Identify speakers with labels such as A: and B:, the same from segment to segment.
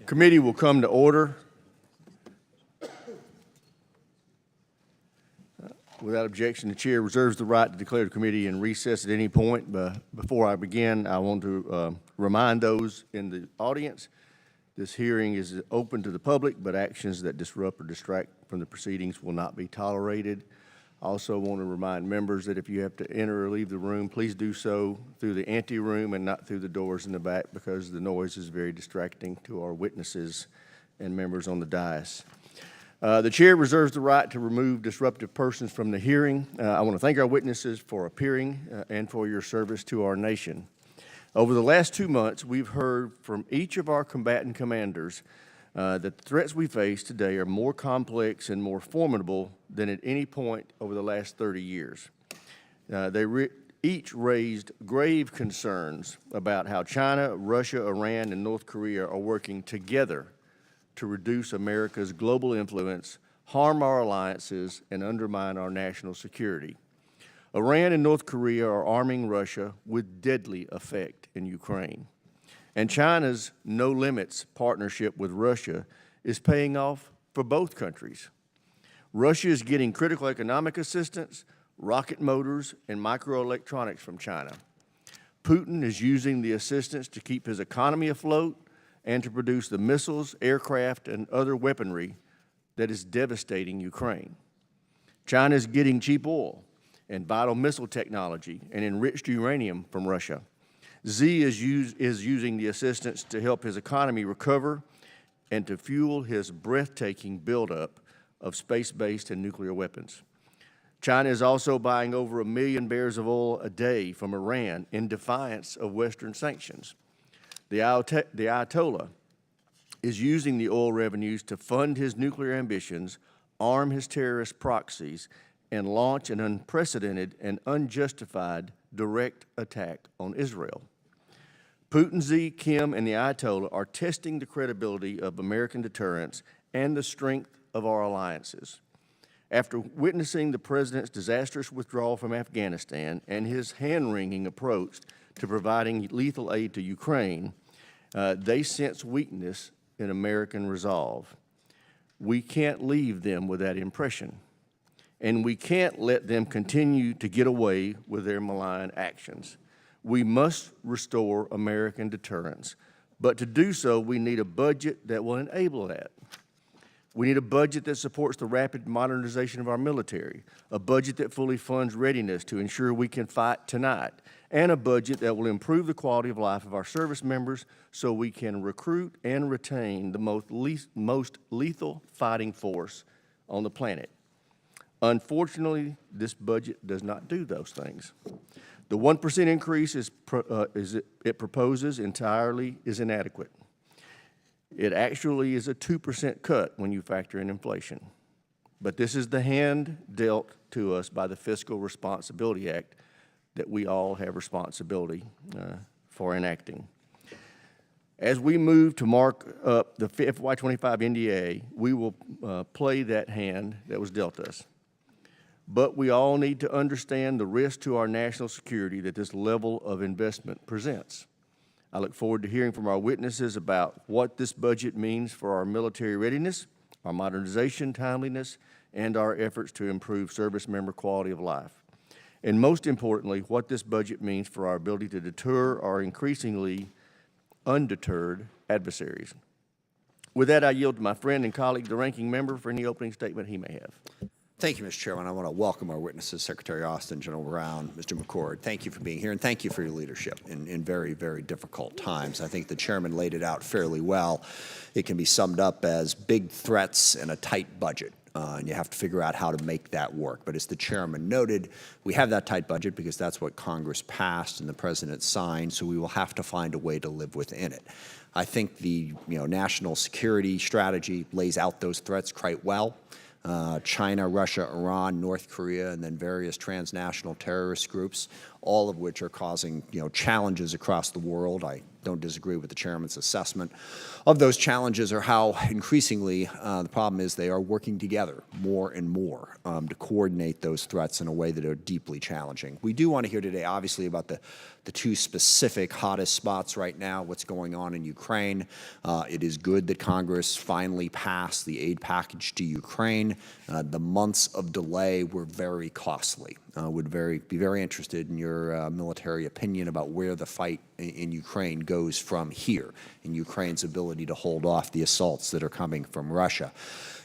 A: Committee will come to order. Without objection, the chair reserves the right to declare the committee in recess at any point. But before I begin, I want to remind those in the audience, this hearing is open to the public, but actions that disrupt or distract from the proceedings will not be tolerated. I also want to remind members that if you have to enter or leave the room, please do so through the anteroom and not through the doors in the back, because the noise is very distracting to our witnesses and members on the dais. The chair reserves the right to remove disruptive persons from the hearing. I want to thank our witnesses for appearing and for your service to our nation. Over the last 2 months, we've heard from each of our combatant commanders that the threats we face today are more complex and more formidable than at any point over the last 30 years. They each raised grave concerns about how China, Russia, Iran, and North Korea are working together to reduce America's global influence, harm our alliances, and undermine our national security. Iran and North Korea are arming Russia with deadly effect in Ukraine. And China's no-limits partnership with Russia is paying off for both countries. Russia is getting critical economic assistance, rocket motors, and microelectronics from China. Putin is using the assistance to keep his economy afloat and to produce the missiles, aircraft, and other weaponry that is devastating Ukraine. China is getting cheap oil and vital missile technology and enriched uranium from Russia. Xi is using the assistance to help his economy recover and to fuel his breathtaking buildup of space-based and nuclear weapons. China is also buying over 1 million barrels of oil a day from Iran in defiance of Western sanctions. The Ayatollah is using the oil revenues to fund his nuclear ambitions, arm his terrorist proxies, and launch an unprecedented and unjustified direct attack on Israel. Putin, Xi, Kim, and the Ayatollah are testing the credibility of American deterrence and the strength of our alliances. After witnessing the president's disastrous withdrawal from Afghanistan and his hand-wringing approach to providing lethal aid to Ukraine, they sense weakness in American resolve. We can't leave them with that impression, and we can't let them continue to get away with their malign actions. We must restore American deterrence, but to do so, we need a budget that will enable that. We need a budget that supports the rapid modernization of our military, a budget that fully funds readiness to ensure we can fight tonight, and a budget that will improve the quality of life of our service members so we can recruit and retain the most lethal fighting force on the planet. Unfortunately, this budget does not do those things. The 1% increase it proposes entirely is inadequate. It actually is a 2% cut when you factor in inflation. But this is the hand dealt to us by the Fiscal Responsibility Act that we all have responsibility for enacting. As we move to mark up the FY25 NDA, we will play that hand that was dealt us. But we all need to understand the risk to our national security that this level of investment presents. I look forward to hearing from our witnesses about what this budget means for our military readiness, our modernization timeliness, and our efforts to improve service member quality of life. And most importantly, what this budget means for our ability to deter our increasingly undeterred adversaries. With that, I yield to my friend and colleague, the ranking member, for any opening statement he may have.
B: Thank you, Mr. Chairman. I want to welcome our witnesses, Secretary Austin, General Brown, Mr. McCord. Thank you for being here, and thank you for your leadership in very, very difficult times. I think the chairman laid it out fairly well. It can be summed up as big threats and a tight budget, and you have to figure out how to make that work. But as the chairman noted, we have that tight budget because that's what Congress passed and the president signed, so we will have to find a way to live within it. I think the national security strategy lays out those threats quite well. China, Russia, Iran, North Korea, and then various transnational terrorist groups, all of which are causing challenges across the world. I don't disagree with the chairman's assessment of those challenges or how increasingly the problem is they are working together more and more to coordinate those threats in a way that are deeply challenging. We do want to hear today, obviously, about the two specific hottest spots right now, what's going on in Ukraine. It is good that Congress finally passed the aid package to Ukraine. The months of delay were very costly. Would be very interested in your military opinion about where the fight in Ukraine goes from here, in Ukraine's ability to hold off the assaults that are coming from Russia.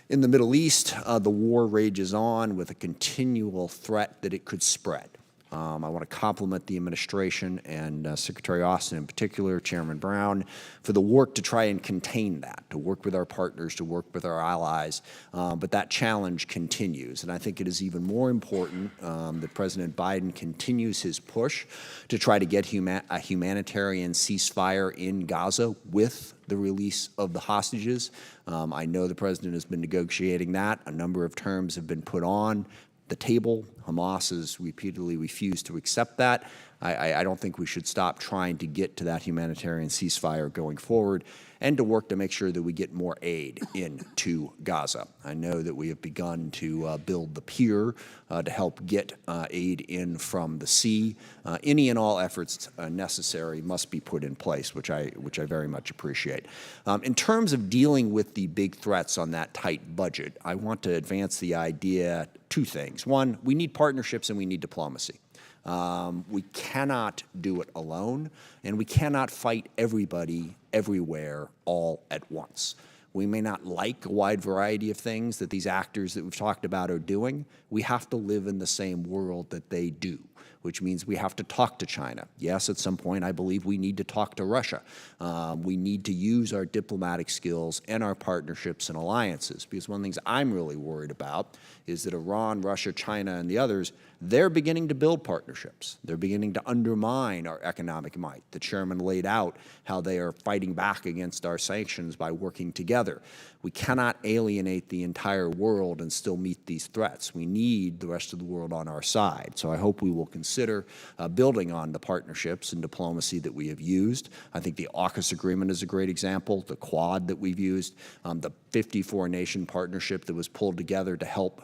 B: In the Middle East, the war rages on with a continual threat that it could spread. I want to compliment the administration and Secretary Austin in particular, Chairman Brown, for the work to try and contain that, to work with our partners, to work with our allies. But that challenge continues. And I think it is even more important that President Biden continues his push to try to get a humanitarian ceasefire in Gaza with the release of the hostages. I know the president has been negotiating that. A number of terms have been put on the table. Hamas has repeatedly refused to accept that. I don't think we should stop trying to get to that humanitarian ceasefire going forward and to work to make sure that we get more aid into Gaza. I know that we have begun to build the pier to help get aid in from the sea. Any and all efforts necessary must be put in place, which I very much appreciate. In terms of dealing with the big threats on that tight budget, I want to advance the idea, two things. One, we need partnerships and we need diplomacy. We cannot do it alone, and we cannot fight everybody everywhere all at once. We may not like a wide variety of things that these actors that we've talked about are doing. We have to live in the same world that they do, which means we have to talk to China. Yes, at some point, I believe we need to talk to Russia. We need to use our diplomatic skills and our partnerships and alliances, because one of the things I'm really worried about is that Iran, Russia, China, and the others, they're beginning to build partnerships. They're beginning to undermine our economic might. The chairman laid out how they are fighting back against our sanctions by working together. We cannot alienate the entire world and still meet these threats. We need the rest of the world on our side. So I hope we will consider building on the partnerships and diplomacy that we have used. I think the AUKUS agreement is a great example, the Quad that we've used, the 54-nation partnership that was pulled together to help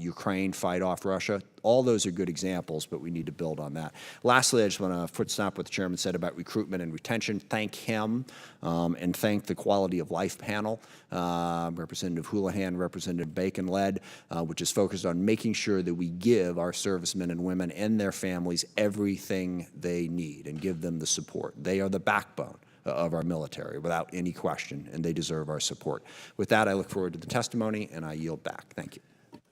B: Ukraine fight off Russia. All those are good examples, but we need to build on that. Lastly, I just want to footstop what the chairman said about recruitment and retention. Thank him and thank the Quality of Life panel, Representative Houlihan, Representative Bacon led, which is focused on making sure that we give our servicemen and women and their families everything they need and give them the support. They are the backbone of our military, without any question, and they deserve our support. With that, I look forward to the testimony, and I yield back. Thank you.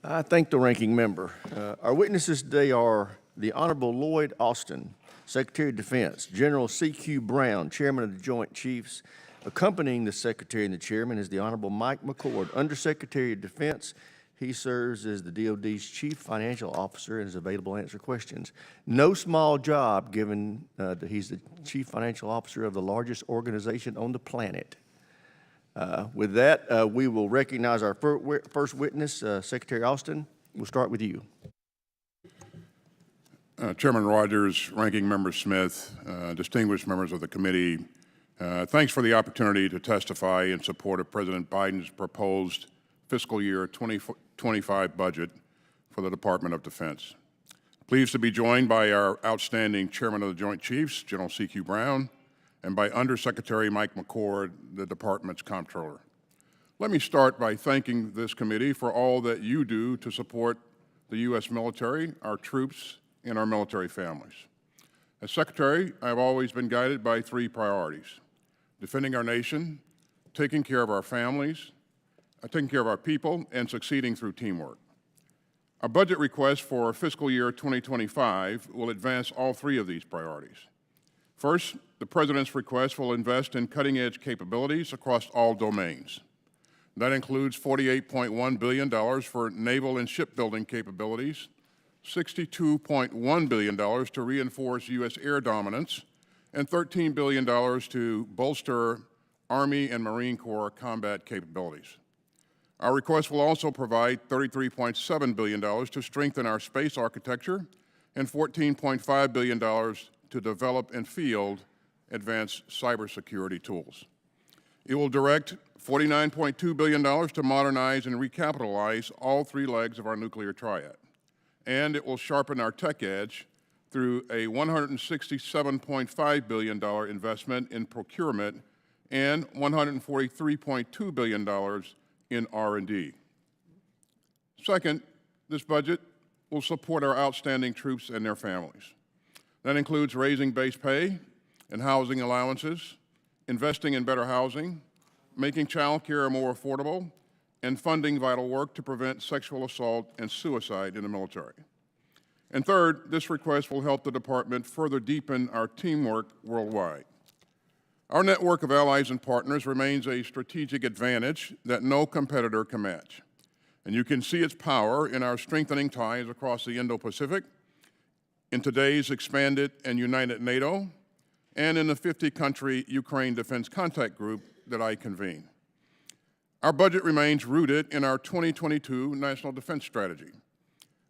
A: I thank the ranking member. Our witnesses today are the Honorable Lloyd Austin, Secretary of Defense, General C.Q. Brown, Chairman of the Joint Chiefs. Accompanying the Secretary and the Chairman is the Honorable Mike McCord, Undersecretary of Defense. He serves as the DoD's Chief Financial Officer and is available to answer questions. No small job, given that he's the Chief Financial Officer of the largest organization on the planet. With that, we will recognize our first witness, Secretary Austin. We'll start with you.
C: Chairman Rogers, Ranking Member Smith, distinguished members of the committee, thanks for the opportunity to testify in support of President Biden's proposed fiscal year 2025 budget for the Department of Defense. Pleased to be joined by our outstanding Chairman of the Joint Chiefs, General C.Q. Brown, and by Undersecretary Mike McCord, the Department's Comptroller. Let me start by thanking this committee for all that you do to support the U.S. military, our troops, and our military families. As Secretary, I've always been guided by three priorities: defending our nation, taking care of our families, taking care of our people, and succeeding through teamwork. Our budget request for fiscal year 2025 will advance all three of these priorities. First, the President's request will invest in cutting-edge capabilities across all domains. That includes $48.1 billion for naval and shipbuilding capabilities, $62.1 billion to reinforce U.S. air dominance, and $13 billion to bolster Army and Marine Corps combat capabilities. Our request will also provide $33.7 billion to strengthen our space architecture and $14.5 billion to develop and field advanced cybersecurity tools. It will direct $49.2 billion to modernize and recapitalize all three legs of our nuclear triad. And it will sharpen our tech edge through a $167.5 billion investment in procurement and $143.2 billion in R&D. Second, this budget will support our outstanding troops and their families. That includes raising base pay and housing allowances, investing in better housing, making child care more affordable, and funding vital work to prevent sexual assault and suicide in the military. And third, this request will help the department further deepen our teamwork worldwide. Our network of allies and partners remains a strategic advantage that no competitor can match. And you can see its power in our strengthening ties across the Indo-Pacific, in today's expanded and united NATO, and in the 50-country Ukraine Defense Contact Group that I convene. Our budget remains rooted in our 2022 National Defense Strategy.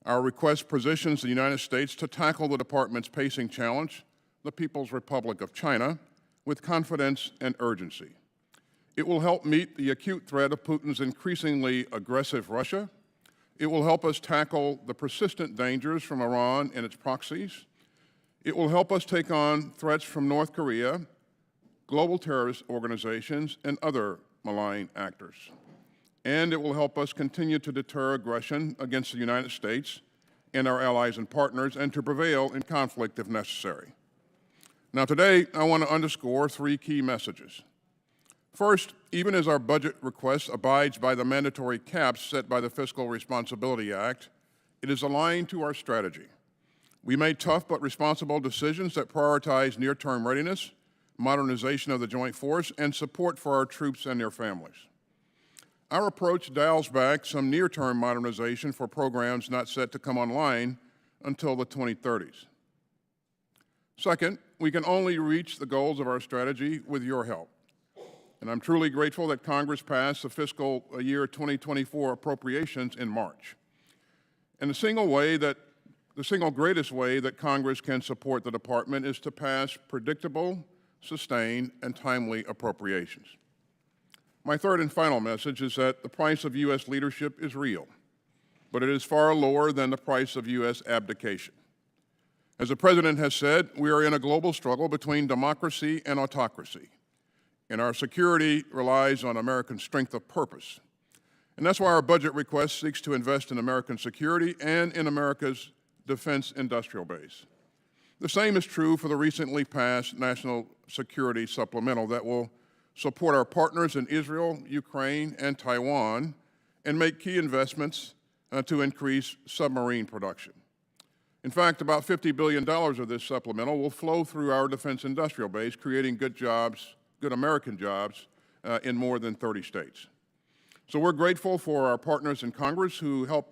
C: Our request positions the United States to tackle the department's pacing challenge, the People's Republic of China, with confidence and urgency. It will help meet the acute threat of Putin's increasingly aggressive Russia. It will help us tackle the persistent dangers from Iran and its proxies. It will help us take on threats from North Korea, global terrorist organizations, and other malign actors. And it will help us continue to deter aggression against the United States and our allies and partners, and to prevail in conflict if necessary. Now today, I want to underscore three key messages. First, even as our budget request abides by the mandatory caps set by the Fiscal Responsibility Act, it is aligned to our strategy. We made tough but responsible decisions that prioritize near-term readiness, modernization of the joint force, and support for our troops and their families. Our approach dials back some near-term modernization for programs not set to come online until the 2030s. Second, we can only reach the goals of our strategy with your help. And I'm truly grateful that Congress passed the fiscal year 2024 appropriations in March. And the single greatest way that Congress can support the department is to pass predictable, sustained, and timely appropriations. My third and final message is that the price of U.S. leadership is real, but it is far lower than the price of U.S. abdication. As the President has said, we are in a global struggle between democracy and autocracy, and our security relies on American strength of purpose. And that's why our budget request seeks to invest in American security and in America's defense industrial base. The same is true for the recently passed National Security Supplemental that will support our partners in Israel, Ukraine, and Taiwan, and make key investments to increase submarine production. In fact, about $50 billion of this supplemental will flow through our defense industrial base, creating good jobs, good American jobs, in more than 30 states. So we're grateful for our partners in Congress who help.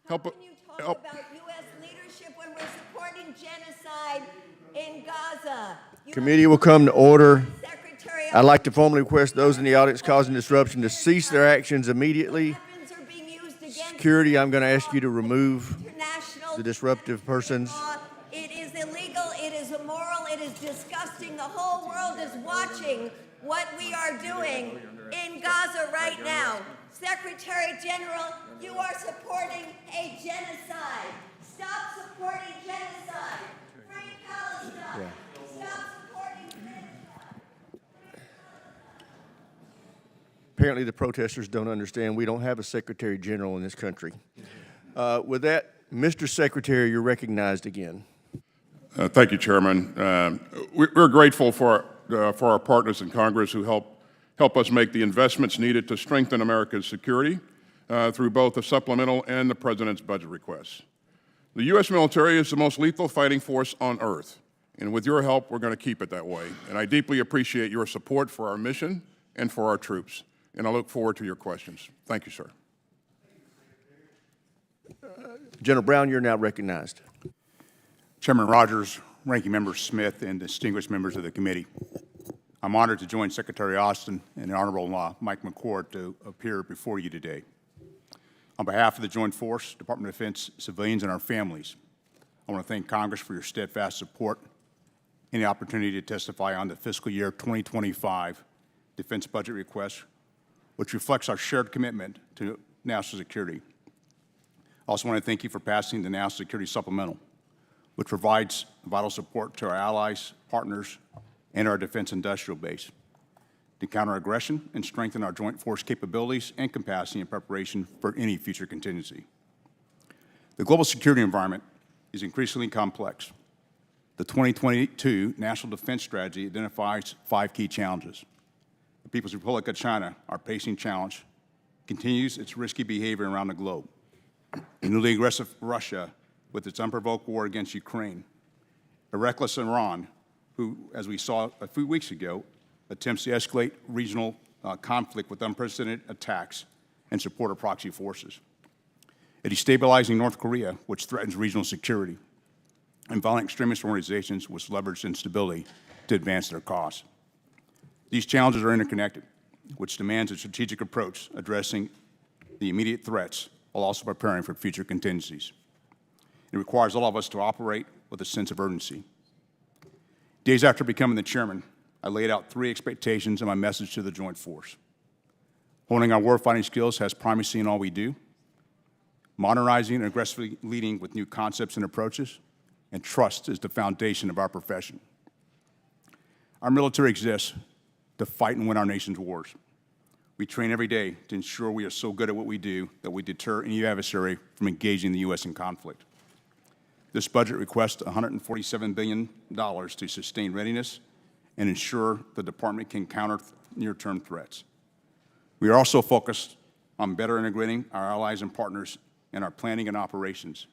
D: How can you talk about U.S. leadership when we're supporting genocide in Gaza?
A: Committee will come to order.
D: Secretary,
A: I'd like to formally request those in the audience causing disruption to cease their actions immediately.
D: weapons are being used against
A: Security, I'm going to ask you to remove
D: international
A: the disruptive persons.
D: law. It is illegal, it is immoral, it is disgusting. The whole world is watching what we are doing in Gaza right now. Secretary General, you are supporting a genocide. Stop supporting genocide. Free Palestine. Stop supporting genocide.
A: Apparently the protesters don't understand we don't have a Secretary General in this country. With that, Mr. Secretary, you're recognized again.
C: Thank you, Chairman. We're grateful for our partners in Congress who help us make the investments needed to strengthen America's security through both the supplemental and the President's budget requests. The U.S. military is the most lethal fighting force on earth, and with your help, we're going to keep it that way. And I deeply appreciate your support for our mission and for our troops, and I look forward to your questions. Thank you, sir.
A: General Brown, you're now recognized.
E: Chairman Rogers, Ranking Member Smith, and distinguished members of the committee. I'm honored to join Secretary Austin and the Honorable Mike McCord to appear before you today. On behalf of the Joint Force, Department of Defense, civilians, and our families, I want to thank Congress for your steadfast support any opportunity to testify on the fiscal year 2025 defense budget request, which reflects our shared commitment to national security. I also want to thank you for passing the National Security Supplemental, which provides vital support to our allies, partners, and our defense industrial base to counter aggression and strengthen our joint force capabilities and capacity in preparation for any future contingency. The global security environment is increasingly complex. The 2022 National Defense Strategy identifies 5 key challenges. The People's Republic of China, our pacing challenge, continues its risky behavior around the globe. The newly aggressive Russia with its unprovoked war against Ukraine. A reckless Iran, who, as we saw a few weeks ago, attempts to escalate regional conflict with unprecedented attacks and support of proxy forces. A destabilizing North Korea, which threatens regional security, and violent extremist organizations which leverage instability to advance their cause. These challenges are interconnected, which demands a strategic approach addressing the immediate threats while also preparing for future contingencies. It requires all of us to operate with a sense of urgency. Days after becoming the chairman, I laid out 3 expectations in my message to the Joint Force. Honing our warfighting skills has primacy in all we do, modernizing and aggressively leading with new concepts and approaches, and trust is the foundation of our profession. Our military exists to fight and win our nation's wars. We train every day to ensure we are so good at what we do that we deter any adversary from engaging the U.S. in conflict. This budget requests $147 billion to sustain readiness and ensure the department can counter near-term threats. We are also focused on better integrating our allies and partners in our planning and operations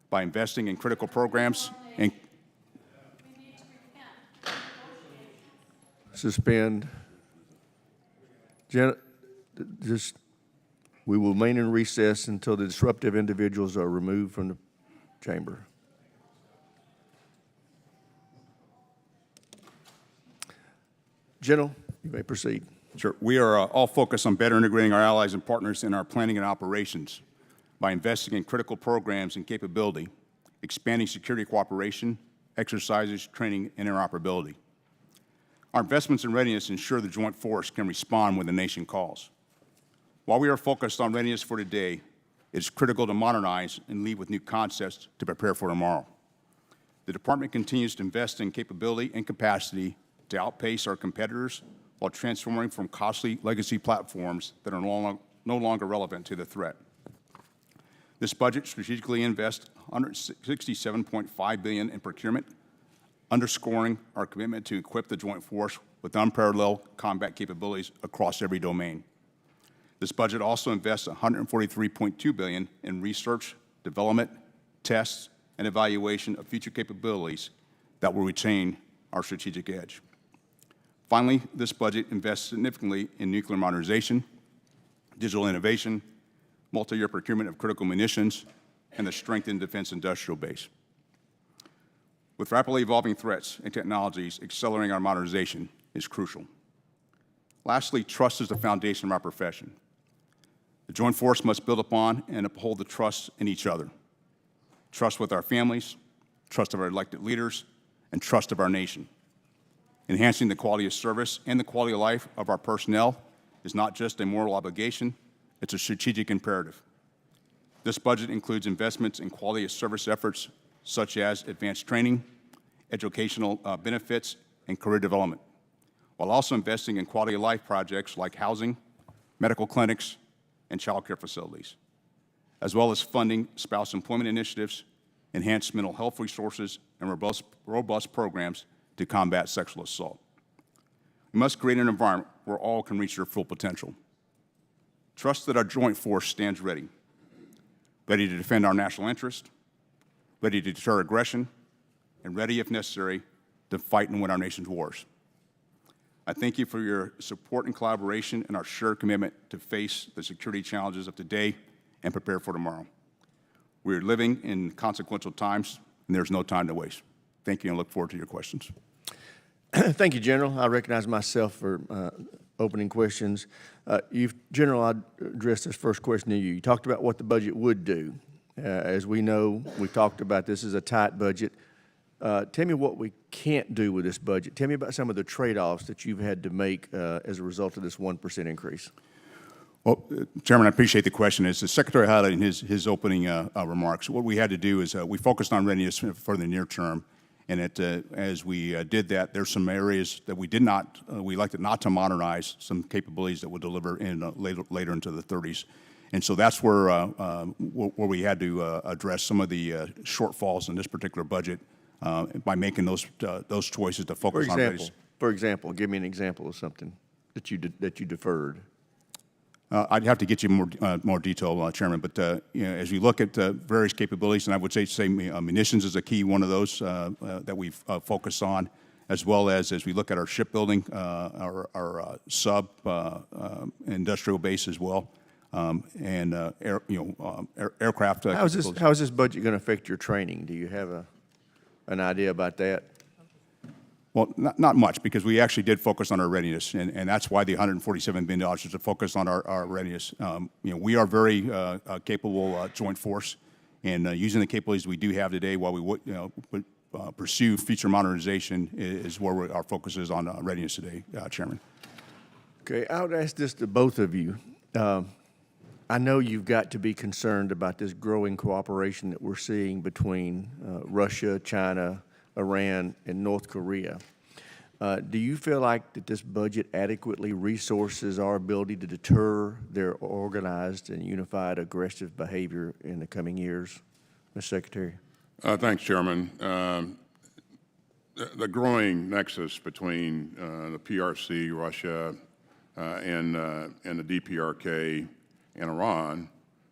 E: by investing in critical programs and
A: Suspend. We will remain in recess until the disruptive individuals are removed from the chamber. General, you may proceed.
E: Sure. We are all focused on better integrating our allies and partners in our planning and operations by investing in critical programs and capability, expanding security cooperation, exercises, training, and interoperability. Our investments in readiness ensure the Joint Force can respond when the nation calls. While we are focused on readiness for today, it is critical to modernize and lead with new concepts to prepare for tomorrow. The department continues to invest in capability and capacity to outpace our competitors while transforming from costly legacy platforms that are no longer relevant to the threat. This budget strategically invests $167.5 billion in procurement, underscoring our commitment to equip the Joint Force with unparalleled combat capabilities across every domain. This budget also invests $143.2 billion in research, development, tests, and evaluation of future capabilities that will retain our strategic edge. Finally, this budget invests significantly in nuclear modernization, digital innovation, multi-year procurement of critical munitions, and the strengthened defense industrial base. With rapidly evolving threats and technologies, accelerating our modernization is crucial. Lastly, trust is the foundation of our profession. The Joint Force must build upon and uphold the trust in each other. Trust with our families, trust of our elected leaders, and trust of our nation. Enhancing the quality of service and the quality of life of our personnel is not just a moral obligation, it's a strategic imperative. This budget includes investments in quality of service efforts such as advanced training, educational benefits, and career development, while also investing in quality of life projects like housing, medical clinics, and child care facilities, as well as funding spouse employment initiatives, enhanced mental health resources, and robust programs to combat sexual assault. We must create an environment where all can reach their full potential. Trust that our Joint Force stands ready to defend our national interest, ready to deter aggression, and ready, if necessary, to fight and win our nation's wars. I thank you for your support and collaboration and our shared commitment to face the security challenges of today and prepare for tomorrow. We are living in consequential times, and there's no time to waste. Thank you, and I look forward to your questions.
A: Thank you, General. I recognize myself for opening questions. General, I'd address this first question to you. You talked about what the budget would do. As we know, we talked about this is a tight budget. Tell me what we can't do with this budget. Tell me about some of the trade-offs that you've had to make as a result of this 1% increase.
E: Well, Chairman, I appreciate the question. As the Secretary highlighted in his opening remarks, what we had to do is we focused on readiness for the near term, and as we did that, there's some areas that we elected not to modernize, some capabilities that would deliver in later into the 30s. And so that's where we had to address some of the shortfalls in this particular budget by making those choices to focus on readiness.
A: For example, give me an example of something that you deferred.
E: I'd have to get you more detail, Chairman, but as we look at various capabilities, and I would say munitions is a key one of those that we've focused on, as well as we look at our shipbuilding, our sub industrial base as well, and aircraft.
A: How is this budget going to affect your training? Do you have an idea about that?
E: Well, not much, because we actually did focus on our readiness, and that's why the $147 billion is to focus on our readiness. We are very capable joint force, and using the capabilities we do have today while we pursue future modernization is where our focus is on readiness today, Chairman.
A: Okay, I would ask this to both of you. I know you've got to be concerned about this growing cooperation that we're seeing between Russia, China, Iran, and North Korea. Do you feel like that this budget adequately resources our ability to deter their organized and unified aggressive behavior in the coming years, Mr. Secretary?
C: Thanks, Chairman. The growing nexus between the PRC, Russia, and the DPRK and Iran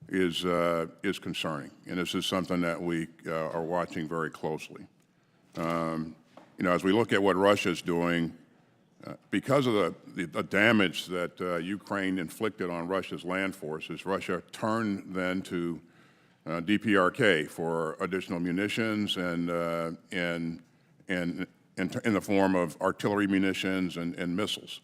C: is concerning, and this is something that we are watching very closely. As we look at what Russia's doing, because of the damage that Ukraine inflicted on Russia's land forces, Russia turned then to DPRK for additional munitions and in the form of artillery munitions and missiles.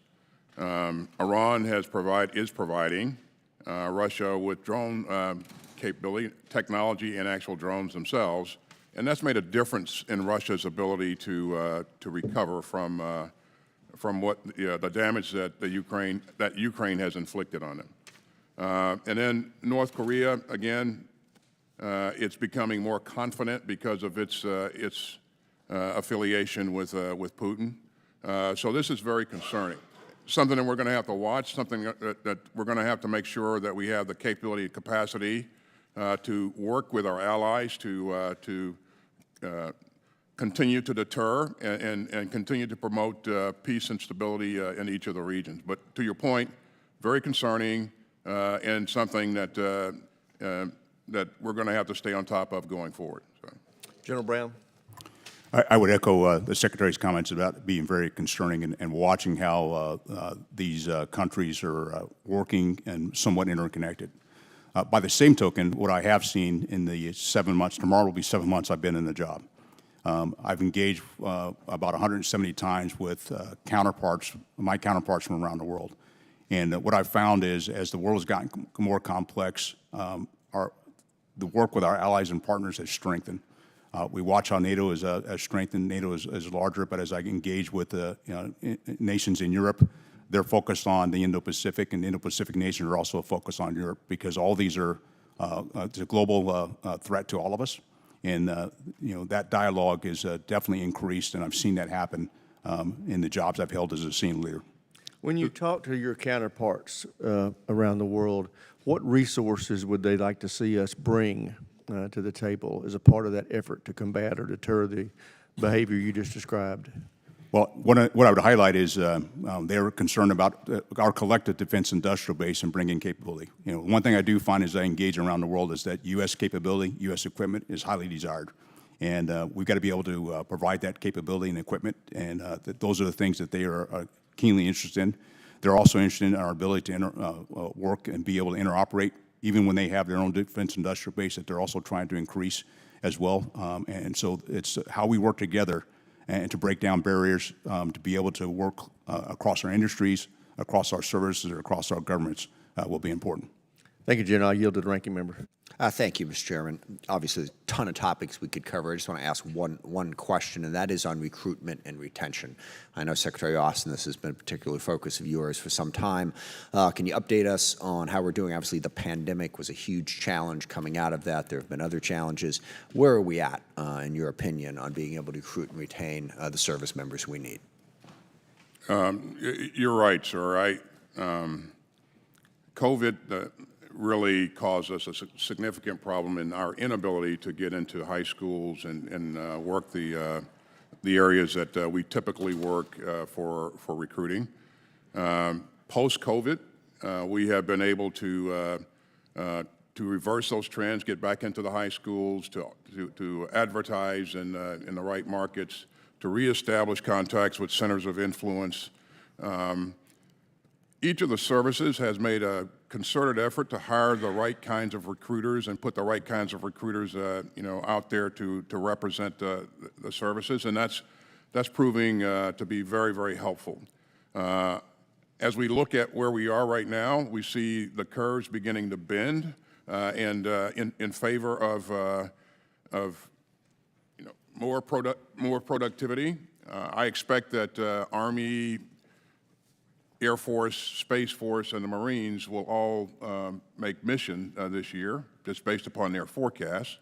C: Iran is providing Russia with drone capability, technology, and actual drones themselves. And that's made a difference in Russia's ability to recover from what the damage that Ukraine has inflicted on them. And then North Korea, again, it's becoming more confident because of its affiliation with Putin. So this is very concerning. Something that we're going to have to watch. Something that we're going to have to make sure that we have the capability and capacity to work with our allies to continue to deter and continue to promote peace and stability in each of the regions. But to your point, very concerning and something that we're going to have to stay on top of going forward. So.
A: General Brown?
E: I would echo the Secretary's comments about it being very concerning and watching how these countries are working and somewhat interconnected. By the same token, what I have seen in the 7 months, tomorrow will be 7 months I've been in the job. I've engaged about 170 times with my counterparts from around the world. And what I've found is, as the world has gotten more complex, the work with our allies and partners has strengthened. We watch how NATO has strengthened. NATO is larger, but as I engage with nations in Europe, they're focused on the Indo-Pacific, and the Indo-Pacific nations are also focused on Europe, because all these are it's a global threat to all of us. And that dialogue is definitely increased, and I've seen that happen in the jobs I've held as a senior leader.
A: When you talk to your counterparts around the world, what resources would they like to see us bring to the table as a part of that effort to combat or deter the behavior you just described?
E: Well, what I would highlight is they're concerned about our collective defense industrial base and bringing capability. One thing I do find as I engage around the world is that U.S. capability, U.S. equipment is highly desired. And we've got to be able to provide that capability and equipment, and those are the things that they are keenly interested in. They're also interested in our ability to work and be able to interoperate, even when they have their own defense industrial base that they're also trying to increase as well. And so it's how we work together and to break down barriers, to be able to work across our industries, across our services, or across our governments will be important.
A: Thank you, General. I yield to the ranking member.
B: Thank you, Mr. Chairman. Obviously, there's a ton of topics we could cover. I just want to ask one question, and that is on recruitment and retention. I know, Secretary Austin, this has been a particular focus of yours for some time. Can you update us on how we're doing? Obviously, the pandemic was a huge challenge coming out of that. There have been other challenges. Where are we at, in your opinion, on being able to recruit and retain the service members we need?
C: You're right, sir. COVID really caused us a significant problem in our inability to get into high schools and work the areas that we typically work for recruiting. Post-COVID, we have been able to reverse those trends, get back into the high schools, to advertise in the right markets, to reestablish contacts with centers of influence. Each of the services has made a concerted effort to hire the right kinds of recruiters and put the right kinds of recruiters, out there to represent the services, and that's proving to be very, very helpful. As we look at where we are right now, we see the curves beginning to bend, and in favor of more productivity. I expect that Army, Air Force, Space Force, and the Marines will all make mission this year, just based upon their forecasts,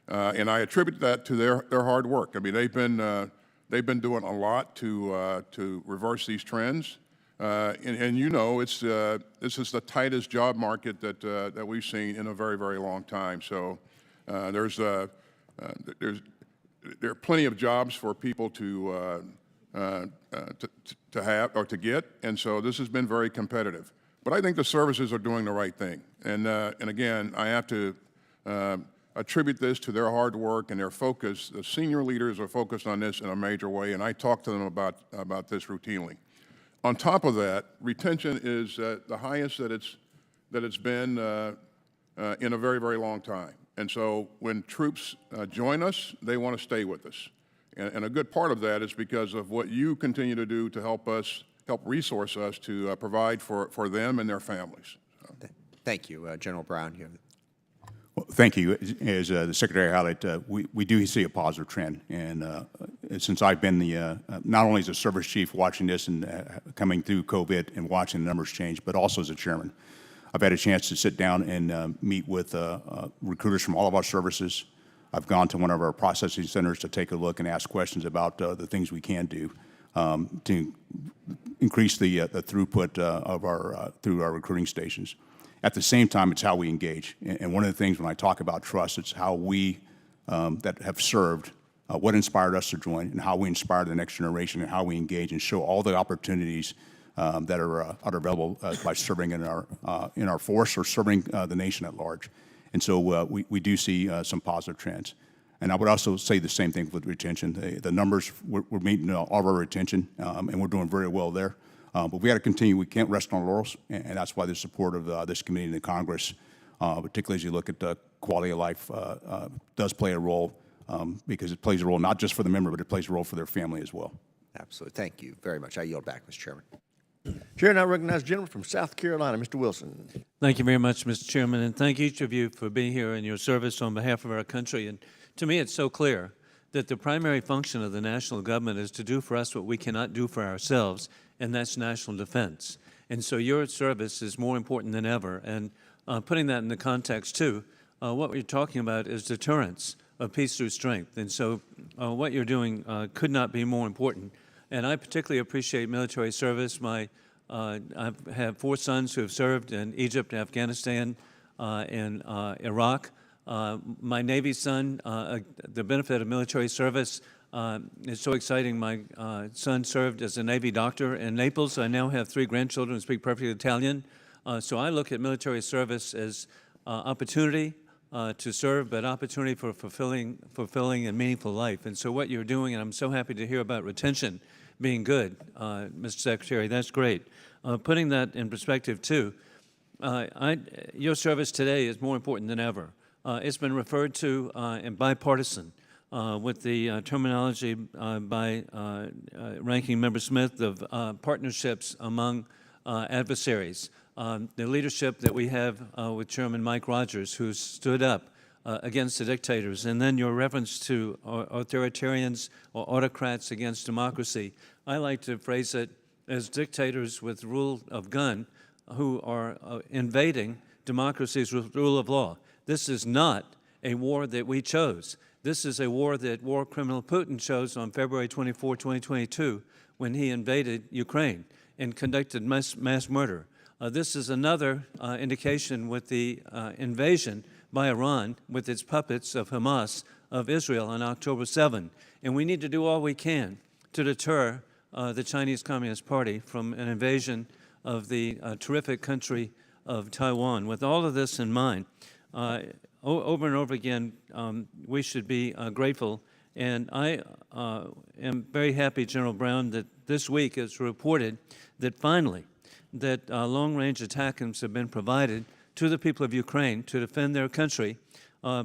C: and I attribute that to their hard work. I mean, they've been doing a lot to reverse these trends, and this is the tightest job market that we've seen in a very, very long time. So there are plenty of jobs for people to have or to get, and so this has been very competitive. But I think the services are doing the right thing, and again, I have to attribute this to their hard work and their focus. The senior leaders are focused on this in a major way, and I talk to them about this routinely. On top of that, retention is the highest that it's been in a very, very long time, and so when troops join us, they want to stay with us. And a good part of that is because of what you continue to do to help resource us to provide for them and their families. So.
B: Thank you. General Brown.
E: Well, thank you. As the Secretary highlighted, we do see a positive trend. And since I've been not only as a service chief watching this and coming through COVID and watching the numbers change, but also as a chairman, I've had a chance to sit down and meet with recruiters from all of our services. I've gone to one of our processing centers to take a look and ask questions about the things we can do to increase the throughput through our recruiting stations. At the same time, it's how we engage. And one of the things when I talk about trust, it's how we that have served, what inspired us to join, and how we inspire the next generation, and how we engage and show all the opportunities that are available by serving in our force or serving the nation at large. And so we do see some positive trends. And I would also say the same thing with retention. The numbers, we're meeting all of our retention, and we're doing very well there. But we got to continue. We can't rest on our laurels, and that's why the support of this committee and the Congress, particularly as you look at the quality of life, does play a role, because it plays a role not just for the member, but it plays a role for their family as well.
B: Absolutely. Thank you very much. I yield back, Mr. Chairman.
A: Chair, now recognize the gentleman from South Carolina, Mr. Wilson.
F: Thank you very much, Mr. Chairman, and thank each of you for being here and your service on behalf of our country. And to me, it's so clear that the primary function of the national government is to do for us what we cannot do for ourselves, and that's national defense. And so your service is more important than ever. And putting that in the context, too, what we're talking about is deterrence of peace through strength. And so what you're doing could not be more important. And I particularly appreciate military service. I've had 4 sons who have served in Egypt, Afghanistan, and Iraq. My Navy son, the benefit of military service is so exciting. My son served as a Navy doctor in Naples. I now have 3 grandchildren who speak perfect Italian. So I look at military service as opportunity to serve, but opportunity for fulfilling and meaningful life. And so what you're doing, and I'm so happy to hear about retention being good, Mr. Secretary, that's great. Putting that in perspective, too, your service today is more important than ever. It's been referred to in bipartisan with the terminology by Ranking Member Smith of partnerships among adversaries. The leadership that we have with Chairman Mike Rogers, who stood up against the dictators, and then your reference to authoritarians or autocrats against democracy. I like to phrase it as dictators with rule of gun who are invading democracies with rule of law. This is not a war that we chose. This is a war that war criminal Putin chose on February 24, 2022, when he invaded Ukraine and conducted mass murder. This is another indication with the invasion by Iran with its puppets of Hamas of Israel on October 7. And we need to do all we can to deter the Chinese Communist Party from an invasion of the terrific country of Taiwan. With all of this in mind, over and over again, we should be grateful. And I am very happy, General Brown, that this week it's reported that finally that long-range ATACMS have been provided to the people of Ukraine to defend their country,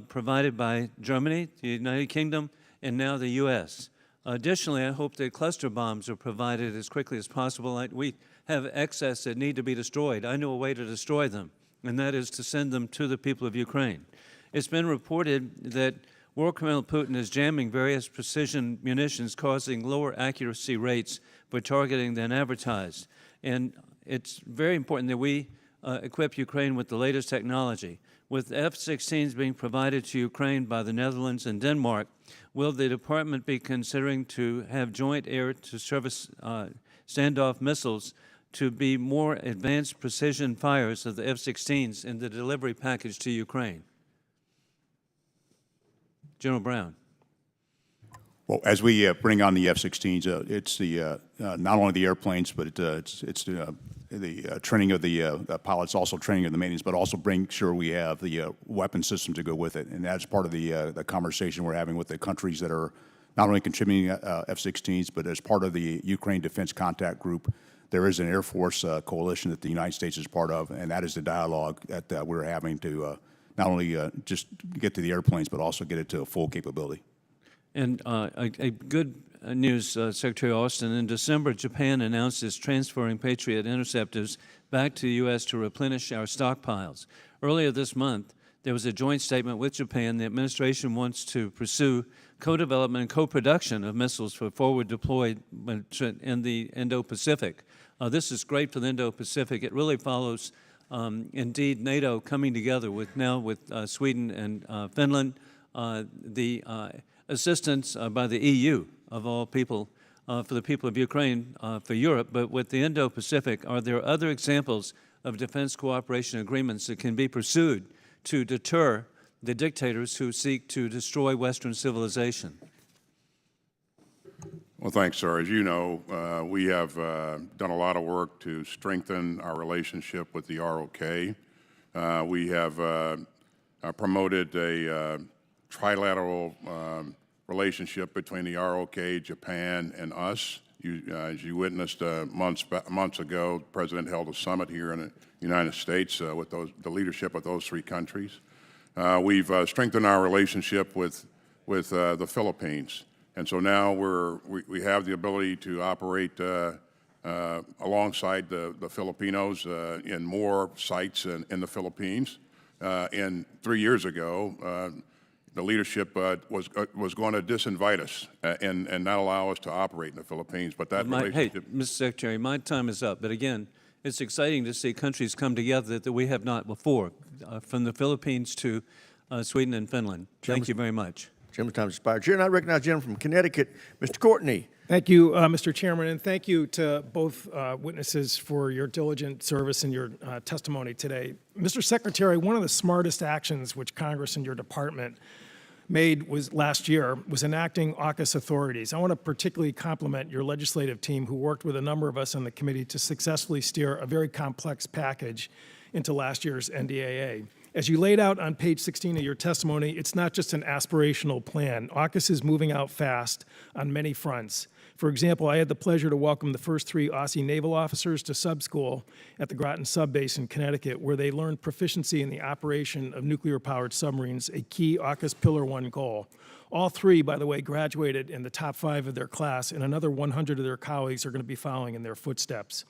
F: provided by Germany, the United Kingdom, and now the U.S. Additionally, I hope that cluster bombs are provided as quickly as possible. We have excess that need to be destroyed. I know a way to destroy them, and that is to send them to the people of Ukraine. It's been reported that war criminal Putin is jamming various precision munitions, causing lower accuracy rates for targeting than advertised. And it's very important that we equip Ukraine with the latest technology. With F-16s being provided to Ukraine by the Netherlands and Denmark, will the department be considering to have joint air-to-surface standoff missiles to be more advanced precision fires of the F-16s in the delivery package to Ukraine? General Brown.
E: Well, as we bring on the F-16s, it's the not only the airplanes, but it's the training of the pilots, also training of the maintenance, but also bring sure we have the weapon system to go with it. And that's part of the conversation we're having with the countries that are not only contributing F-16s, but as part of the Ukraine Defense Contact Group, there is an Air Force coalition that the United States is part of, and that is the dialogue that we're having to not only just get to the airplanes, but also get it to a full capability.
F: And a good news, Secretary Austin. In December, Japan announced it's transferring Patriot interceptors back to the U.S. to replenish our stockpiles. Earlier this month, there was a joint statement with Japan. The administration wants to pursue co-development and co-production of missiles for forward deployed in the Indo-Pacific. This is great for the Indo-Pacific. It really follows, indeed, NATO coming together with Sweden and Finland, the assistance by the EU, of all people, for the people of Ukraine, for Europe. But with the Indo-Pacific, are there other examples of defense cooperation agreements that can be pursued to deter the dictators who seek to destroy Western civilization?
C: Well, thanks, sir. As you know, we have done a lot of work to strengthen our relationship with the ROK. We have promoted a trilateral relationship between the ROK, Japan, and us. As you witnessed months ago, the President held a summit here in the United States with the leadership of those three countries. We've strengthened our relationship with the Philippines. And so now we have the ability to operate alongside the Filipinos in more sites in the Philippines. And 3 years ago, the leadership was going to disinvite us and not allow us to operate in the Philippines. But that relationship...
F: Hey, Mr. Secretary, my time is up. But again, it's exciting to see countries come together that we have not before, from the Philippines to Sweden and Finland. Thank you very much.
A: Gentleman's time has expired. Chair, and I recognize the gentleman from Connecticut, Mr. Courtney.
G: Thank you, Mr. Chairman, and thank you to both witnesses for your diligent service and your testimony today. Mr. Secretary, one of the smartest actions which Congress and your department made last year was enacting AUKUS authorities. I want to particularly compliment your legislative team who worked with a number of us on the committee to successfully steer a very complex package into last year's NDAA. As you laid out on page 16 of your testimony, it's not just an aspirational plan. AUKUS is moving out fast on many fronts. For example, I had the pleasure to welcome the first 3 Aussie naval officers to sub school at the Groton Sub Base in Connecticut, where they learned proficiency in the operation of nuclear-powered submarines, a key AUKUS Pillar 1 goal. All 3, by the way, graduated in the top 5 of their class, and another 100 of their colleagues are going to be following in their footsteps.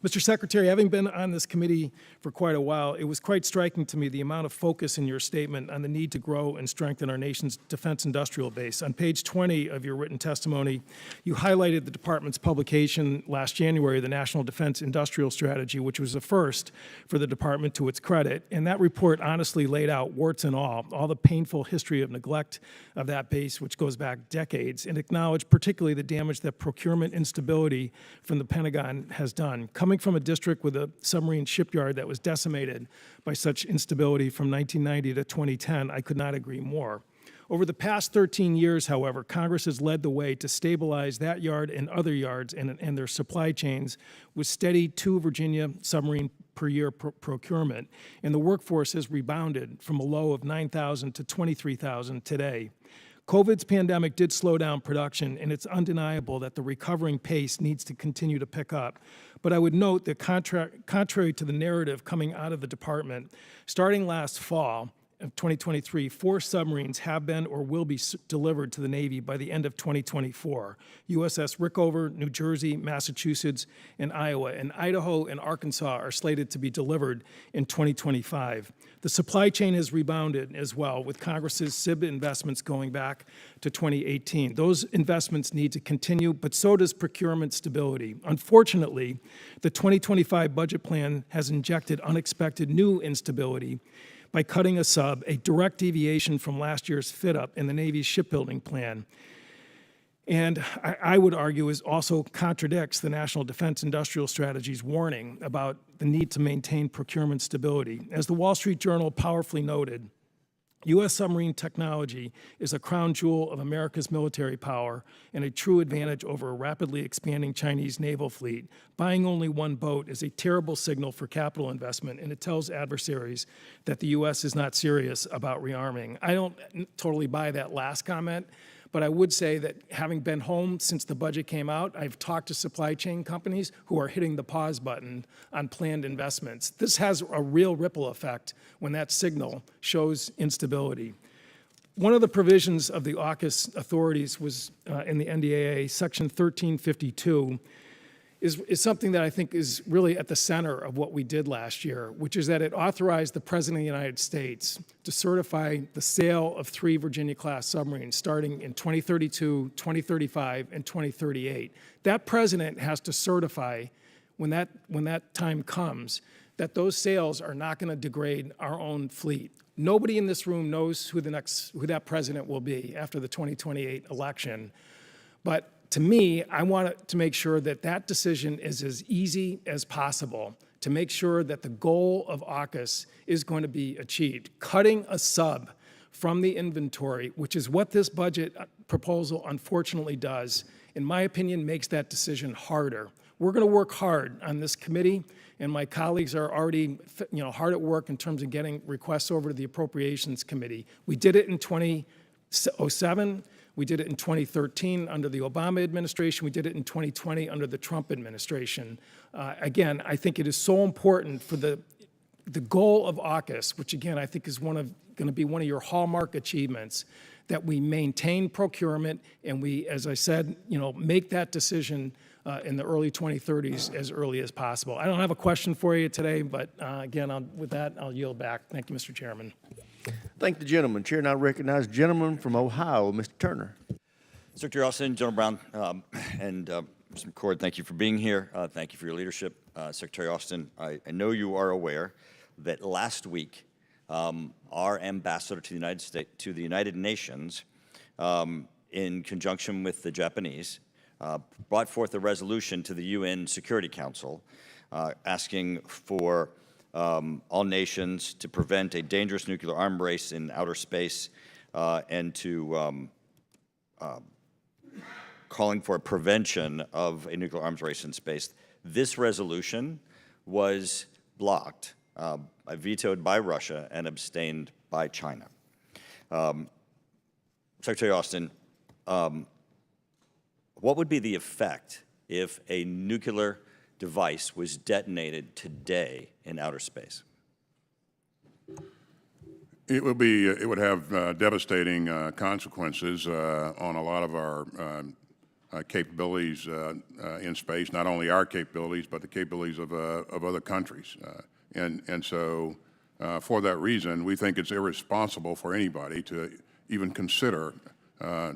G: Mr. Secretary, having been on this committee for quite a while, it was quite striking to me the amount of focus in your statement on the need to grow and strengthen our nation's defense industrial base. On page 20 of your written testimony, you highlighted the department's publication last January, the National Defense Industrial Strategy, which was a first for the department to its credit. And that report honestly laid out, warts and all the painful history of neglect of that base, which goes back decades, and acknowledged particularly the damage that procurement instability from the Pentagon has done. Coming from a district with a submarine shipyard that was decimated by such instability from 1990 to 2010, I could not agree more. Over the past 13 years, however, Congress has led the way to stabilize that yard and other yards and their supply chains with steady 2 Virginia submarine per year procurement, and the workforce has rebounded from a low of 9,000 to 23,000 today. COVID's pandemic did slow down production, and it's undeniable that the recovering pace needs to continue to pick up. But I would note that contrary to the narrative coming out of the department, starting last fall of 2023, 4 submarines have been or will be delivered to the Navy by the end of 2024. USS Rickover, New Jersey, Massachusetts, and Iowa, and Idaho and Arkansas are slated to be delivered in 2025. The supply chain has rebounded as well, with Congress's SIB investments going back to 2018. Those investments need to continue, but so does procurement stability. Unfortunately, the 2025 budget plan has injected unexpected new instability by cutting a sub, a direct deviation from last year's fit-up in the Navy's shipbuilding plan. And I would argue is also contradicts the National Defense Industrial Strategy's warning about the need to maintain procurement stability. As the Wall Street Journal powerfully noted, U.S. submarine technology is a crown jewel of America's military power and a true advantage over a rapidly expanding Chinese naval fleet. Buying only 1 boat is a terrible signal for capital investment, and it tells adversaries that the U.S. is not serious about rearming. I don't totally buy that last comment, but I would say that having been home since the budget came out, I've talked to supply chain companies who are hitting the pause button on planned investments. This has a real ripple effect when that signal shows instability. One of the provisions of the AUKUS authorities was in the NDAA, Section 1352, is something that I think is really at the center of what we did last year, which is that it authorized the President of the United States to certify the sale of 3 Virginia-class submarines starting in 2032, 2035, and 2038. That President has to certify, when that time comes, that those sales are not going to degrade our own fleet. Nobody in this room knows who that President will be after the 2028 election, but to me, I want to make sure that that decision is as easy as possible to make sure that the goal of AUKUS is going to be achieved. Cutting a sub from the inventory, which is what this budget proposal unfortunately does, in my opinion, makes that decision harder. We're going to work hard on this committee, and my colleagues are already hard at work in terms of getting requests over to the Appropriations Committee. We did it in 2007. We did it in 2013 under the Obama administration. We did it in 2020 under the Trump administration. Again, I think it is so important for the goal of AUKUS, which again I think is going to be one of your hallmark achievements, that we maintain procurement and we, as I said, make that decision in the early 2030s as early as possible. I don't have a question for you today, but again, with that, I'll yield back. Thank you, Mr. Chairman.
A: Thank the gentleman. Chair now recognizes the gentleman from Ohio, Mr. Turner.
H: Secretary Austin, General Brown, and Mr. McCord, thank you for being here. Thank you for your leadership. Secretary Austin, I know you are aware that last week our ambassador to the United Nations, in conjunction with the Japanese, brought forth a resolution to the UN Security Council asking for all nations to prevent a dangerous nuclear arms race in outer space and to calling for a prevention of a nuclear arms race in space. This resolution was blocked, vetoed by Russia and abstained by China. Secretary Austin, what would be the effect if a nuclear device was detonated today in outer space?
C: It would have devastating consequences on a lot of our capabilities in space, not only our capabilities, but the capabilities of other countries. And so for that reason, we think it's irresponsible for anybody to even consider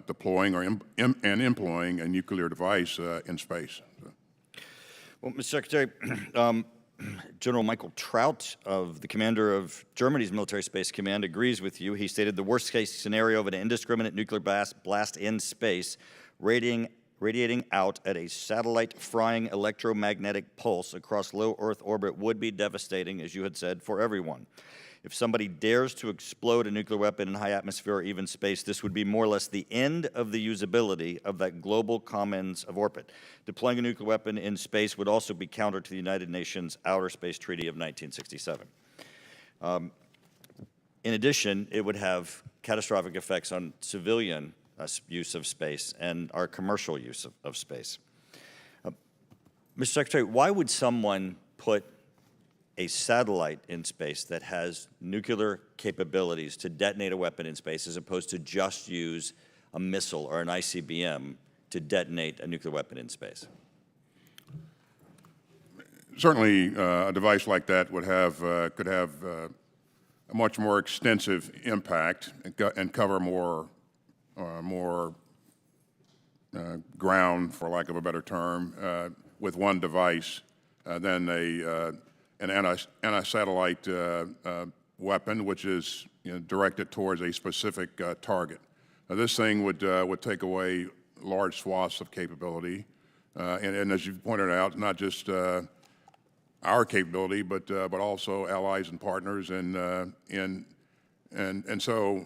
C: deploying or employing a nuclear device in space.
H: Well, Mr. Secretary, General Michael Traut, the commander of Germany's Military Space Command, agrees with you. He stated the worst-case scenario of an indiscriminate nuclear blast in space, radiating out at a satellite-frying electromagnetic pulse across low Earth orbit would be devastating, as you had said, for everyone. If somebody dares to explode a nuclear weapon in high atmosphere or even space, this would be more or less the end of the usability of that global commons of orbit. Deploying a nuclear weapon in space would also be counter to the United Nations Outer Space Treaty of 1967. In addition, it would have catastrophic effects on civilian use of space and our commercial use of space. Mr. Secretary, why would someone put a satellite in space that has nuclear capabilities to detonate a weapon in space as opposed to just use a missile or an ICBM to detonate a nuclear weapon in space?
C: Certainly, a device like that would have could have a much more extensive impact and cover more ground, for lack of a better term, with one device than an anti-satellite weapon, which is directed towards a specific target. This thing would take away large swaths of capability, and as you pointed out, not just our capability, but also allies and partners, and so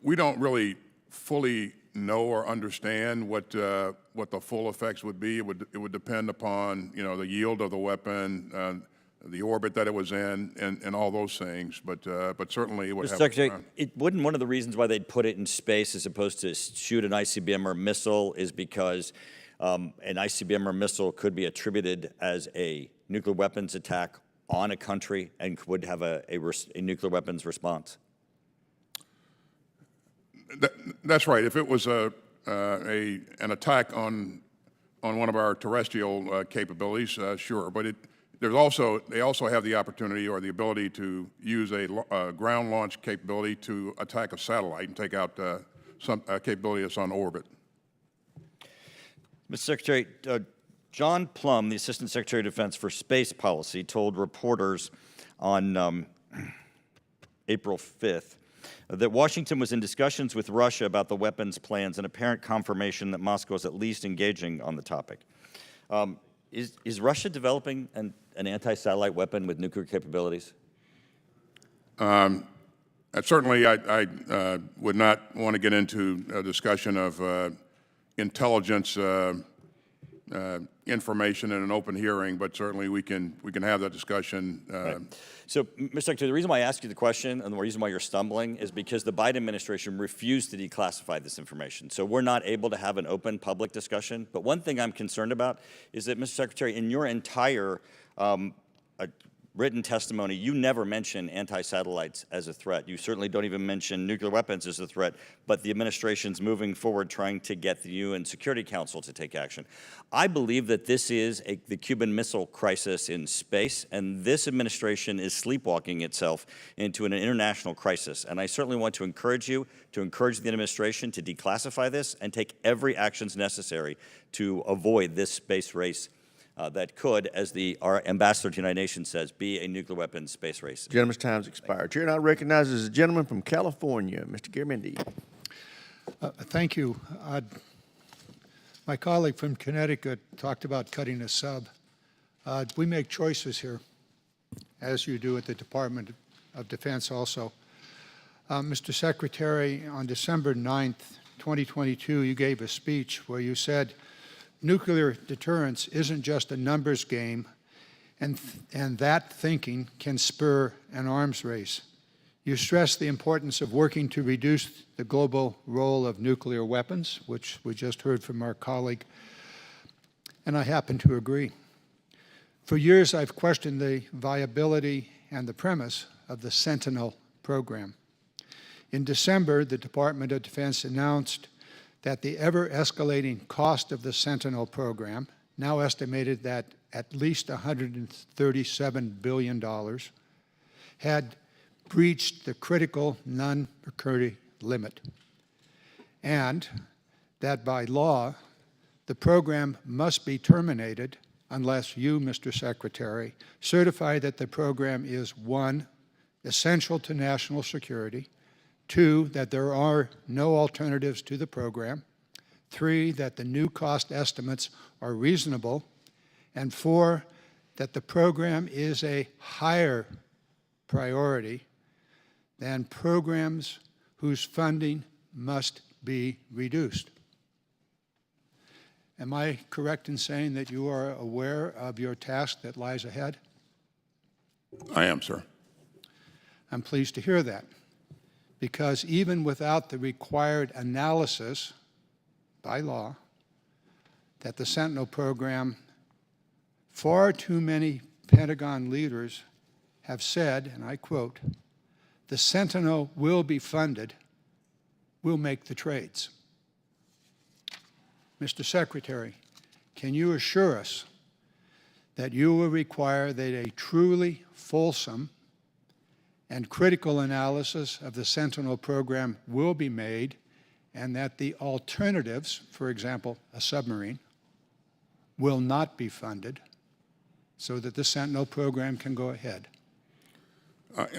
C: we don't really fully know or understand what the full effects would be. It would depend upon the yield of the weapon, the orbit that it was in, and all those things. But certainly it would have.
H: Mr. Secretary, wouldn't one of the reasons why they'd put it in space as opposed to shoot an ICBM or missile is because an ICBM or missile could be attributed as a nuclear weapons attack on a country and would have a nuclear weapons response?
C: That's right. If it was an attack on one of our terrestrial capabilities, sure. But they also have the opportunity or the ability to use a ground launch capability to attack a satellite and take out some capability that's on orbit.
H: Mr. Secretary, John Plum, the Assistant Secretary of Defense for Space Policy, told reporters on April 5th that Washington was in discussions with Russia about the weapons plans and apparent confirmation that Moscow is at least engaging on the topic. Is Russia developing an anti-satellite weapon with nuclear capabilities?
C: Certainly, I would not want to get into a discussion of intelligence information in an open hearing, but certainly we can have that discussion.
H: Right. So, Mr. Secretary, the reason why I ask you the question and the reason why you're stumbling is because the Biden administration refused to declassify this information. So we're not able to have an open public discussion. But one thing I'm concerned about is that, Mr. Secretary, in your entire written testimony, you never mention anti-satellites as a threat. You certainly don't even mention nuclear weapons as a threat, but the administration's moving forward trying to get the UN Security Council to take action. I believe that this is the Cuban Missile Crisis in space, and this administration is sleepwalking itself into an international crisis. And I certainly want to encourage you, to encourage the administration to declassify this and take every actions necessary to avoid this space race that could, as our ambassador to the United Nations says, be a nuclear weapons space race.
A: Gentleman's time's expired. Chair now recognizes the gentleman from California, Mr. Garamendi.
I: Thank you. My colleague from Connecticut talked about cutting a sub. We make choices here, as you do at the Department of Defense also. Mr. Secretary, on December 9th, 2022, you gave a speech where you said, nuclear deterrence isn't just a numbers game, and that thinking can spur an arms race. You stressed the importance of working to reduce the global role of nuclear weapons, which we just heard from our colleague, and I happen to agree. For years, I've questioned the viability and the premise of the Sentinel program. In December, the Department of Defense announced that the ever-escalating cost of the Sentinel program, now estimated at least $137 billion, had breached the critical non-recurring limit, and that by law, the program must be terminated unless you, Mr. Secretary, certify that the program is, 1, essential to national security, 2, that there are no alternatives to the program, 3, that the new cost estimates are reasonable, and 4, that the program is a higher priority than programs whose funding must be reduced. Am I correct in saying that you are aware of your task that lies ahead?
C: I am, sir.
I: I'm pleased to hear that, because even without the required analysis by law that the Sentinel program, far too many Pentagon leaders have said, and I quote, "The Sentinel will be funded, we'll make the trades." Mr. Secretary, can you assure us that you will require that a truly fulsome and critical analysis of the Sentinel program will be made, and that the alternatives, for example, a submarine, will not be funded so that the Sentinel program can go ahead?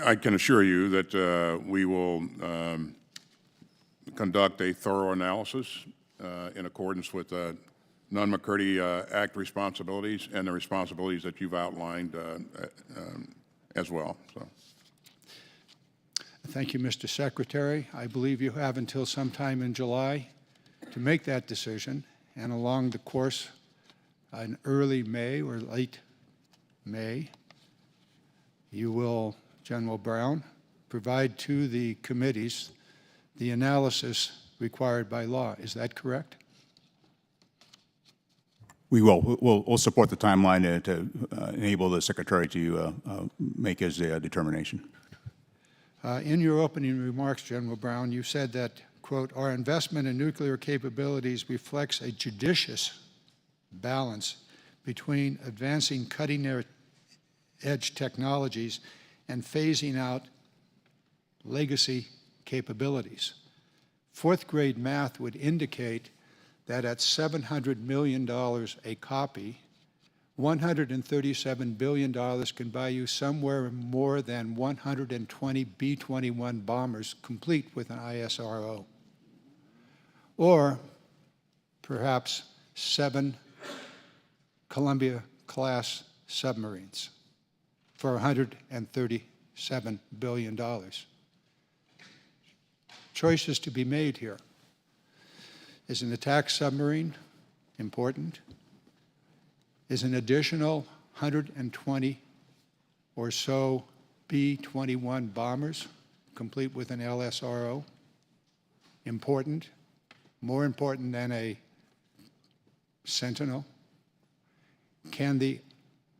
C: I can assure you that we will conduct a thorough analysis in accordance with the Nunn-McCurdy Act responsibilities and the responsibilities that you've outlined as well. So.
I: Thank you, Mr. Secretary. I believe you have until sometime in July to make that decision, and along the course in early May or late May, you will, General Brown, provide to the committees the analysis required by law. Is that correct?
E: We will. We'll support the timeline to enable the Secretary to make his determination.
I: In your opening remarks, General Brown, you said that, quote, "Our investment in nuclear capabilities reflects a judicious balance between advancing cutting-edge technologies and phasing out legacy capabilities." Fourth grade math would indicate that at $700 million a copy, $137 billion can buy you somewhere more than 120 B-21 bombers complete with an ISRO, or perhaps 7 Columbia-class submarines for $137 billion. Choices to be made here. Is an attack submarine important? Is an additional 120 or so B-21 bombers, complete with an LSRO, important? More important than a Sentinel? Can the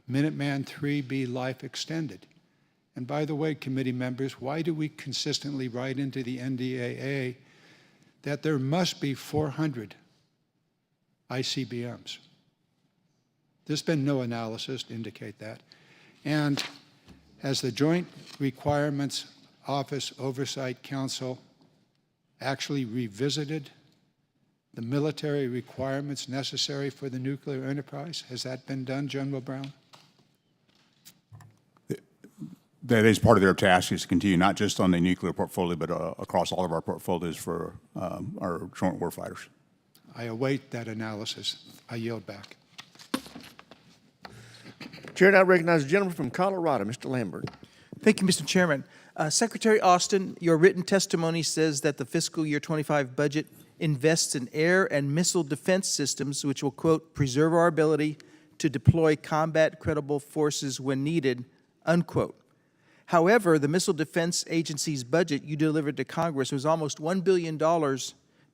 I: Minuteman III be life extended? And by the way, committee members, why do we consistently write into the NDAA that there must be 400 ICBMs? There's been no analysis to indicate that. And has the Joint Requirements Office Oversight Council actually revisited the military requirements necessary for the nuclear enterprise? Has that been done, General Brown?
E: That is part of their task, is to continue not just on the nuclear portfolio, but across all of our portfolios for our joint warfighters.
I: I await that analysis. I yield back.
A: Chair now recognizes the gentleman from Colorado, Mr. Lambert.
J: Thank you, Mr. Chairman. Secretary Austin, your written testimony says that the fiscal year 25 budget invests in air and missile defense systems, which will, quote, "preserve our ability to deploy combat-credible forces when needed," unquote. However, the Missile Defense Agency's budget you delivered to Congress was almost $1 billion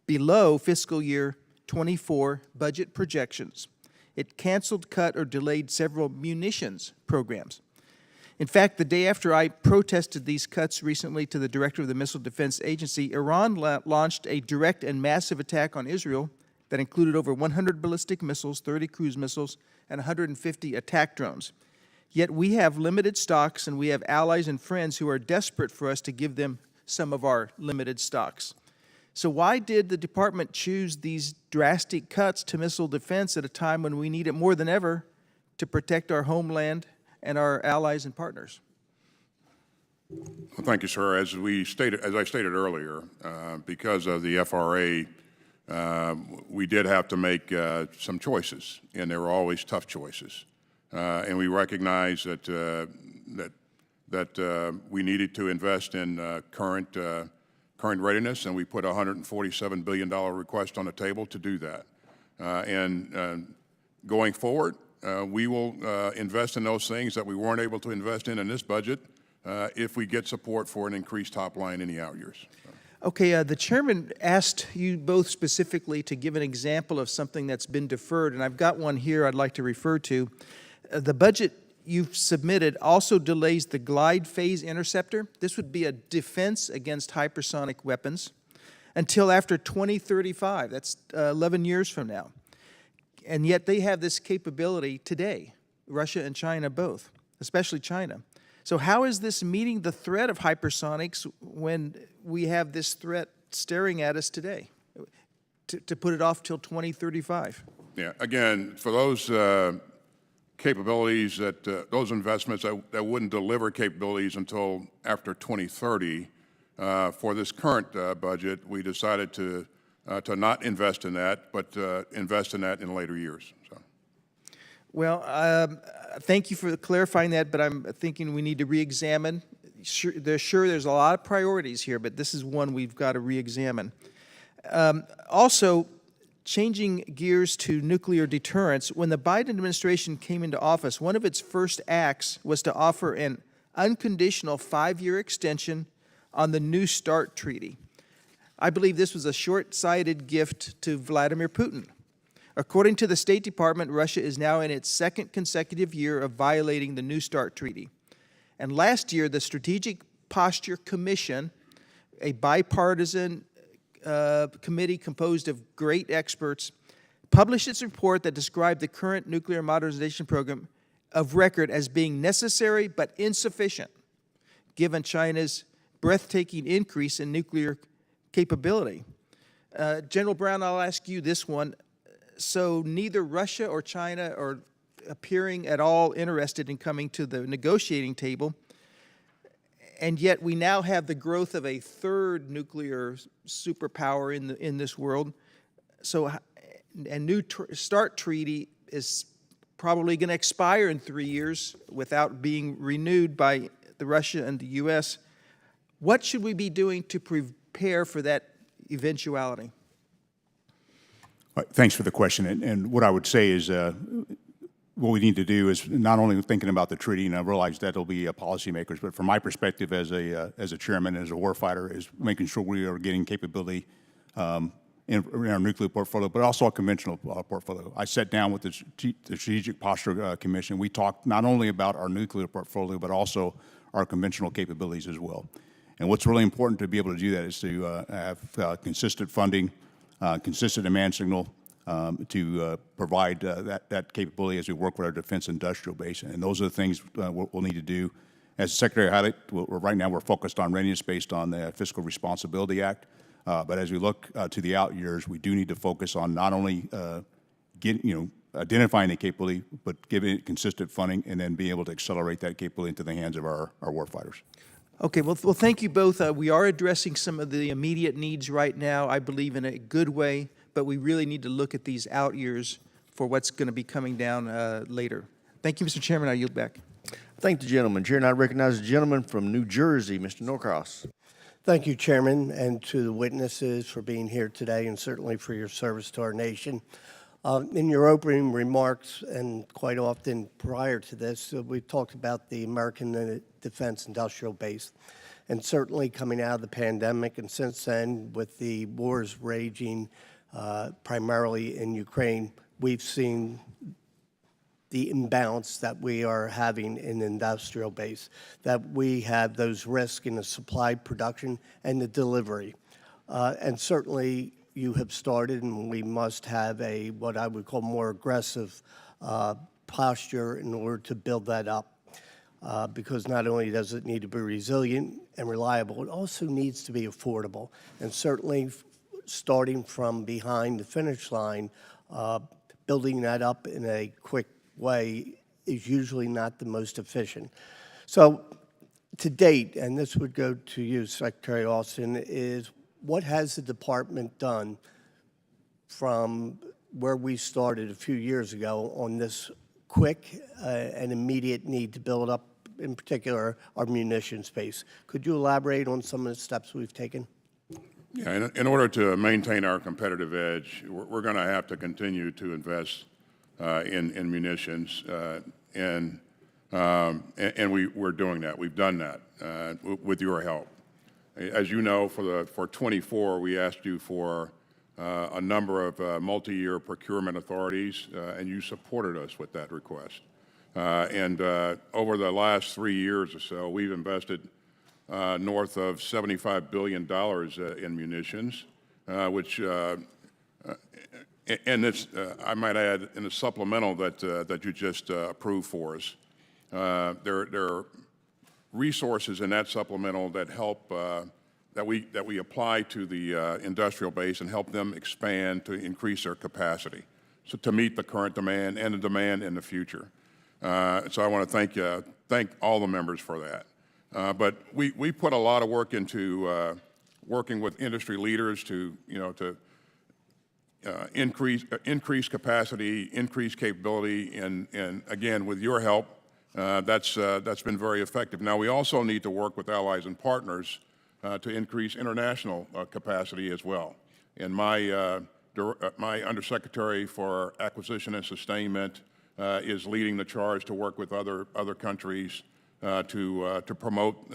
J: below fiscal year 24 budget projections. It canceled, cut, or delayed several munitions programs. In fact, the day after I protested these cuts recently to the director of the Missile Defense Agency, Iran launched a direct and massive attack on Israel that included over 100 ballistic missiles, 30 cruise missiles, and 150 attack drones. Yet we have limited stocks, and we have allies and friends who are desperate for us to give them some of our limited stocks. So why did the department choose these drastic cuts to missile defense at a time when we need it more than ever to protect our homeland and our allies and partners?
C: Well, thank you, sir. As I stated earlier, because of the FRA, we did have to make some choices, and they were always tough choices. And we recognize that we needed to invest in current readiness, and we put a $147 billion request on the table to do that. And going forward, we will invest in those things that we weren't able to invest in this budget if we get support for an increased top line in the out years.
J: Okay, the chairman asked you both specifically to give an example of something that's been deferred, and I've got one here I'd like to refer to. The budget you've submitted also delays the glide phase interceptor. This would be a defense against hypersonic weapons until after 2035. That's 11 years from now. And yet they have this capability today, Russia and China both, especially China. So how is this meeting the threat of hypersonics when we have this threat staring at us today, to put it off till 2035?
C: Yeah, again, for those capabilities, those investments that wouldn't deliver capabilities until after 2030, for this current budget, we decided to not invest in that, but invest in that in later years. So.
J: Well, thank you for clarifying that, but I'm thinking we need to re-examine. There's a lot of priorities here, but this is one we've got to re-examine. Also, changing gears to nuclear deterrence, when the Biden administration came into office, one of its first acts was to offer an unconditional 5-year extension on the New START treaty. I believe this was a short-sighted gift to Vladimir Putin. According to the State Department, Russia is now in its second consecutive year of violating the New START treaty. And last year, the Strategic Posture Commission, a bipartisan committee composed of great experts, published its report that described the current nuclear modernization program of record as being necessary but insufficient, given China's breathtaking increase in nuclear capability. General Brown, I'll ask you this one. So neither Russia or China are appearing at all interested in coming to the negotiating table, and yet we now have the growth of a third nuclear superpower in this world. So a new START treaty is probably going to expire in 3 years without being renewed by the Russia and the U.S. What should we be doing to prepare for that eventuality?
E: Thanks for the question. And what I would say is what we need to do is not only thinking about the treaty, and I realize that will be policymakers, but from my perspective as a chairman, as a warfighter, is making sure we are getting capability in our nuclear portfolio, but also a conventional portfolio. I sat down with the Strategic Posture Commission. We talked not only about our nuclear portfolio, but also our conventional capabilities as well. And what's really important to be able to do that is to have consistent funding, consistent demand signal to provide that capability as we work with our defense industrial base. And those are the things we'll need to do. As the Secretary highlighted, right now we're focused on readiness based on the Fiscal Responsibility Act. But as we look to the out years, we do need to focus on not only identifying the capability, but giving it consistent funding and then being able to accelerate that capability into the hands of our warfighters.
J: Okay, well, thank you both. We are addressing some of the immediate needs right now, I believe, in a good way, but we really need to look at these out years for what's going to be coming down later. Thank you, Mr. Chairman. I yield back.
A: Thank the gentleman. Chair, and I recognize the gentleman from New Jersey, Mr. Norcross.
K: Thank you, Chairman, and to the witnesses for being here today and certainly for your service to our nation. In your opening remarks, and quite often prior to this, we've talked about the American defense industrial base. And certainly coming out of the pandemic and since then, with the wars raging primarily in Ukraine, we've seen the imbalance that we are having in the industrial base, that we have those risks in the supply, production, and the delivery. And certainly you have started, and we must have a, what I would call more aggressive posture in order to build that up. Because not only does it need to be resilient and reliable, it also needs to be affordable. And certainly starting from behind the finish line, building that up in a quick way is usually not the most efficient. So to date, and this would go to you, Secretary Austin, is what has the department done from where we started a few years ago on this quick and immediate need to build up, in particular, our munitions space? Could you elaborate on some of the steps we've taken?
C: Yeah, in order to maintain our competitive edge, we're going to have to continue to invest in munitions, and we're doing that. We've done that with your help. As you know, for 24, we asked you for a number of multi-year procurement authorities, and you supported us with that request. And over the last 3 years or so, we've invested north of $75 billion in munitions, which, and it's, I might add, in the supplemental that you just approved for us, there are resources in that supplemental that help, that we apply to the industrial base and help them expand to increase their capacity, so to meet the current demand and the demand in the future. So I want to thank all the members for that. But we put a lot of work into working with industry leaders to, increase capacity, increase capability, and again, with your help, that's been very effective. Now, we also need to work with allies and partners to increase international capacity as well. And my Undersecretary for Acquisition and Sustainment is leading the charge to work with other countries to promote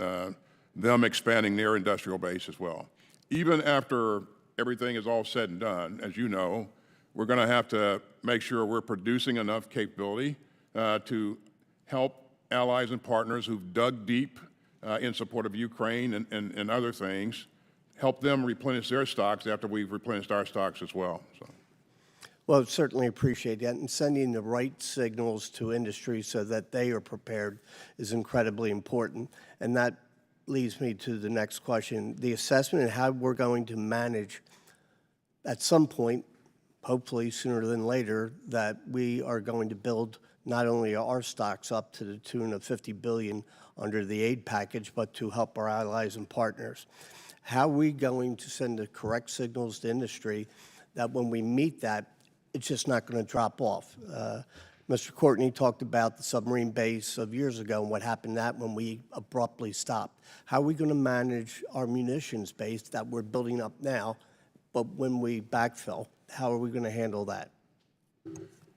C: them expanding their industrial base as well. Even after everything is all said and done, as you know, we're going to have to make sure we're producing enough capability to help allies and partners who've dug deep in support of Ukraine and other things, help them replenish their stocks after we've replenished our stocks as well. So.
K: Well, certainly appreciate that, and sending the right signals to industry so that they are prepared is incredibly important. And that leads me to the next question. The assessment and how we're going to manage at some point, hopefully sooner than later, that we are going to build not only our stocks up to the tune of $50 billion under the aid package, but to help our allies and partners. How are we going to send the correct signals to industry that when we meet that, it's just not going to drop off? Mr. Courtney talked about the submarine base of years ago and what happened that when we abruptly stopped. How are we going to manage our munitions base that we're building up now, but when we backfill, how are we going to handle that?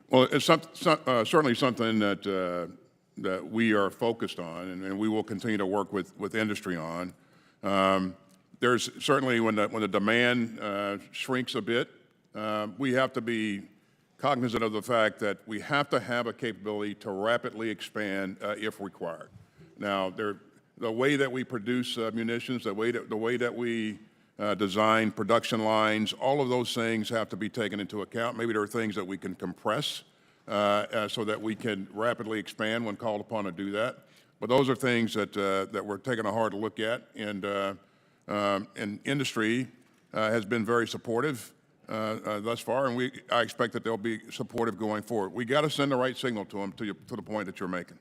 C: Well, it's certainly something that we are focused on, and we will continue to work with industry on. There's certainly, when the demand shrinks a bit, we have to be cognizant of the fact that we have to have a capability to rapidly expand if required. Now, the way that we produce munitions, the way that we design production lines, all of those things have to be taken into account. Maybe there are things that we can compress so that we can rapidly expand when called upon to do that. But those are things that we're taking a hard look at, and industry has been very supportive thus far, and I expect that they'll be supportive going forward. We got to send the right signal to them to the point that you're making.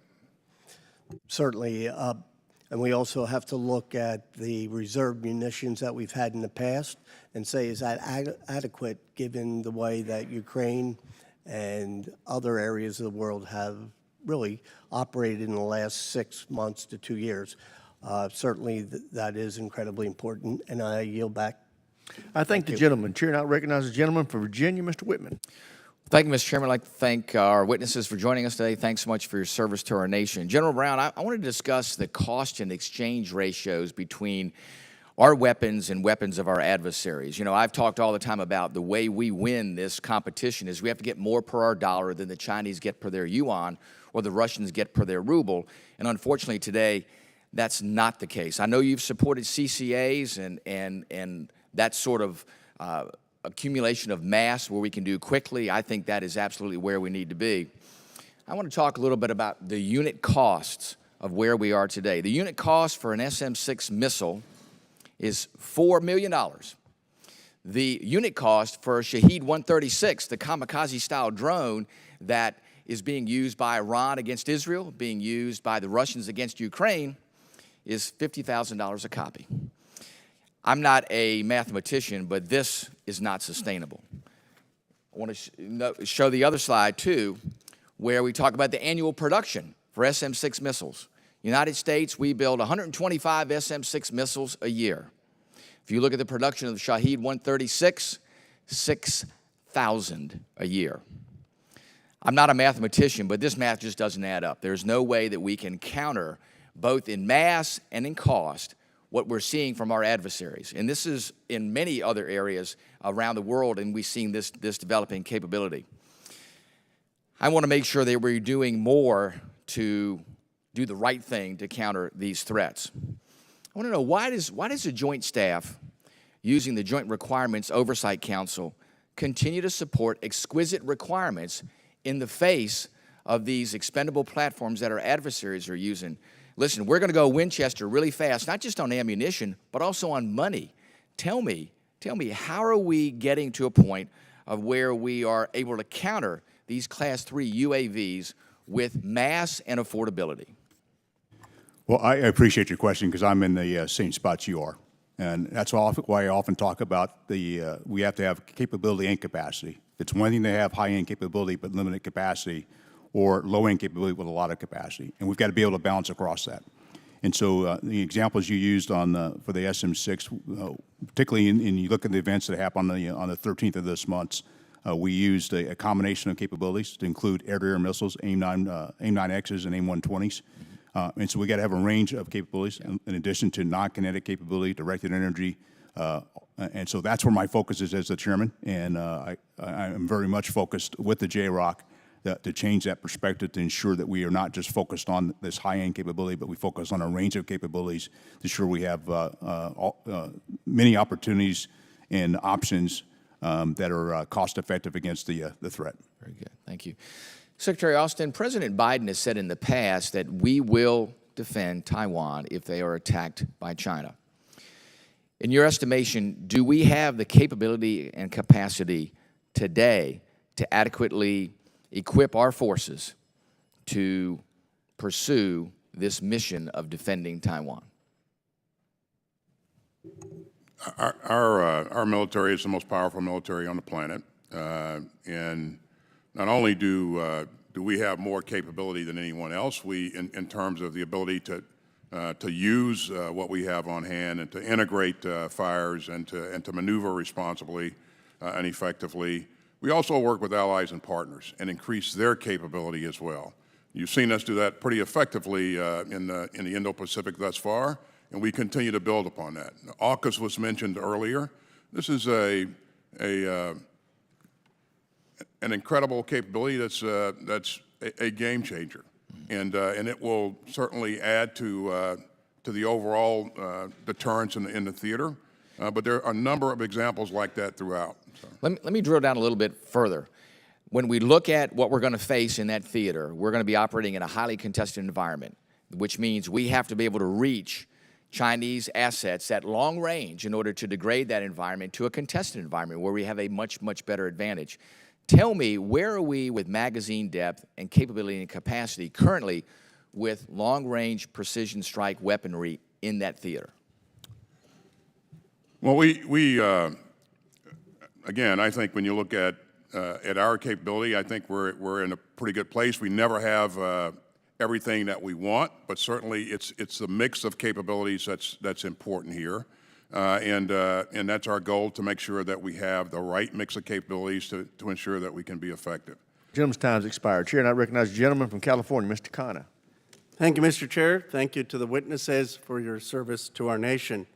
K: Certainly, and we also have to look at the reserve munitions that we've had in the past and say, is that adequate given the way that Ukraine and other areas of the world have really operated in the last 6 months to 2 years? Certainly, that is incredibly important, and I yield back.
A: I thank the gentleman. Chair now recognizes the gentleman for Virginia, Mr. Whitman.
L: Thank you, Mr. Chairman. I'd like to thank our witnesses for joining us today. Thanks so much for your service to our nation. General Brown, I wanted to discuss the cost and exchange ratios between our weapons and weapons of our adversaries. You know, I've talked all the time about the way we win this competition is we have to get more per our dollar than the Chinese get per their yuan or the Russians get per their ruble. And unfortunately today, that's not the case. I know you've supported CCAs and that sort of accumulation of mass where we can do quickly. I think that is absolutely where we need to be. I want to talk a little bit about the unit costs of where we are today. The unit cost for an SM-6 missile is $4 million. The unit cost for Shahed 136, the kamikaze-style drone that is being used by Iran against Israel, being used by the Russians against Ukraine, is $50,000 a copy. I'm not a mathematician, but this is not sustainable. I want to show the other slide, too, where we talk about the annual production for SM-6 missiles. United States, we build 125 SM-6 missiles a year. If you look at the production of the Shahed 136, 6,000 a year. I'm not a mathematician, but this math just doesn't add up. There's no way that we can counter, both in mass and in cost, what we're seeing from our adversaries. And this is in many other areas around the world, and we've seen this developing capability. I want to make sure that we're doing more to do the right thing to counter these threats. I want to know, why does the Joint Staff, using the Joint Requirements Oversight Council, continue to support exquisite requirements in the face of these expendable platforms that our adversaries are using? Listen, we're going to go Winchester really fast, not just on ammunition, but also on money. Tell me, how are we getting to a point of where we are able to counter these Class 3 UAVs with mass and affordability?
E: Well, I appreciate your question because I'm in the same spot you are. And that's why I often talk about we have to have capability and capacity. It's one thing to have high-end capability but limited capacity, or low-end capability with a lot of capacity. And we've got to be able to balance across that. And so the examples you used for the SM-6, particularly in you look at the events that happened on the 13th of this month, we used a combination of capabilities to include air-to-air missiles, AIM-9Xs and AIM-120s. And so we got to have a range of capabilities in addition to non-kinetic capability, directed energy. And so that's where my focus is as the chairman. And I am very much focused with the JROC to change that perspective to ensure that we are not just focused on this high-end capability, but we focus on a range of capabilities to ensure we have many opportunities and options that are cost-effective against the threat.
L: Very good. Thank you. Secretary Austin, President Biden has said in the past that we will defend Taiwan if they are attacked by China. In your estimation, do we have the capability and capacity today to adequately equip our forces to pursue this mission of defending Taiwan?
C: Our military is the most powerful military on the planet, and not only do we have more capability than anyone else, we, in terms of the ability to use what we have on hand and to integrate fires and to maneuver responsibly and effectively. We also work with allies and partners and increase their capability as well. You've seen us do that pretty effectively in the Indo-Pacific thus far, and we continue to build upon that. AUKUS was mentioned earlier. This is an incredible capability that's a game changer, and it will certainly add to the overall deterrence in the theater. But there are a number of examples like that throughout. So.
L: Let me drill down a little bit further. When we look at what we're going to face in that theater, we're going to be operating in a highly contested environment, which means we have to be able to reach Chinese assets at long range in order to degrade that environment to a contested environment where we have a much, much better advantage. Tell me, where are we with magazine depth and capability and capacity currently with long-range precision strike weaponry in that theater?
C: Well, again, I think when you look at our capability, I think we're in a pretty good place. We never have everything that we want, but certainly it's the mix of capabilities that's important here, and that's our goal, to make sure that we have the right mix of capabilities to ensure that we can be effective.
A: Gentleman's time's expired. Chair, and I recognize the gentleman from California, Mr. Khanna.
M: Thank you, Mr. Chair. Thank you to the witnesses for your service to our nation.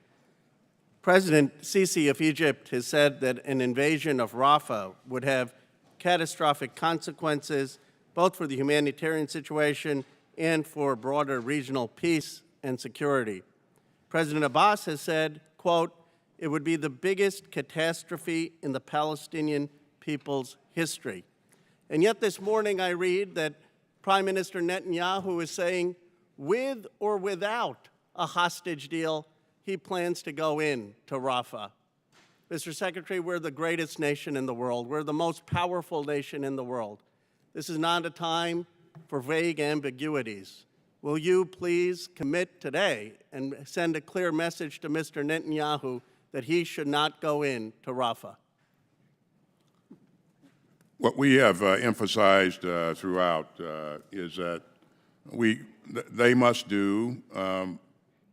M: President Sisi of Egypt has said that an invasion of Rafah would have catastrophic consequences both for the humanitarian situation and for broader regional peace and security. President Abbas has said, quote, "It would be the biggest catastrophe in the Palestinian people's history." And yet this morning I read that Prime Minister Netanyahu is saying, with or without a hostage deal, he plans to go in to Rafah. Mr. Secretary, we're the greatest nation in the world. We're the most powerful nation in the world. This is not a time for vague ambiguities. Will you please commit today and send a clear message to Mr. Netanyahu that he should not go in to Rafah?
C: What we have emphasized throughout is that they must do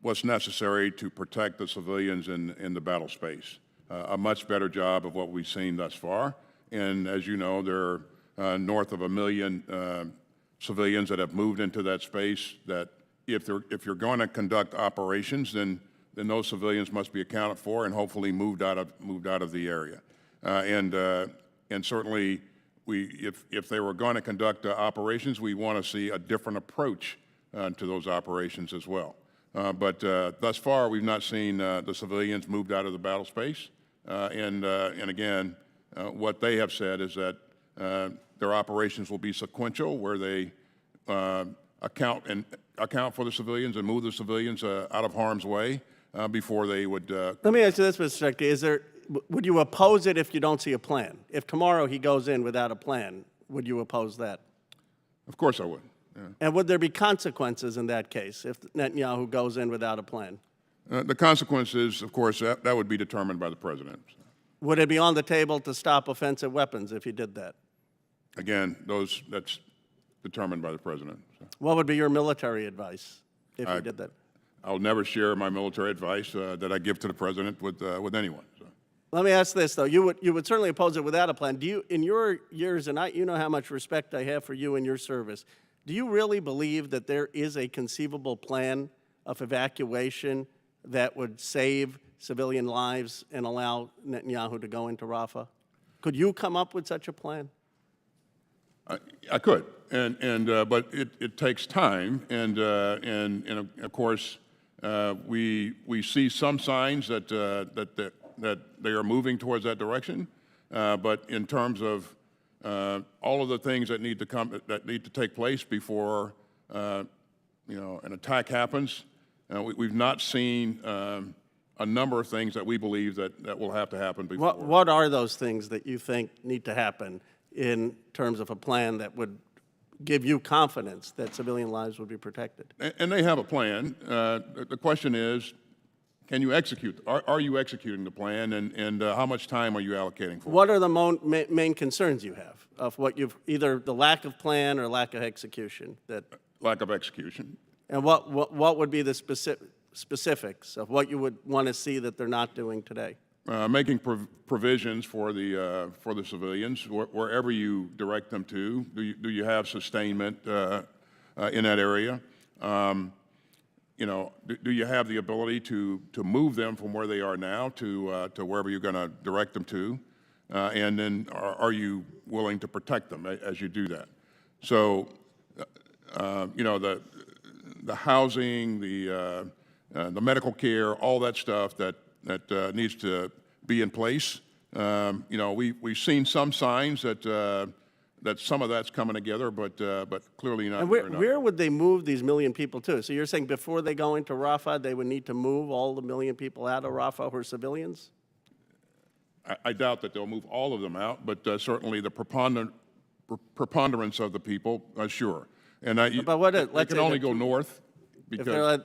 C: what's necessary to protect the civilians in the battle space. A much better job of what we've seen thus far. And as you know, there are north of 1 million civilians that have moved into that space that if you're going to conduct operations, then those civilians must be accounted for and hopefully moved out of the area. And certainly, if they were going to conduct operations, we want to see a different approach to those operations as well. But thus far, we've not seen the civilians moved out of the battle space. And again, what they have said is that their operations will be sequential, where they account for the civilians and move the civilians out of harm's way before they would.
M: Let me ask you this, Mr. Secretary. Would you oppose it if you don't see a plan? If tomorrow he goes in without a plan, would you oppose that?
C: Of course I would. Yeah.
M: And would there be consequences in that case if Netanyahu goes in without a plan?
C: The consequences, of course, that would be determined by the president.
M: Would it be on the table to stop offensive weapons if he did that?
C: Again, that's determined by the president. So.
M: What would be your military advice if he did that?
C: I'll never share my military advice that I give to the president with anyone. So.
M: Let me ask this, though. You would certainly oppose it without a plan. Do you, in your years, and you know how much respect I have for you and your service, do you really believe that there is a conceivable plan of evacuation that would save civilian lives and allow Netanyahu to go into Rafah? Could you come up with such a plan?
C: I could, but it takes time, and of course we see some signs that they are moving towards that direction, but in terms of all of the things that need to take place before an attack happens, we've not seen a number of things that we believe that will have to happen before.
M: What are those things that you think need to happen in terms of a plan that would give you confidence that civilian lives would be protected?
C: And they have a plan. The question is, can you execute? Are you executing the plan, and how much time are you allocating for it?
M: What are the main concerns you have of what you've, either the lack of plan or lack of execution?
C: Lack of execution.
M: And what would be the specifics of what you would want to see that they're not doing today?
C: Making provisions for the civilians wherever you direct them to. Do you have sustainment in that area? Do you have the ability to move them from where they are now to wherever you're going to direct them to? And then are you willing to protect them as you do that? So, the housing, the medical care, all that stuff that needs to be in place. We've seen some signs that some of that's coming together, but clearly not.
M: And where would they move these million people to? So you're saying before they go into Rafah, they would need to move all the million people out of Rafah who are civilians?
C: I doubt that they'll move all of them out, but certainly the preponderance of the people, sure. And they can only go north. Because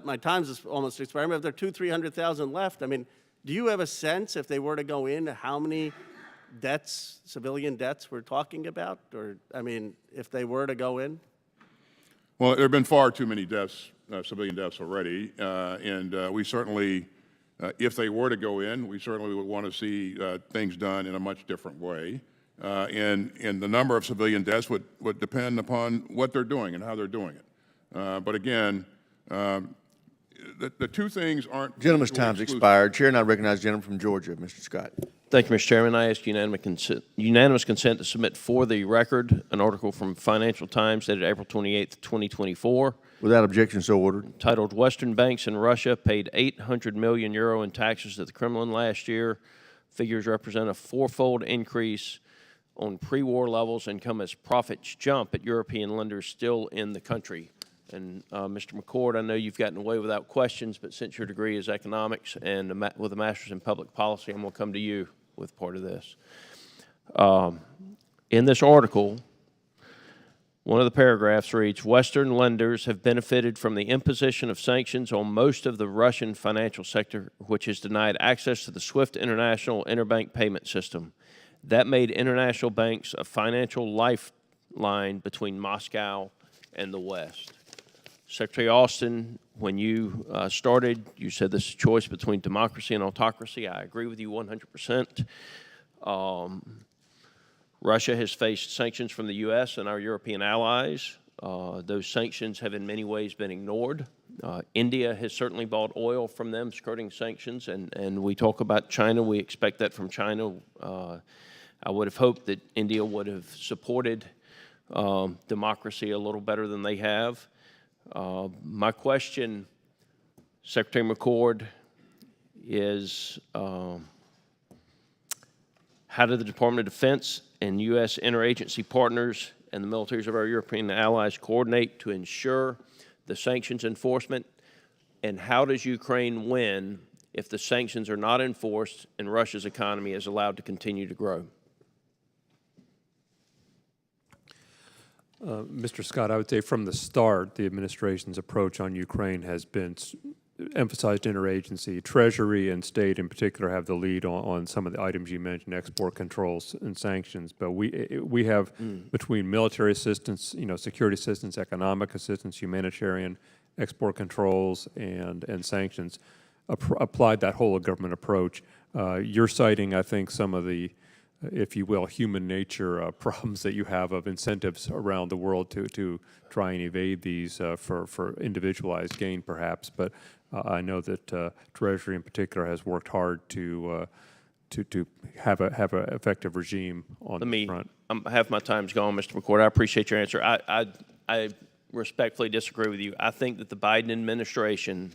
M: my time's is almost expired. If there are 300,000 left, I mean, do you have a sense if they were to go in, how many deaths, civilian deaths we're talking about? Or, I mean, if they were to go in?
C: Well, there have been far too many deaths, civilian deaths already. And we certainly, if they were to go in, we certainly would want to see things done in a much different way. And the number of civilian deaths would depend upon what they're doing and how they're doing it. But again, the two things aren't.
A: Gentleman's
C: mutually
A: time's
C: exclusive.
A: expired. Chair, and I recognize the gentleman from Georgia, Mr. Scott.
N: Thank you, Mr. Chairman. I ask unanimous consent to submit for the record an article from Financial Times dated April 28th, 2024,
A: Without objection, so ordered.
N: titled "Western Banks in Russia Paid 800 million euro in taxes to the Kremlin last year. Figures represent a fourfold increase on pre-war levels and come as profits jump at European lenders still in the country." And Mr. McCord, I know you've gotten away without questions, but since your degree is economics and with a master's in public policy, I'm going to come to you with part of this. In this article, one of the paragraphs reads, "Western lenders have benefited from the imposition of sanctions on most of the Russian financial sector, which has denied access to the SWIFT international interbank payment system. That made international banks a financial lifeline between Moscow and the West." Secretary Austin, when you started, you said this is a choice between democracy and autocracy. I agree with you 100%. Russia has faced sanctions from the U.S. and our European allies. Those sanctions have in many ways been ignored. India has certainly bought oil from them, skirting sanctions, and we talk about China. We expect that from China. I would have hoped that India would have supported democracy a little better than they have. My question, Secretary McCord, is how do the Department of Defense and U.S. interagency partners and the militaries of our European allies coordinate to ensure the sanctions enforcement? And how does Ukraine win if the sanctions are not enforced and Russia's economy is allowed to continue to grow?
O: Mr. Scott, I would say from the start, the administration's approach on Ukraine has been emphasized interagency. Treasury and state in particular have the lead on some of the items you mentioned, export controls and sanctions. But we have between military assistance, security assistance, economic assistance, humanitarian, export controls, and sanctions, applied that whole of government approach. You're citing, I think, some of the, if you will, human nature problems that you have of incentives around the world to try and evade these for individualized gain, perhaps. But I know that Treasury in particular has worked hard to have an effective regime on the front.
N: Half my time's gone, Mr. McCord. I appreciate your answer. I respectfully disagree with you. I think that the Biden administration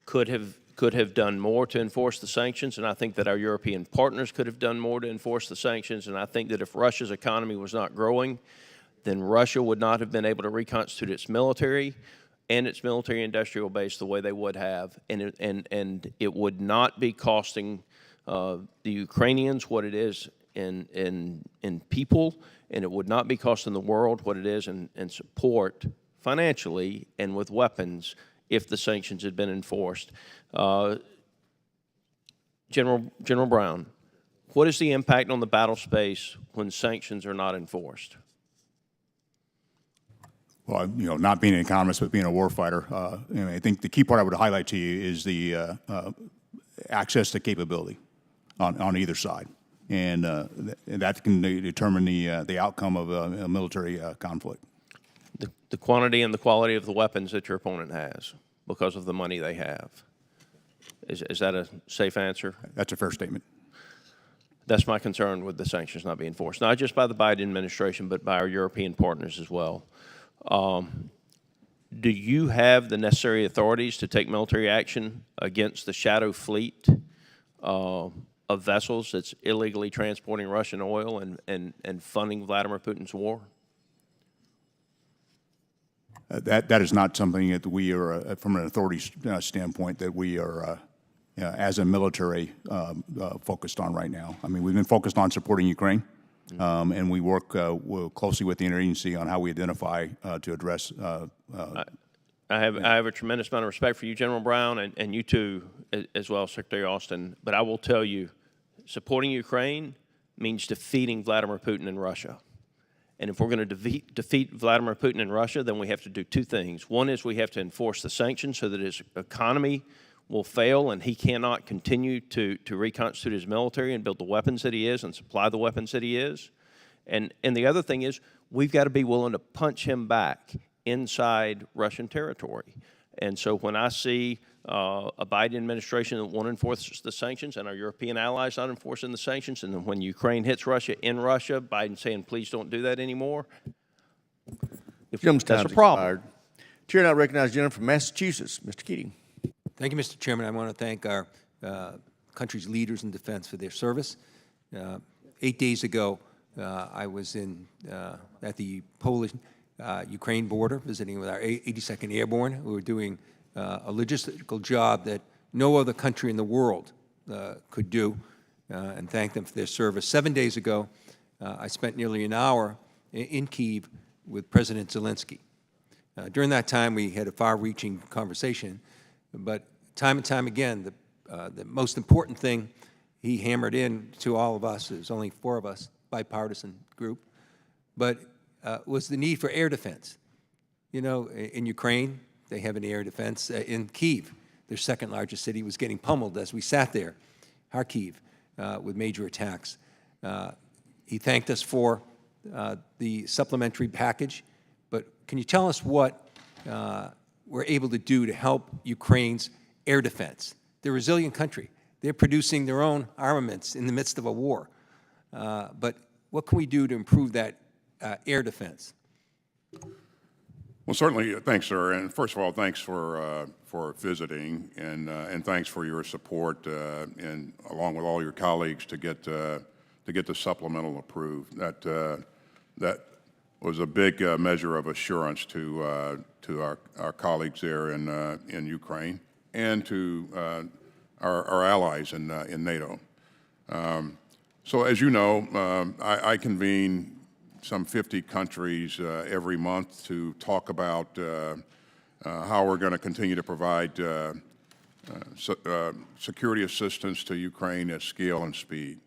N: could have done more to enforce the sanctions, and I think that our European partners could have done more to enforce the sanctions, and I think that if Russia's economy was not growing, then Russia would not have been able to reconstitute its military and its military industrial base the way they would have, and it would not be costing the Ukrainians what it is in people, and it would not be costing the world what it is in support financially and with weapons if the sanctions had been enforced. General Brown, what is the impact on the battle space when sanctions are not enforced?
E: Well, not being an economist, but being a warfighter, I think the key part I would highlight to you is the access to capability on either side. And that can determine the outcome of a military conflict.
N: The quantity and the quality of the weapons that your opponent has because of the money they have. Is that a safe answer?
E: That's a fair statement.
N: That's my concern with the sanctions not being enforced, not just by the Biden administration, but by our European partners as well. Do you have the necessary authorities to take military action against the shadow fleet of vessels that's illegally transporting Russian oil and funding Vladimir Putin's war?
E: That is not something that we are, from an authority standpoint, that we are, as a military, focused on right now. I mean, we've been focused on supporting Ukraine, and we work closely with the interagency on how we identify to address.
N: I have a tremendous amount of respect for you, General Brown, and you too, as well, Secretary Austin. But I will tell you, supporting Ukraine means defeating Vladimir Putin in Russia. And if we're going to defeat Vladimir Putin in Russia, then we have to do two things. One is we have to enforce the sanctions so that his economy will fail and he cannot continue to reconstitute his military and build the weapons that he is and supply the weapons that he is. And the other thing is we've got to be willing to punch him back inside Russian territory. And so when I see a Biden administration that won't enforce the sanctions and our European allies not enforcing the sanctions, and then when Ukraine hits Russia in Russia, Biden saying, please don't do that anymore,
A: Gentleman's
N: that's a
A: time's
N: problem.
A: expired. Chair now recognizes the gentleman from Massachusetts, Mr. Keating.
P: Thank you, Mr. Chairman. I want to thank our country's leaders in defense for their service. 8 days ago, I was at the Polish-Ukraine border visiting with our 82nd Airborne. We were doing a logistical job that no other country in the world could do, and thank them for their service. 7 days ago, I spent nearly an hour in Kyiv with President Zelensky. During that time, we had a far-reaching conversation, but time and time again, the most important thing he hammered in to all of us, there's only 4 of us, bipartisan group, but was the need for air defense. You know, in Ukraine, they have an air defense. In Kyiv, their second largest city, was getting pummeled as we sat there, Kharkiv, with major attacks. He thanked us for the supplementary package, but can you tell us what we're able to do to help Ukraine's air defense? They're a resilient country. They're producing their own armaments in the midst of a war. But what can we do to improve that air defense?
C: Well, certainly, thanks, sir. And first of all, thanks for visiting, and thanks for your support, and along with all your colleagues to get the supplemental approved. That was a big measure of assurance to our colleagues there in Ukraine and to our allies in NATO. So, as you know, I convene some 50 countries every month to talk about how we're going to continue to provide security assistance to Ukraine at scale and speed.